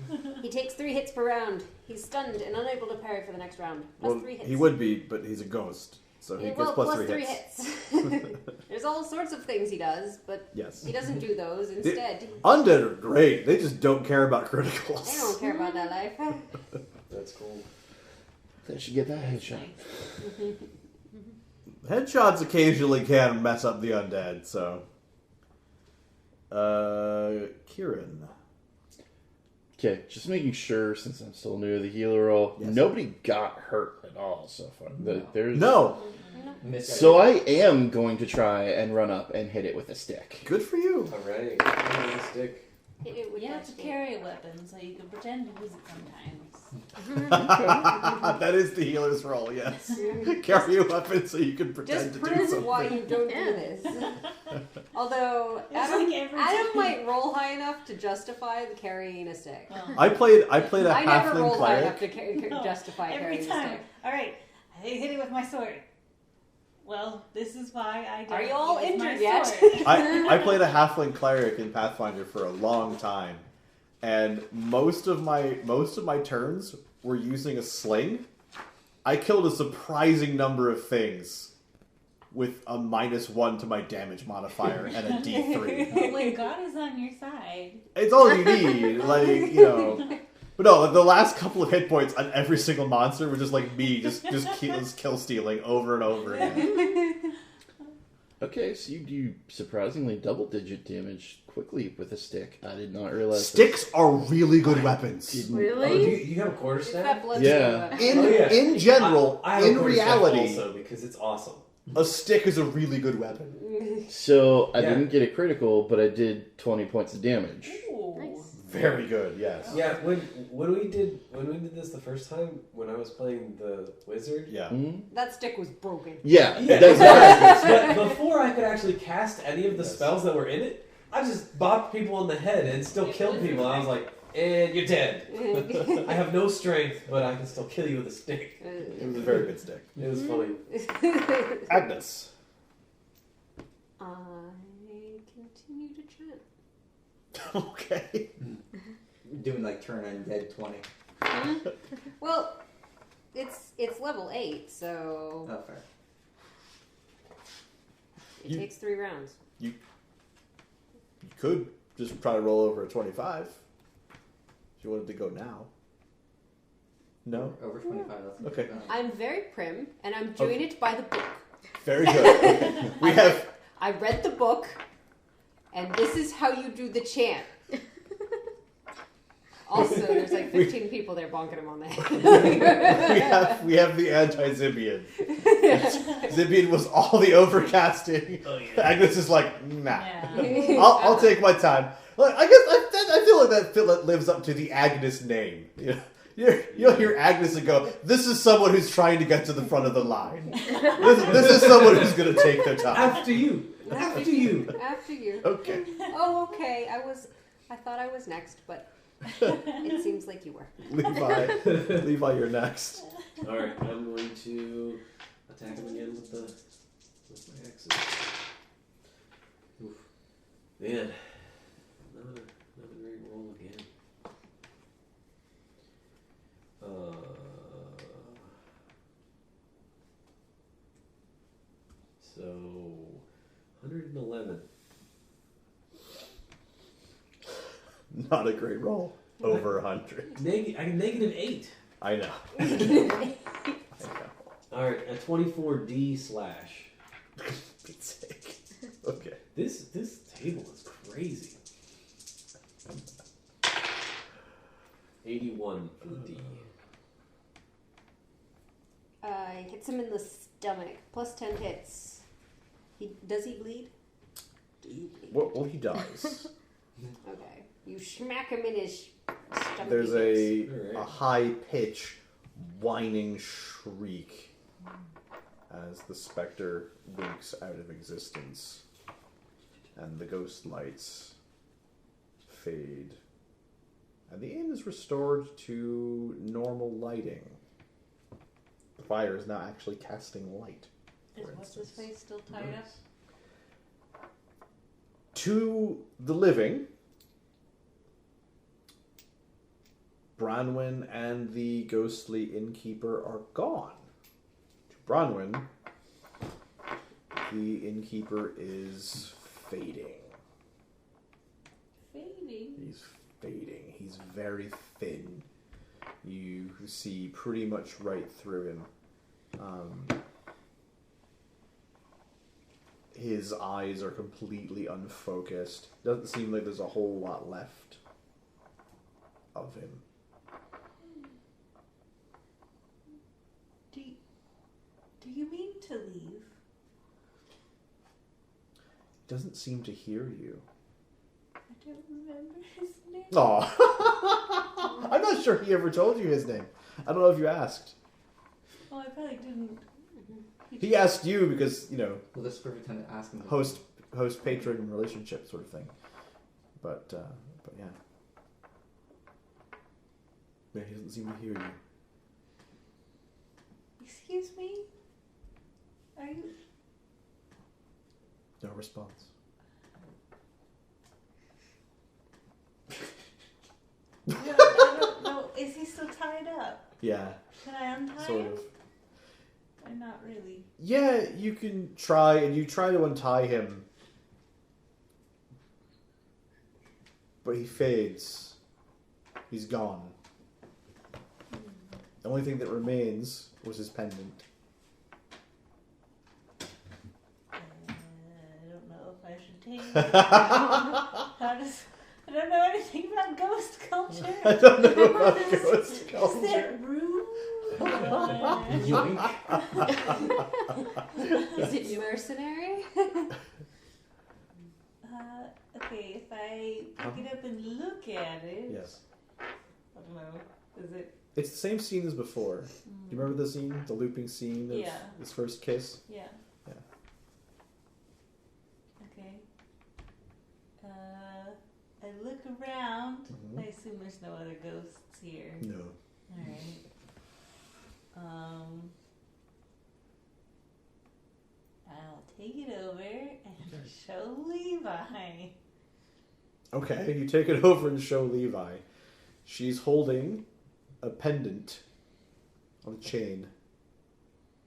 He takes 3 hits per round. He's stunned and unable to parry for the next round. Plus Well, 3 hits. he would be, but he's a ghost, so he Yeah, gets well, plus plus 3 3 hits. hits. There's all sorts of things he does, but Yes. he doesn't do those. Instead, Undead are great. They just don't care about they criticals. don't care about that life. That's cool. They should get that headshot. Headshots occasionally can mess up the undead, so. Kieran. Okay, just making sure, since I'm still new to the healer role, Yes. nobody got hurt at all so far. There's No. Miss So I am going to try and run up and hit it with a stick. Good for you. Alright. Stick. Hit it with You that have to stick. carry a weapon, so you can pretend to use it sometimes. That is the healer's role, yes. Carry a weapon so you can pretend Just to do prove something. why you don't Yeah. do this. Although It's Adam, like every Adam time. might roll high enough to justify the carrying a stick. Well, I played a I never halfling rolled high enough cleric. to No, justify every carrying a time. stick. All right, I hit it with my sword. Well, this is why I don't. Are you all use my injured yet? sword. I played a halfling cleric in Pathfinder for a long time, and most of my turns were using a sling. I killed a surprising number of things with a -1 to my damage modifier and a D3. But when God is on your side, It's all you need, like, you know. But no, the last couple of hit points on every single monster were just like me, just kill stealing over and over again. Okay, so you do surprisingly double-digit damage quickly with a stick. I did not realize. Sticks are really good weapons. Oh, do Really? you have a quarter It's staff? that blood Yeah. weapon. In Oh, yeah. in general, I have a in quarter staff reality, also because it's awesome. a stick is a really good weapon. So I Yeah. didn't get a critical, but I did 20 points of damage. ooh, Nice. Very good, yes. Yeah, when we did this the first time when I was playing the wizard. Yeah. Mhm. That stick was broken. Yeah, Yeah. that's right. But before I could actually cast any of the Yes. spells that were in it, I just bopped people in the head and still killed people. I was like, and you're dead. I have no strength, but I can still kill you with a stick. It was a very good stick. It was funny. Agnes. I continue to chant. Okay. Doing like turn undead 20. Well, it's level 8, so Oh, fair. it You- takes 3 rounds. You could just try to roll over a 25. If you wanted to go now. No? Over 25. That's Okay. I'm very prim, and I'm doing it by the book. Very good. Okay. We have I read the book, and this is how you do the chant. Also, there's like 15 people there bonking him on the head. we have the anti-Zibian. Zibian was all the overcasting. Oh, Agnes is like, nah. yeah. I'll take my time. Like, I guess I feel like that lives up to the Agnes name. You'll hear Agnes and go, this is someone who's trying to get to the front of the line. This is someone who's going to take their time. After you. After you. After you. Okay. Oh, okay. I thought I was next, but it seems like you were. Levi, you're next. Alright, I'm going to attack him again with my axes. Oof. Man. Another great roll again. So Not a great roll. Over 100. I can -8. I know. Alright, a 24D slash. Pete's sake. Okay. This table is crazy. 81 for the D. Hits him in the stomach. Plus 10 hits. Does he bleed? Do you bleed? Well, he does. Okay. You smack him in his stomach. There's a Alright. high pitch whining shriek as the spectre winks out of existence and the ghost lights fade and the inn is restored to normal lighting. The fire is now actually casting light. Is what's his face still tied up? To the living, Branwen and the ghostly innkeeper are gone. To Branwen, the innkeeper is fading. Fading. He's fading. He's very thin. You see pretty much right through him. His eyes are completely unfocused. Doesn't seem like there's a whole lot left of him. Do you mean to leave? Doesn't seem to hear you. I don't remember his name. Aw. I'm not sure he ever told you his name. I don't know if you asked. Oh, I probably didn't. He asked you because, you know, Well, that's the perfect time to ask him. host patron relationship sort of thing. But yeah. Yeah, he doesn't seem to hear you. Excuse me? Are you... No response. I don't know. Is he still tied up? Yeah, Can I untie sort him? of. Or not really? Yeah, you can try, and you try to untie him. But he fades. He's gone. The only thing that remains was his pendant. I don't know if I should take it. I don't know anything about ghost culture. I don't know about ghost Is culture. that rude? Yoink. Is it mercenary? Okay, if I pick it up and look at it, Yes. I don't know. Is it? It's the same scene as before. You remember the scene? The looping scene of Yeah. his first kiss? Yeah. Yeah. Okay. I look around. Mhm. I assume there's no other ghosts here. No. All right. I'll take it over and show Levi. Okay, you take it over and show Levi. She's holding a pendant on a chain.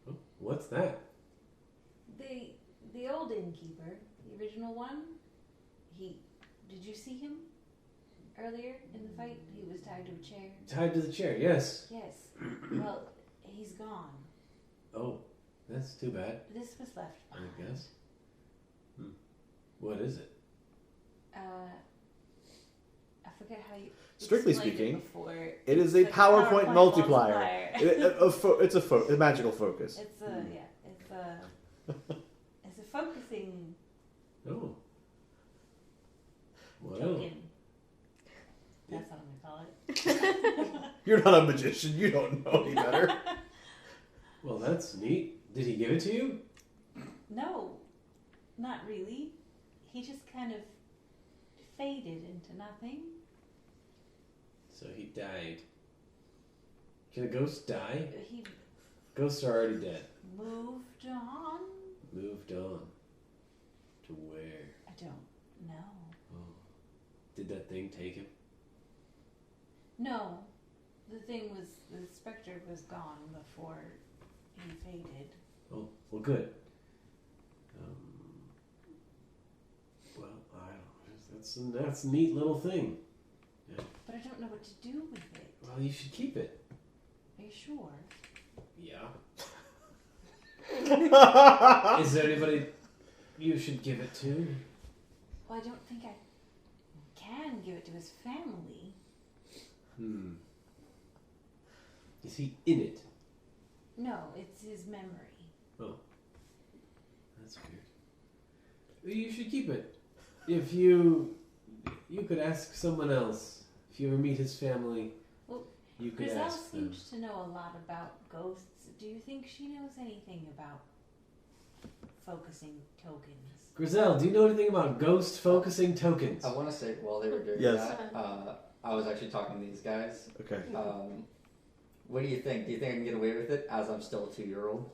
Oh, what's that? The old innkeeper, the original one, did you see him earlier in the fight? He was tied to a chair. Tied to the chair, yes. Yes. Well, he's gone. Oh, that's too bad, This was left I behind. guess. What is it? I forget how you. Strictly Explained speaking, it before. it It's is a like PowerPoint multiplier. multiplier. It's a magical focus. It's a focusing Oh. Well, token. That's what I'm gonna call it. You're not a magician. You don't know any better. well, that's neat. Did he give it to you? No, not really. He just kind of faded into nothing. So he died. Can a ghost die? He Ghosts are already dead. moved on. Moved on. To where? I don't know. Oh. Did that thing take him? No, the spectre was gone before he faded. Oh, well, good. Well, that's a neat little thing. But I don't know what to do with it. Well, you should keep it. Are you sure? Yeah. Is there anybody you should give it to? Well, I don't think I can give it to his family. Is he in it? No, it's his memory. Oh. That's weird. Well, you should keep it. If you could ask someone else. If you ever meet his family, Well, you could Griselle ask them. seems to know a lot about ghosts. Do you think she knows anything about focusing tokens? Griselle, do you know anything about ghost focusing tokens? I want to say while they were doing Yes. that, I was actually talking to these guys. Okay. What do you think? Do you think I can get away with it as I'm still a 2-year-old?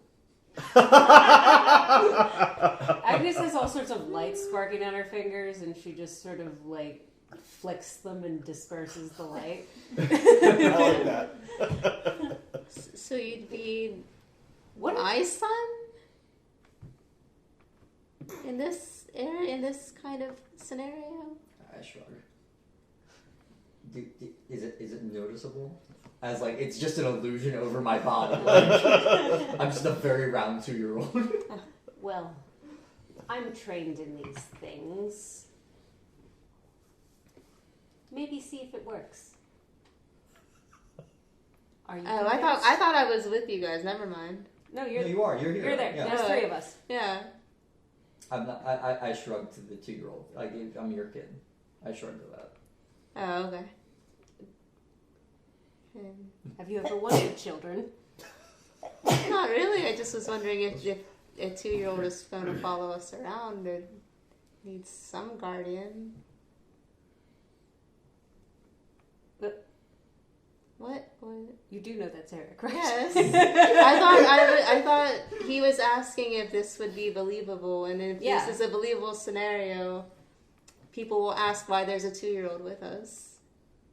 Agnes has all sorts of lights sparking on her fingers, and she just sort of like flicks them and disperses the light. I like that. So you'd be What? my son in this area, in this kind of scenario? I shrug. Is it noticeable? As like it's just an illusion over my body. Like, I'm just a very round 2-year-old. Well, I'm trained in these things. Maybe see if it works. Are you? Oh, I thought I was with you guys. Never mind. No, No, you're. you are. You're here. You're there. Yeah. There's 3 of us. Yeah. I'm not. I shrugged to the 2-year-old. I'm your kid. I shrugged to that. Oh, okay. Have you ever wanted children? Not really. I just was wondering if a 2-year-old is going to follow us around or needs some guardian. But What? you do know that's Eric, right? Yes. I thought he was asking if this would be believable, and if Yeah. this is a believable scenario, people will ask why there's a 2-year-old with us.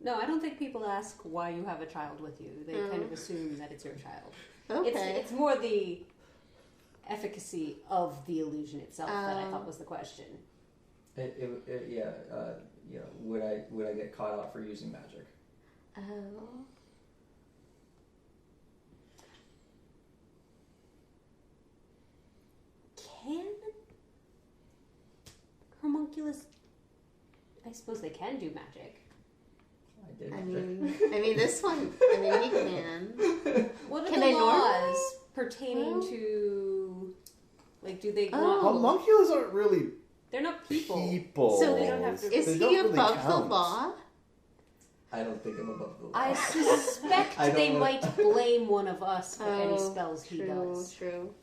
No, I don't think people ask why you have a child with you. They kind of assume that it's your child. Okay. It's more the efficacy of the illusion itself that I thought was the question. Would I get caught out for using magic? Oh. Can homunculus? I suppose they can do magic. I did. I mean, this one. I mean, he can. What are Can the they laws pertaining Well- to? Like, do they Oh. not? Homunculus aren't really They're not people. So they don't have to- Is They he don't really above the count. law? I don't think I'm above the law. I suspect I don't they know. might blame one of us for any Oh, spells he true, does. true.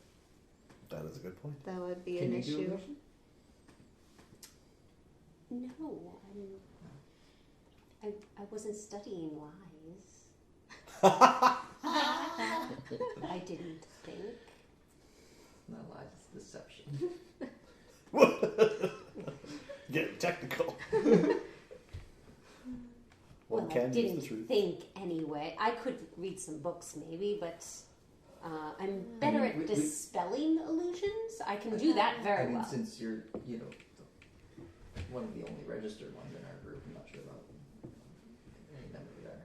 That is a good point. That would be Can an you do issue. illusion? No, I wasn't studying lies. I didn't think. Not lies, it's deception. Getting technical. Well, One I can use didn't the truth. think anyway. I could read some books maybe, but I'm better at we- dispelling illusions. I can do that I very mean, well. since you're, one of the only registered ones in our group, I'm not sure about any memory there.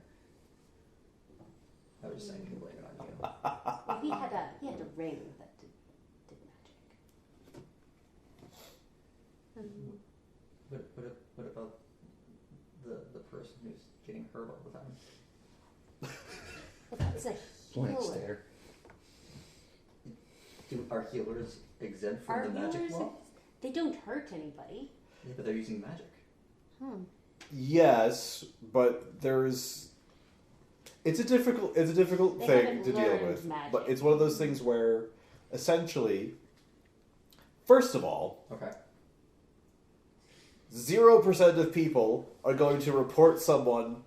I was just saying, you can blame it on you. Well, he had a ring that did magic. What about the person who's getting hurt all the time? Well, that's a Blank healer. stare. Are healers exempt from Are the magic healers? law? They don't hurt anybody. Yeah, but they're using magic. Yes, but there's. It's a difficult They thing haven't to deal learned with. magic. But it's one of those things where, essentially, first of all, Okay. 0% of people are going to report someone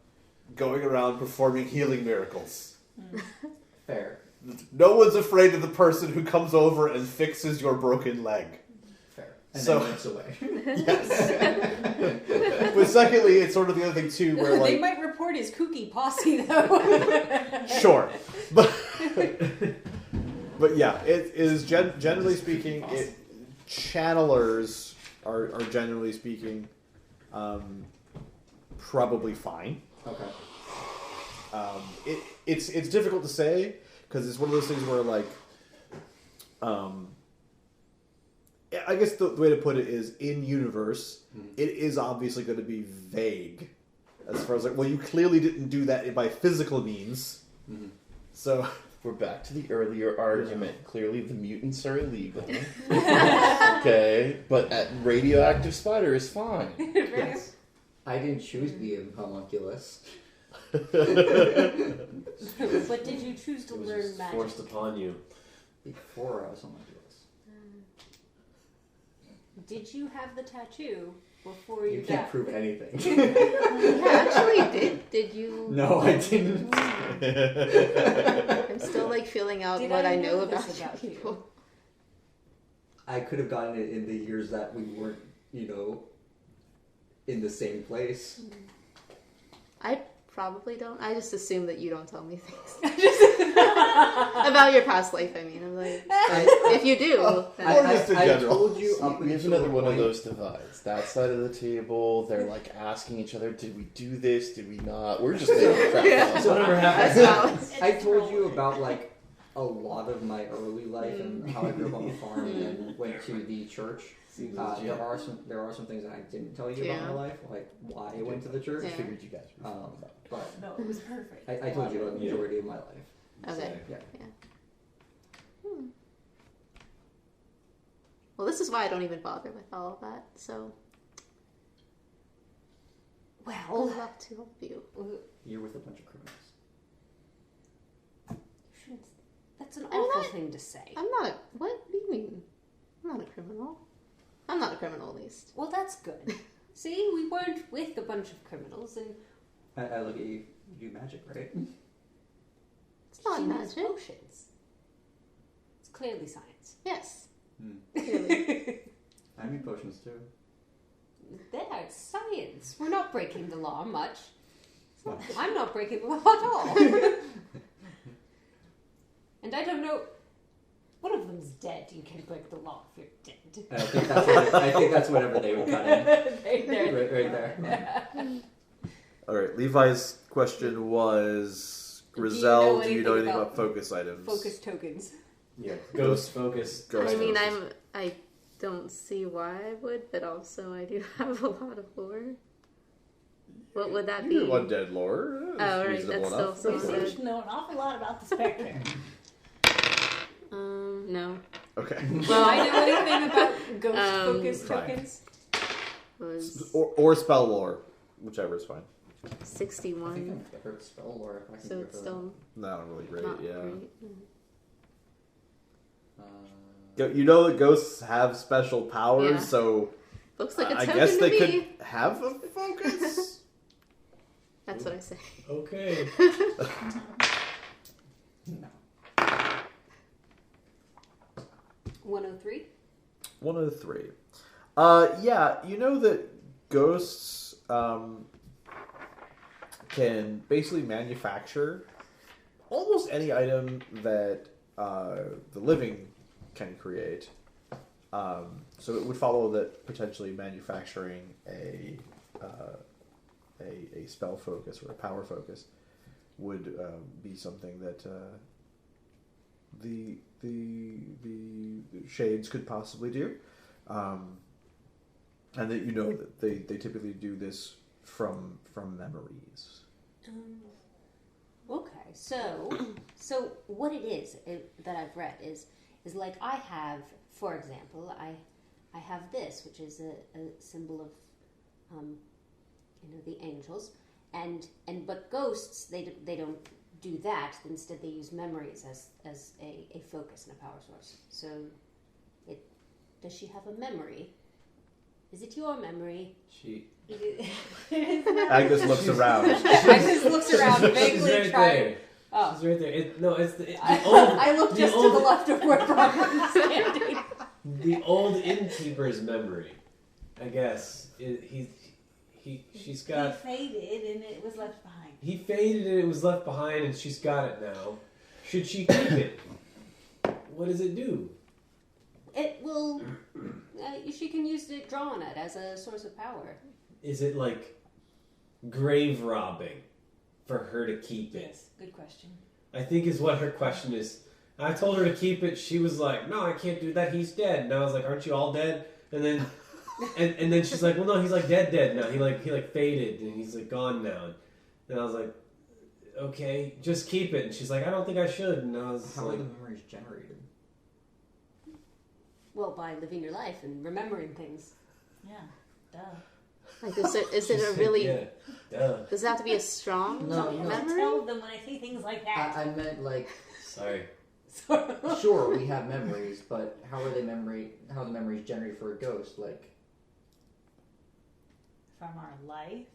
going around performing healing miracles. Fair. No one's afraid of the person who comes over and fixes your broken leg. Fair. And So- then limps away. Yes. But secondly, it's sort of the other thing too, where They like, might report his kooky posse though. sure, but yeah, it is generally speaking, channelers are generally speaking probably fine. Okay. It's difficult to say because it's one of those things where like, I guess the way to put it is in universe, it is obviously going to be vague as far as like, well, you clearly didn't do that by physical means, so We're back to the earlier argument. Clearly, the mutants are illegal. Okay, but a radioactive spider is fine. Yes. I didn't choose the homunculus. But did you choose to It was learn just magic? forced upon you. Before I was homunculus. Did you have the tattoo before you You can't died? prove anything. Yeah, actually, did you? No, I didn't. I'm still like feeling out Did what I I know know this about about you? people. I could have gotten it in the years that we weren't, in the same place. I probably don't. I just assume that you don't tell me things about your past life. I mean, I'm like, if you do, then Or just in I general. told you up We have until another the one of point- those divides. That side of the table, they're like asking each other, "Did we do this? Did we not?" We're just making crap up. So whatever that's happens. valid. I told you about like a lot of my early life and how I grew up on a farm and then went to the church. Seems There legit. are some things that I didn't tell you about Yeah. my life, like why I went to the church. I Yeah. figured you guys were fine about it. But No, it was perfect. I told you about the majority of my life. Okay. Yeah. Well, this is why I don't even bother with all of that. So, good Well, luck to all of you. You're with a bunch of criminals. that's an I'm awful not- thing to say. I'm not. What do you mean? I'm not a criminal. I'm not a criminal, at least. Well, that's good. See, we weren't with a bunch of criminals, and I look at you. You do magic, right? It's not she makes magic. potions. It's clearly science. Yes. Hmm. Clearly. I make potions too. There, it's science. We're not breaking the law much. Nice. I'm not breaking the law at all. And I don't know. One of them's dead. You can break the law if you're dead. And I think that's whatever they would cut in. There. Right there. all right. Levi's question was, Do you know Grizel, do you know anything anything about about focus items? Focus tokens. Yeah, ghost focus. Ghost I mean, focus. I don't see why I would, but also I do have a lot of lore. What would that You be? do undead lore. Oh, That's right, reasonable that's enough. still You so seem good. to know an awful lot about the spectre. No. Okay. Well, I know anything about ghost focus Fine. tokens. Was or spell lore, whichever is fine. I think 61. I've heard spell lore. If I can So go it's for still Not really great. not Yeah. great. that. You know that ghosts have special powers, Yeah. so Looks like a I token guess to they me. could have a focus. That's what I say. Okay. No. 103. 103. Yeah, you know that ghosts can basically manufacture almost any item that the living can create. So it would follow that potentially manufacturing a spell focus or a power focus would be something that the shades could possibly do, and that you know that they typically do this from memories. Okay, so what it is that I've read is like I have, for example, I have this, which is a symbol of, the angels, but ghosts they don't do that. Instead, they use memories as a focus and a power source. So, does she have a memory? Is it your memory? She. Agnes looks around. Agnes looks around, She's vaguely right trying. there. Oh. She's right there. It's the I old. look the just to old- the left of where Robert is standing. The old innkeeper's memory, I guess. She's He got. faded and it was left behind. He faded and it was left behind, and she's got it now. Should she keep it? What does it do? It will. She can use it, draw on it as a source of power. Is it like grave robbing? for her to keep it? Yes, good question. I think is what her question is. I told her to keep it. She was like, "No, I can't do that. He's dead." And I was like, "Aren't you all dead?" And then, and then she's like, "Well, no, he's like dead now. He faded and he's like gone now." And I was like, "Okay, just keep it." And she's like, "I don't think I should." And I was How are like, the memories generated? Well, by living your life and remembering things. Yeah, duh. Like, is it she a said, really? Yeah, duh. Does it have to be a strong No, You no. don't memory? tell them when I say things like that. I meant like, Sorry. sure, we have memories, but how are the memories generated for a ghost? Like, From our life.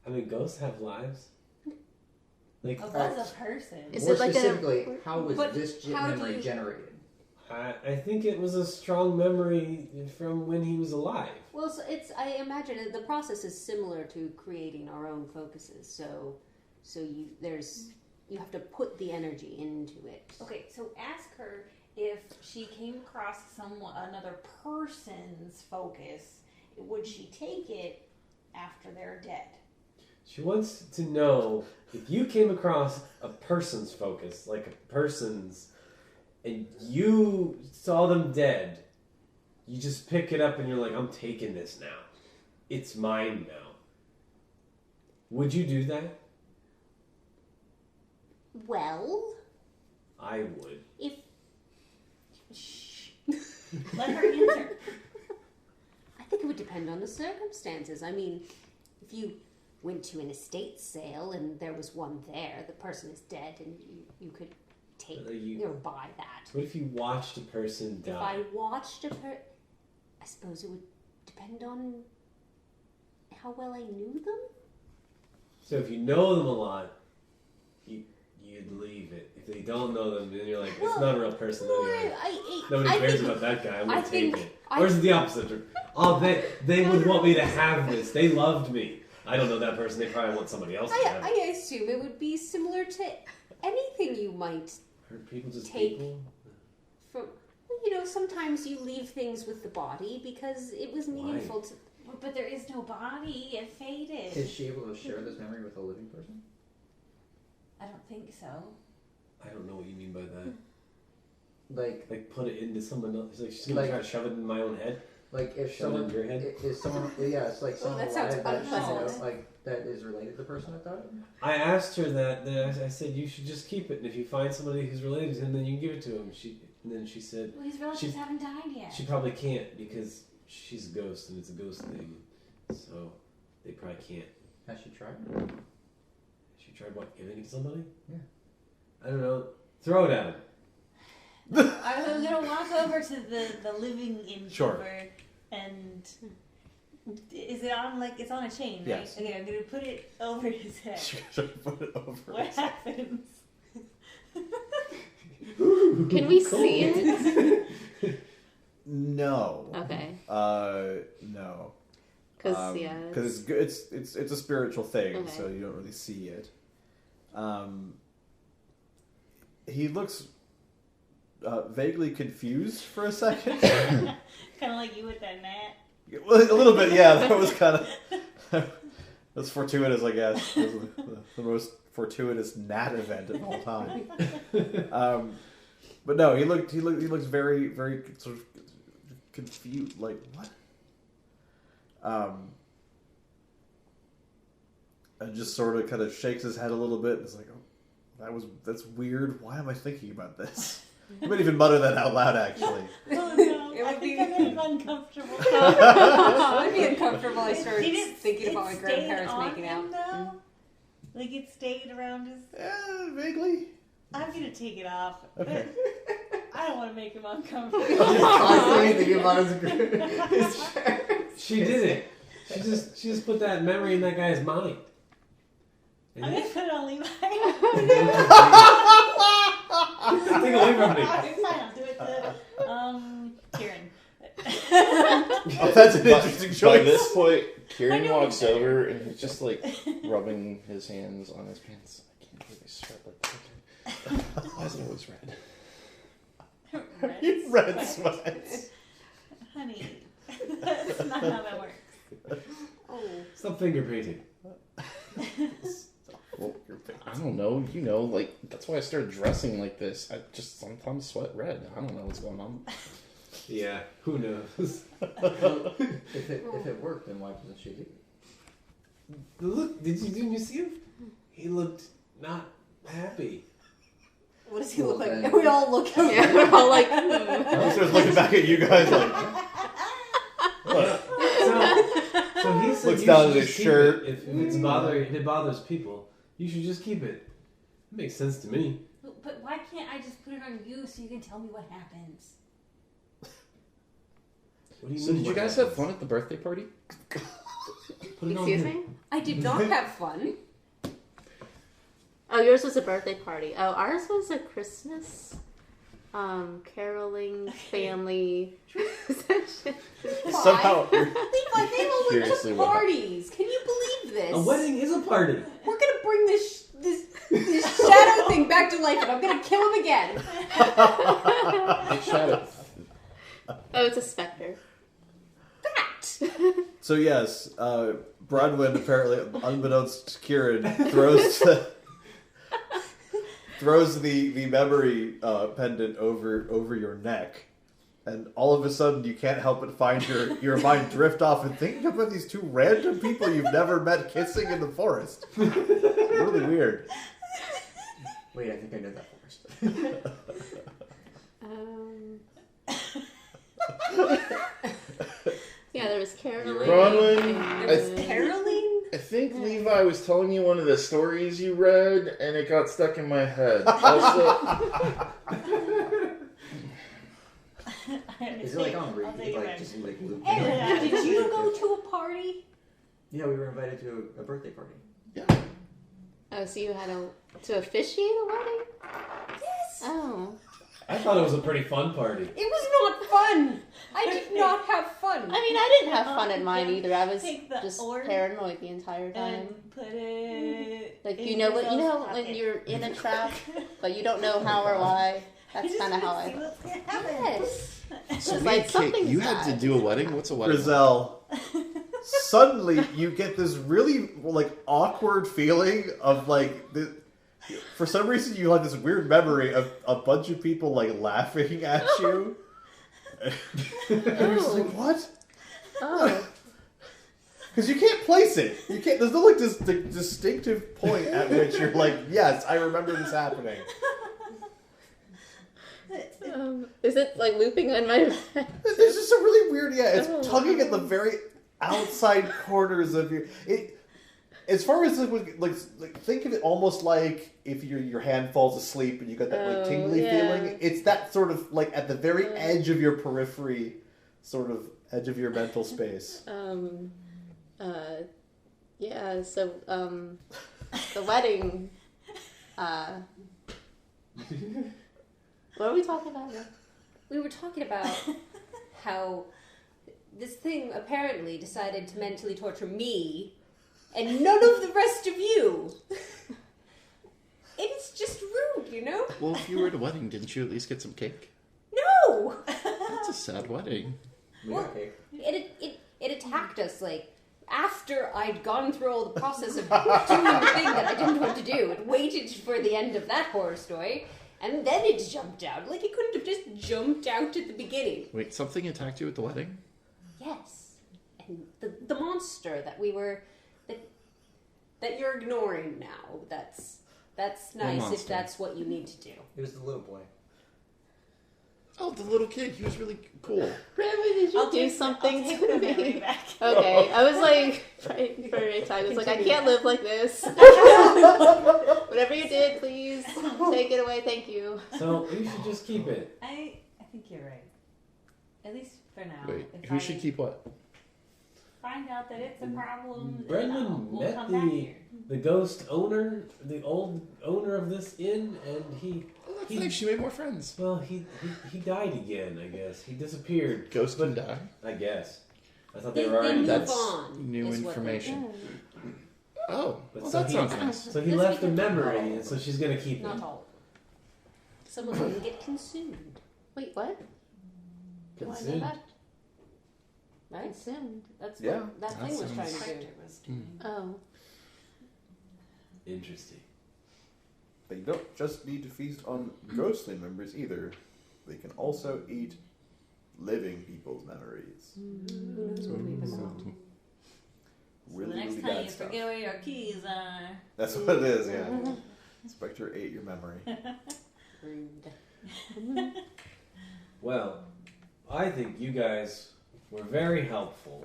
I mean, ghosts have lives. Like, Of us, a person. Is more it like specifically, how was But this how do memory you- generated? I think it was a strong memory from when he was alive. Well, so I imagine the process is similar to creating our own focuses. So you have to put the energy into it. Okay, so ask her if she came across another person's focus, would she take it after they're dead? She wants to know if you came across a person's focus, like a person's, and you saw them dead, you just pick it up and you're like, I'm taking this now. It's mine now. Would you do that? Well, I would. if Let her answer. I think it would depend on the circumstances. I mean, if you went to an estate sale and there was one there, the person is dead, and you could take or buy that. What if you watched a person die? If I watched I suppose it would depend on how well I knew them. So if you know them a lot, you'd leave it. If they don't know them, then you're like, it's not a real person anyway. Nobody I cares think- about that guy. I'm I gonna take think- it. I- Or is it the opposite? Oh, they would want me to have this. They loved me. I don't know that person. They probably want somebody else to have it. I assume it would be similar to anything you might Hurt people just take people? from. Sometimes you leave things with the body because it was meaningful to. But there is no body. It faded. Is she able to share this memory with a living person? I don't think so. I don't know what you mean by that. Like, Put it into someone else. Like she's gonna try to shove it in my own head. if Shove it someone into your head? is someone, yeah, it's like someone that sounds alive that, unpleasant. that is related to the person that died. I asked her that. Then I said you should just keep it, and if you find somebody who's related to him, then you can give it to him. And then she said Well, his relatives haven't died yet. she probably can't because she's a ghost and it's a ghost thing. So they probably can't. Has she tried? She tried what? Giving it to somebody? Yeah. I don't know. Throw it at him. I'm gonna walk over to the living innkeeper Sure. and is it on it's on a chain, right? Yes. Okay, I'm gonna put it over his head. Put it over. What happens? Can we see it? No. Okay. No. Because yeah. Because it's a spiritual thing, Okay. so you don't really see it. He looks vaguely confused for a second. Kind of like you with that gnat. Well, a little bit, yeah. That was kind of that's fortuitous, I guess. It was the most fortuitous gnat event of all time. But no, he looks very, very sort of confused. Like what? And just sort of kind of shakes his head a little bit. It's like, oh, that's weird. Why am I thinking about this? You might even mutter that out loud, actually. Oh no, It I would think be- I'm getting uncomfortable. I'd be uncomfortable. I started Did it- thinking about my it grandparents stayed on making him, out. though? Like it stayed around his. Vaguely. I'm gonna take it off. Okay. I don't want to make him uncomfortable. Constantly thinking about his She did it. She just put that memory in that guy's mind. I'm gonna put it on Levi. Take away from me. It's fine. I'll do it to Kieran. Oh, that's an interesting choice. By this point, I Kieran know walks you better. over and he's just like rubbing his hands on his pants. I can't believe they sweat like that. Why is it always red? You red sweats. Honey, that's not how that works. Oh, Stop finger painting. Well, I don't know. You know, like that's why I started dressing like this. I just sometimes sweat red. I don't know what's going on. Yeah, who knows? If it worked, then why doesn't she leave? Look, didn't you see him? He looked not happy. What does he Well, look like? then- We all look at Yeah, we're all like, He starts looking back at you guys like, what? So he said Looks you down should at his just keep shirt. it. If it bothers people, you should just keep it. It makes sense to me. But why can't I just put it on you so you can tell me what happens? What do you So mean, did you what guys happens? have fun at the birthday party? Put it on excuse him. me? I did not have fun. Oh, yours was a birthday party. Oh, ours was a Christmas, caroling family session. Somehow, Levi, they all went Seriously, to what parties. Can you believe this? A wedding is a party. We're gonna bring this shadow thing back to life, and I'm gonna kill him again. Big shadow. Oh, it's a spectre. That. so yes, Bronwyn apparently, unbeknownst to Kieran, throws the memory pendant over your neck, and all of a sudden you can't help but find your mind drift off and thinking about these two random people you've never met kissing in the forest. It's really weird. Wait, I think I know that first. Yeah, there was caroling. Bronwyn, There was caroling. I think Levi was telling you one of the stories you read, and it got stuck in my head. Also, Is it like on I'll repeat? take Like it. just like looping? Hey, did you go to a party? Yeah, we were invited to a birthday party. Oh, so you had to officiate a wedding? Yes. Oh. I thought it was a pretty fun party. It was not fun. I did not have fun. I mean, I didn't have fun at mine either. I was Take the just orb paranoid the entire time. And put it. Like in you know what? You know yourself's when pocket. you're in a trap, but you don't know how or why. That's You just kind of how wanna see I. what's gonna happen. Yes. so It's wait, like Kate, something's you had to bad. do a wedding? What's a wedding? Grizel, suddenly you get this really like awkward feeling of like for some reason you have this weird memory of a bunch of people like laughing at you. And you're just like, what? Oh. Because you can't place it. You can't. There's no like this distinctive point at which you're like, yes, I remember this happening. Is it like looping on my head? There's just a really weird, yeah. It's Oh. tugging at the very outside corners of your. As far as like think of it almost like if your hand falls asleep and you got that like Oh, tingly yeah. feeling. It's that sort of like at the very edge of your periphery, sort of edge of your mental space. Yeah, so, the wedding, what are we talking about now? We were talking about how this thing apparently decided to mentally torture me and none of the rest of you. It's just rude, you know? Well, if you were at a wedding, didn't you at least get some cake? No! That's a sad wedding. We got cake. It attacked us, like, after I'd gone through all the process of doing the thing that I didn't want to do. It waited for the end of that horror story, and then it jumped out. Like, it couldn't have just jumped out at the beginning. Wait, something attacked you at the wedding? Yes. And the monster that we were... that you're ignoring now. That's nice if monster? that's what you need to do. It was the little boy. Oh, the little kid. He was really cool. Remy, did you I'll do take something the to memory me? back. Okay, I was like, right for a time, I was like, I can't live like this. Whatever you did, please take it away. Thank you. So you should just keep it. I think you're right. At least for now. Wait, If who I should keep what? find out that it's a problem, Brendan we'll met come back here. the ghost owner, the old owner of this inn, and he That's nice. She made more friends. well he died again. I guess he disappeared. Ghost can die. I guess. I thought They they were already move dead. That's on. new is what they information. do. Oh, But well, so that he- sounds nice. So he Yes, left we a can. memory, and so she's gonna keep Not it. all. Some of them get consumed. Wait, what? Consumed. Right? Consumed. That's Yeah. what that That thing was sounds- trying to do. Oh. Interesting. They don't just need to feast on ghostly members either. They can also eat living people's memories. Who knows what we've been up to? So Really, the next really time bad you stuff. forget where your keys are. That's what it is, yeah. Spectre ate your memory. Rude. Well, I think you guys were very helpful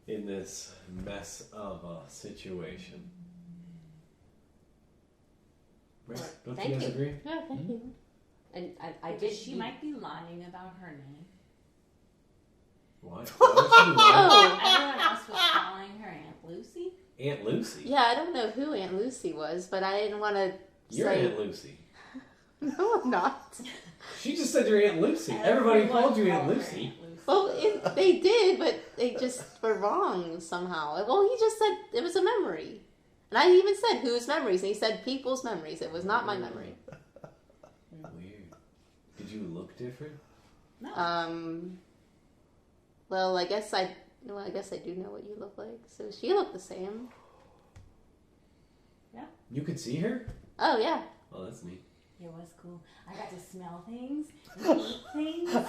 in this mess of a situation. Right? Don't Thank you guys you. agree? Yeah, thank you. And I did. Because she might be lying about her name. Why? Why would she be lying? Oh, Everyone else was calling her Aunt Lucy. Aunt Lucy. yeah, I don't know who Aunt Lucy was, but I didn't want to You're say... Aunt Lucy. No, I'm not. She just said you're Aunt Lucy. Everybody called you Aunt Lucy. Well, they did, but they just were wrong somehow. Well, he just said it was a memory. And I even said whose memories, and he said people's memories. It was not my memory. Weird. Did you look different? No. Well, I guess I do know what you look like. So she looked the same. You could see her? Oh, yeah. Oh, that's neat. It was cool. I got to smell things, and eat things.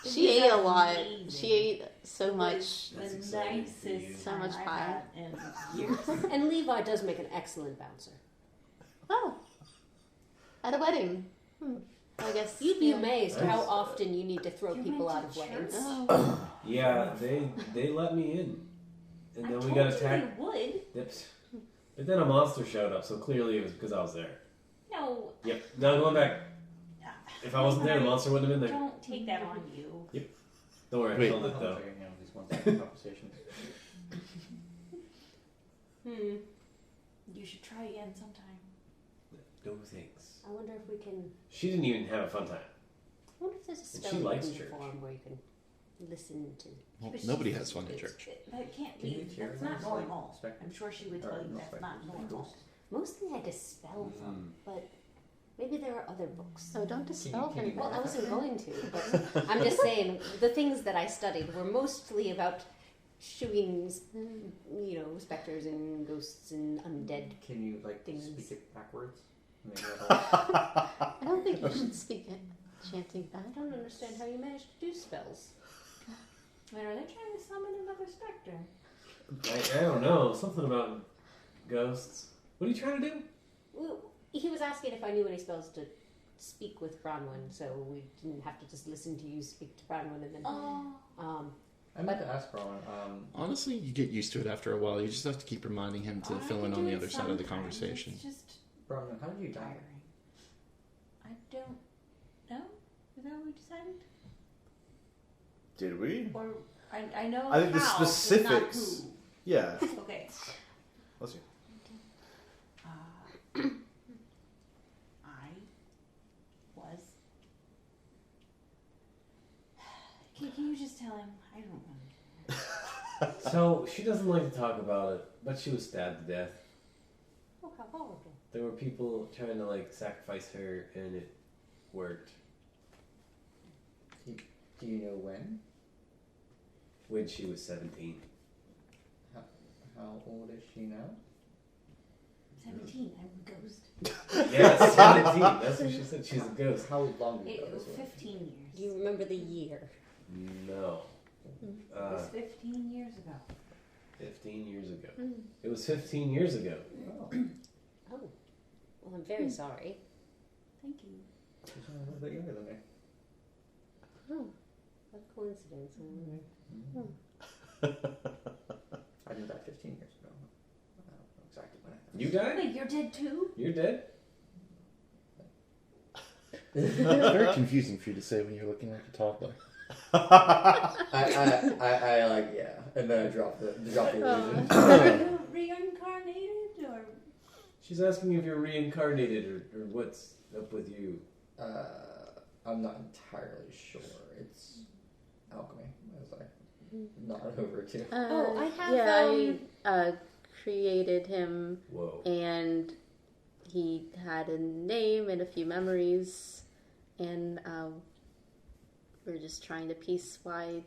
She It ate a was lot. amazing. She ate so It much. was That's the exciting for you. nicest So time much I've pie. had in years. And Levi does make an excellent bouncer. Oh. At a wedding. I guess. You'd be yeah. amazed how Nice. often you need to throw You people went out of to weddings. Oh. Yeah, they let me in. And I then we told got you attacked. they would. Yep. But then a monster showed up, so clearly it was because I was there. No. Yep. Now going back. If I wasn't there, the monster wouldn't have been there. Don't take that on you. Don't worry, I Wait. killed it though. These one-sided conversations. You should try again sometime. No thanks. I wonder if we can. She didn't even have a fun time. I wonder if there's a And spell she you likes can church. perform where you can listen to. Well, But nobody she's- has fun in church. That can't Can you be. hear That's them? not normal. Spectre? I'm sure she would Or tell you not that's spectre, not normal. ghost. Mostly I dispel them, but maybe there are other books. So don't dispel can you them. Well, I wasn't going to, but I'm just saying the things that I studied were mostly about shooing, specters and ghosts and undead. Can you like Things. speak it backwards? Maybe that'll- I don't think you should speak it. Chanting that. I don't understand how you managed to do spells. Wait, are they trying to summon another specter? I don't know. Something about ghosts. What are you trying to do? Well, he was asking if I knew any spells to speak with Bronwyn, so we didn't have to just listen to you speak to Bronwyn and then. Oh. I meant to ask Rowan. Honestly, you get used to it after a while. You just have to keep reminding him to I fill can in do on the it other side of the sometimes. conversation. It's just Rowan, how did you die? tiring. I don't know. Is that what we decided? Did we? Or I know I think the how, specifics- just not Yeah. who. Okay. Let's see. I was. Can you just tell him? I don't know. So she doesn't like to talk about it, but she was stabbed to death. Oh, how horrible. There were people trying to sacrifice her, and it worked. Do you know when? When she was 17. How old is she now? 17. I'm a ghost. Yeah, 17. That's what she said. She's a ghost. How long ago? It was is 15 years. Do you remember the year? No. It was 15 years ago. 15 years ago. It was 15 years ago. Oh, Oh, well, I'm very sorry. Thank you. she's a little bit younger than me. Oh, what a coincidence. I did that 15 years ago. I don't know exactly when I You died? Wait, you're dead too? You're dead? Very confusing for you to say when you're looking like a toddler. I like, yeah. And then I dropped the illusion. Are you reincarnated or? She's asking if you're reincarnated or what's up with you. I'm not entirely sure. It's alchemy, as I nod over to. Oh, I have, Yeah, I created him, Whoa. and he had a name and a few memories, and we're just trying to piece why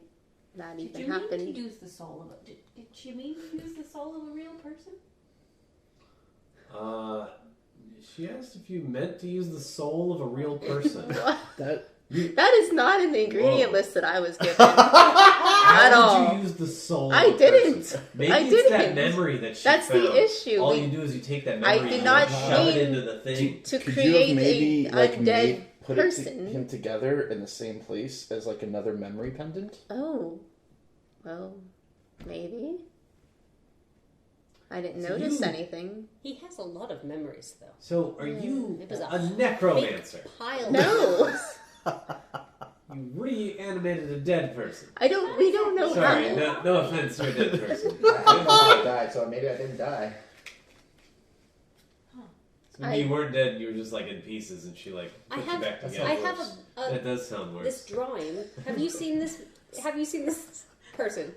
that Did even you happened. mean to use the soul of a? Did she mean to use the soul of a real person? She asked if you meant to use the soul of a real person. That That is not in the ingredient Whoa. list that I was given at How all. did you use the soul? I of a didn't. person? Maybe I it's that didn't. memory that she That's found. the issue. All We- you do is you take that I memory did and not you shove it mean into the thing. to could you have create maybe a like undead put person. him together in the same place as like another memory pendant? Oh, well, maybe. I didn't So notice you- anything. He has a lot of memories, though. So are you It was a necromancer? Big pile of No, memories. You reanimated a dead person. I don't. We don't know Sorry, how. no offense to a dead person. I didn't know I died, so maybe I didn't die. So maybe you weren't dead, you were just like in pieces and she like I put you have, back together. I have That does sound worse. this drawing. Have you seen this? Have you seen this person?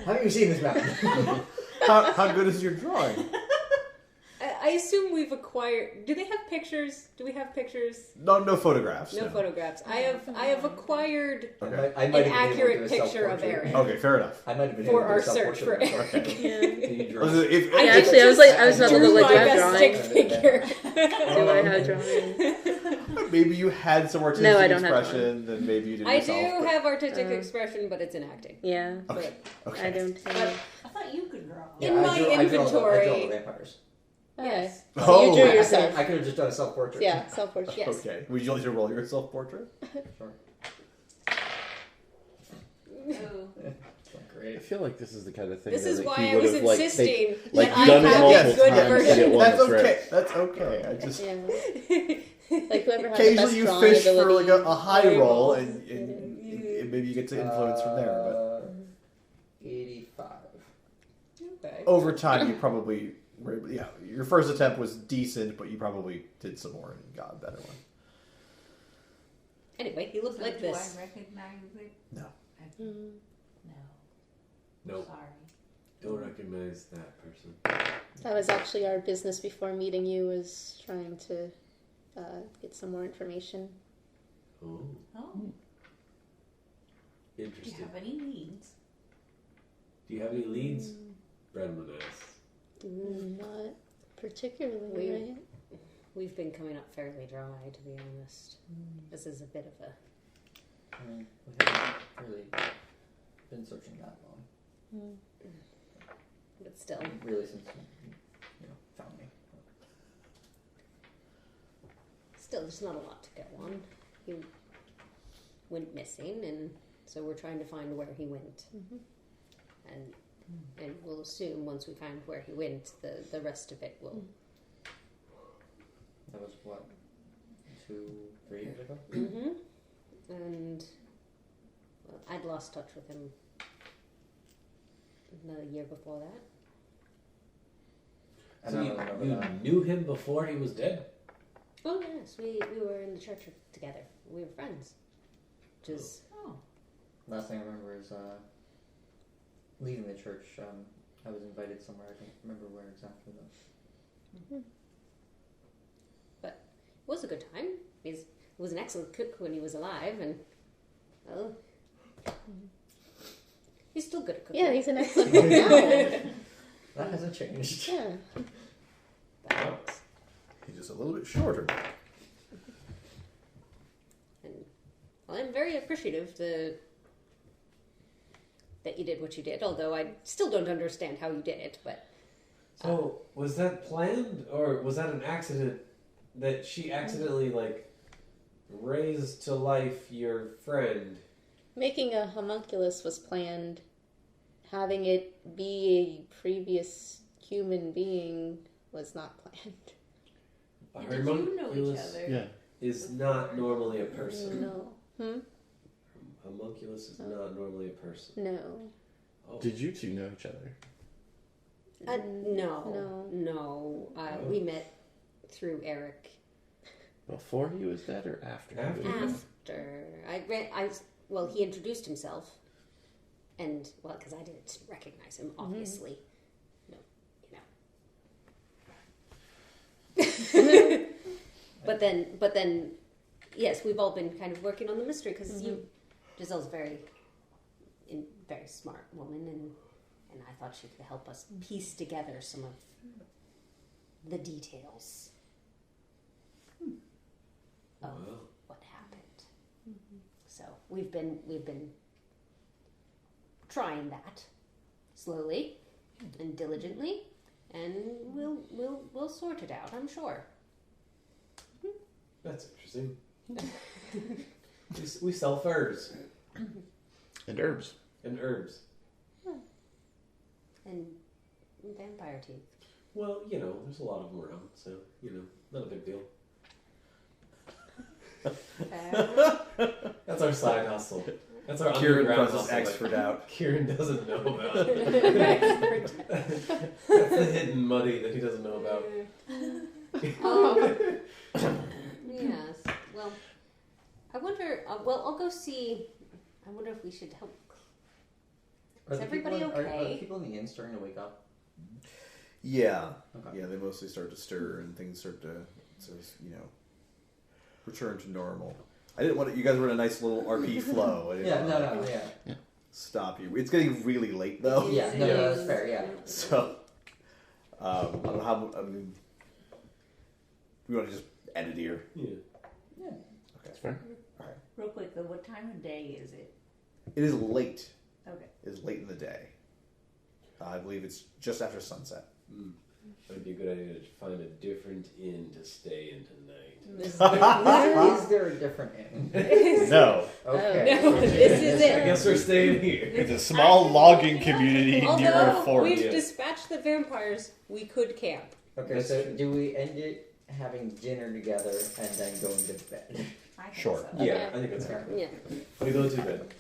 Have you seen this mountain? How good is your drawing? I assume we've acquired. Do they have pictures? Do we have pictures? No photographs. No photographs. I have acquired Okay. I an might have been able to do accurate a picture of self-portrait. Eric Okay, fair enough. I might have been for able our to do a search for self-portrait. Eric. Can you draw? If, I Yeah, actually, I was like, I was about to drew look like, my do I have best drawing? stick figure. Do I have drawing? maybe you had some artistic No, I don't have expression, then maybe you did I yourself. do but- have artistic expression, but it's in acting. Yeah, Okay. Okay. I don't But have. I thought you could draw. In my I draw inventory. the vampires. Yes. So Oh. you drew I yourself. could have just done a self-portrait. Yeah, self-portrait. Yes. Okay. Would you like to roll your self-portrait? Sure. Oh. I Great. feel like this is the kind of thing This that is he why I would was have like, insisting like that I done it have multiple a good times to version. get one That's that's okay. right. That's okay. I just Yeah. Like whoever has the best occasionally you drawing fish for ability. like a high High roll, roll. and maybe you get to influence from there. But 85. Okay. over time, you probably were able, yeah. Your first attempt was decent, but you probably did some more and got a better one. Anyway, he looked So like do this. I recognize it? No. Mm. No. Nope. Sorry. Don't recognize that person. That was actually our business before meeting you. Was trying to get some more information. Oh, Oh. Do you interesting. have any leads? Do you have any leads? Brenman asked. Not particularly, We- right? We've been coming up fairly dry, to be honest. This is a bit of a. We haven't really been searching that long. But still. Really, since you found me. Still, there's not a lot to go on. He went missing, and so we're trying to find where he went. And we'll assume once we find where he went, the rest of it will. That was what, 2-3 years ago? Mm-hmm. And well, I'd lost touch with him the year before that. I So don't you remember that. knew him before he was dead? Oh yes, we were in the church together. We were friends. Which is Oh. Last thing I remember is leaving the church. I was invited somewhere. I don't remember where exactly though. it was a good time. He was an excellent cook when he was alive, and well, he's still good at cooking. Yeah, he's an excellent cook now. That hasn't changed. Yeah. He's just a little bit shorter. And well, I'm very appreciative that you did what you did, although I still don't understand how you did it, but So, was that planned, or was that an accident that she accidentally, like, raised to life your friend? Making a homunculus was planned. Having it be a previous human being was not planned. A Did you know each homunculus other? Yeah. is not normally a person. No. Homunculus is not normally a person. No. Oh. Did you two know each other? No. We met through Eric Before he was dead or after? After. He was dead? after. Well, he introduced himself, and well, because I didn't recognize him, obviously. No, you know. But then, yes, we've all been kind of working on the mystery because Giselle's very smart woman, and I thought she could help us piece together some of the details of Well, what happened. So we've been trying that slowly and diligently, and we'll sort it out, I'm sure. that's interesting. we sell furs And herbs. and herbs. And vampire teeth. Well, there's a lot of them around, so not a big deal. That's our side hustle. That's our Kieran underground presses hustle. X for doubt. Kieran doesn't know about. That's the hidden money that he doesn't know about. Yes. Well, I wonder. I'll go see. I wonder if we should help. Is everybody Are the okay? people in the inn starting to wake up? Yeah. Okay. Yeah, they mostly start to stir and things start to, return to normal. I didn't want to, you guys were in a nice little RP flow. I didn't want to yeah. stop you. It's getting really late though. Yeah, no, that's fair, yeah. So, I don't know how, we want to just end it here. Yeah. Yeah. That's fair. Real quick though, what time of day is it? It is late. Okay. It is late in the day. I believe it's just after sunset. It'd be a good idea to find a different inn to stay in tonight. Is there a different inn? No. Okay. No, this is I it. guess we're staying here. It's a small logging community near a Although fort. we've Yeah. dispatched the vampires, we could camp. Okay, That's so true. do we end it having dinner together and then going to bed? I think Sure. so. Yeah, I think that's Okay. fair. Yeah. We go to bed.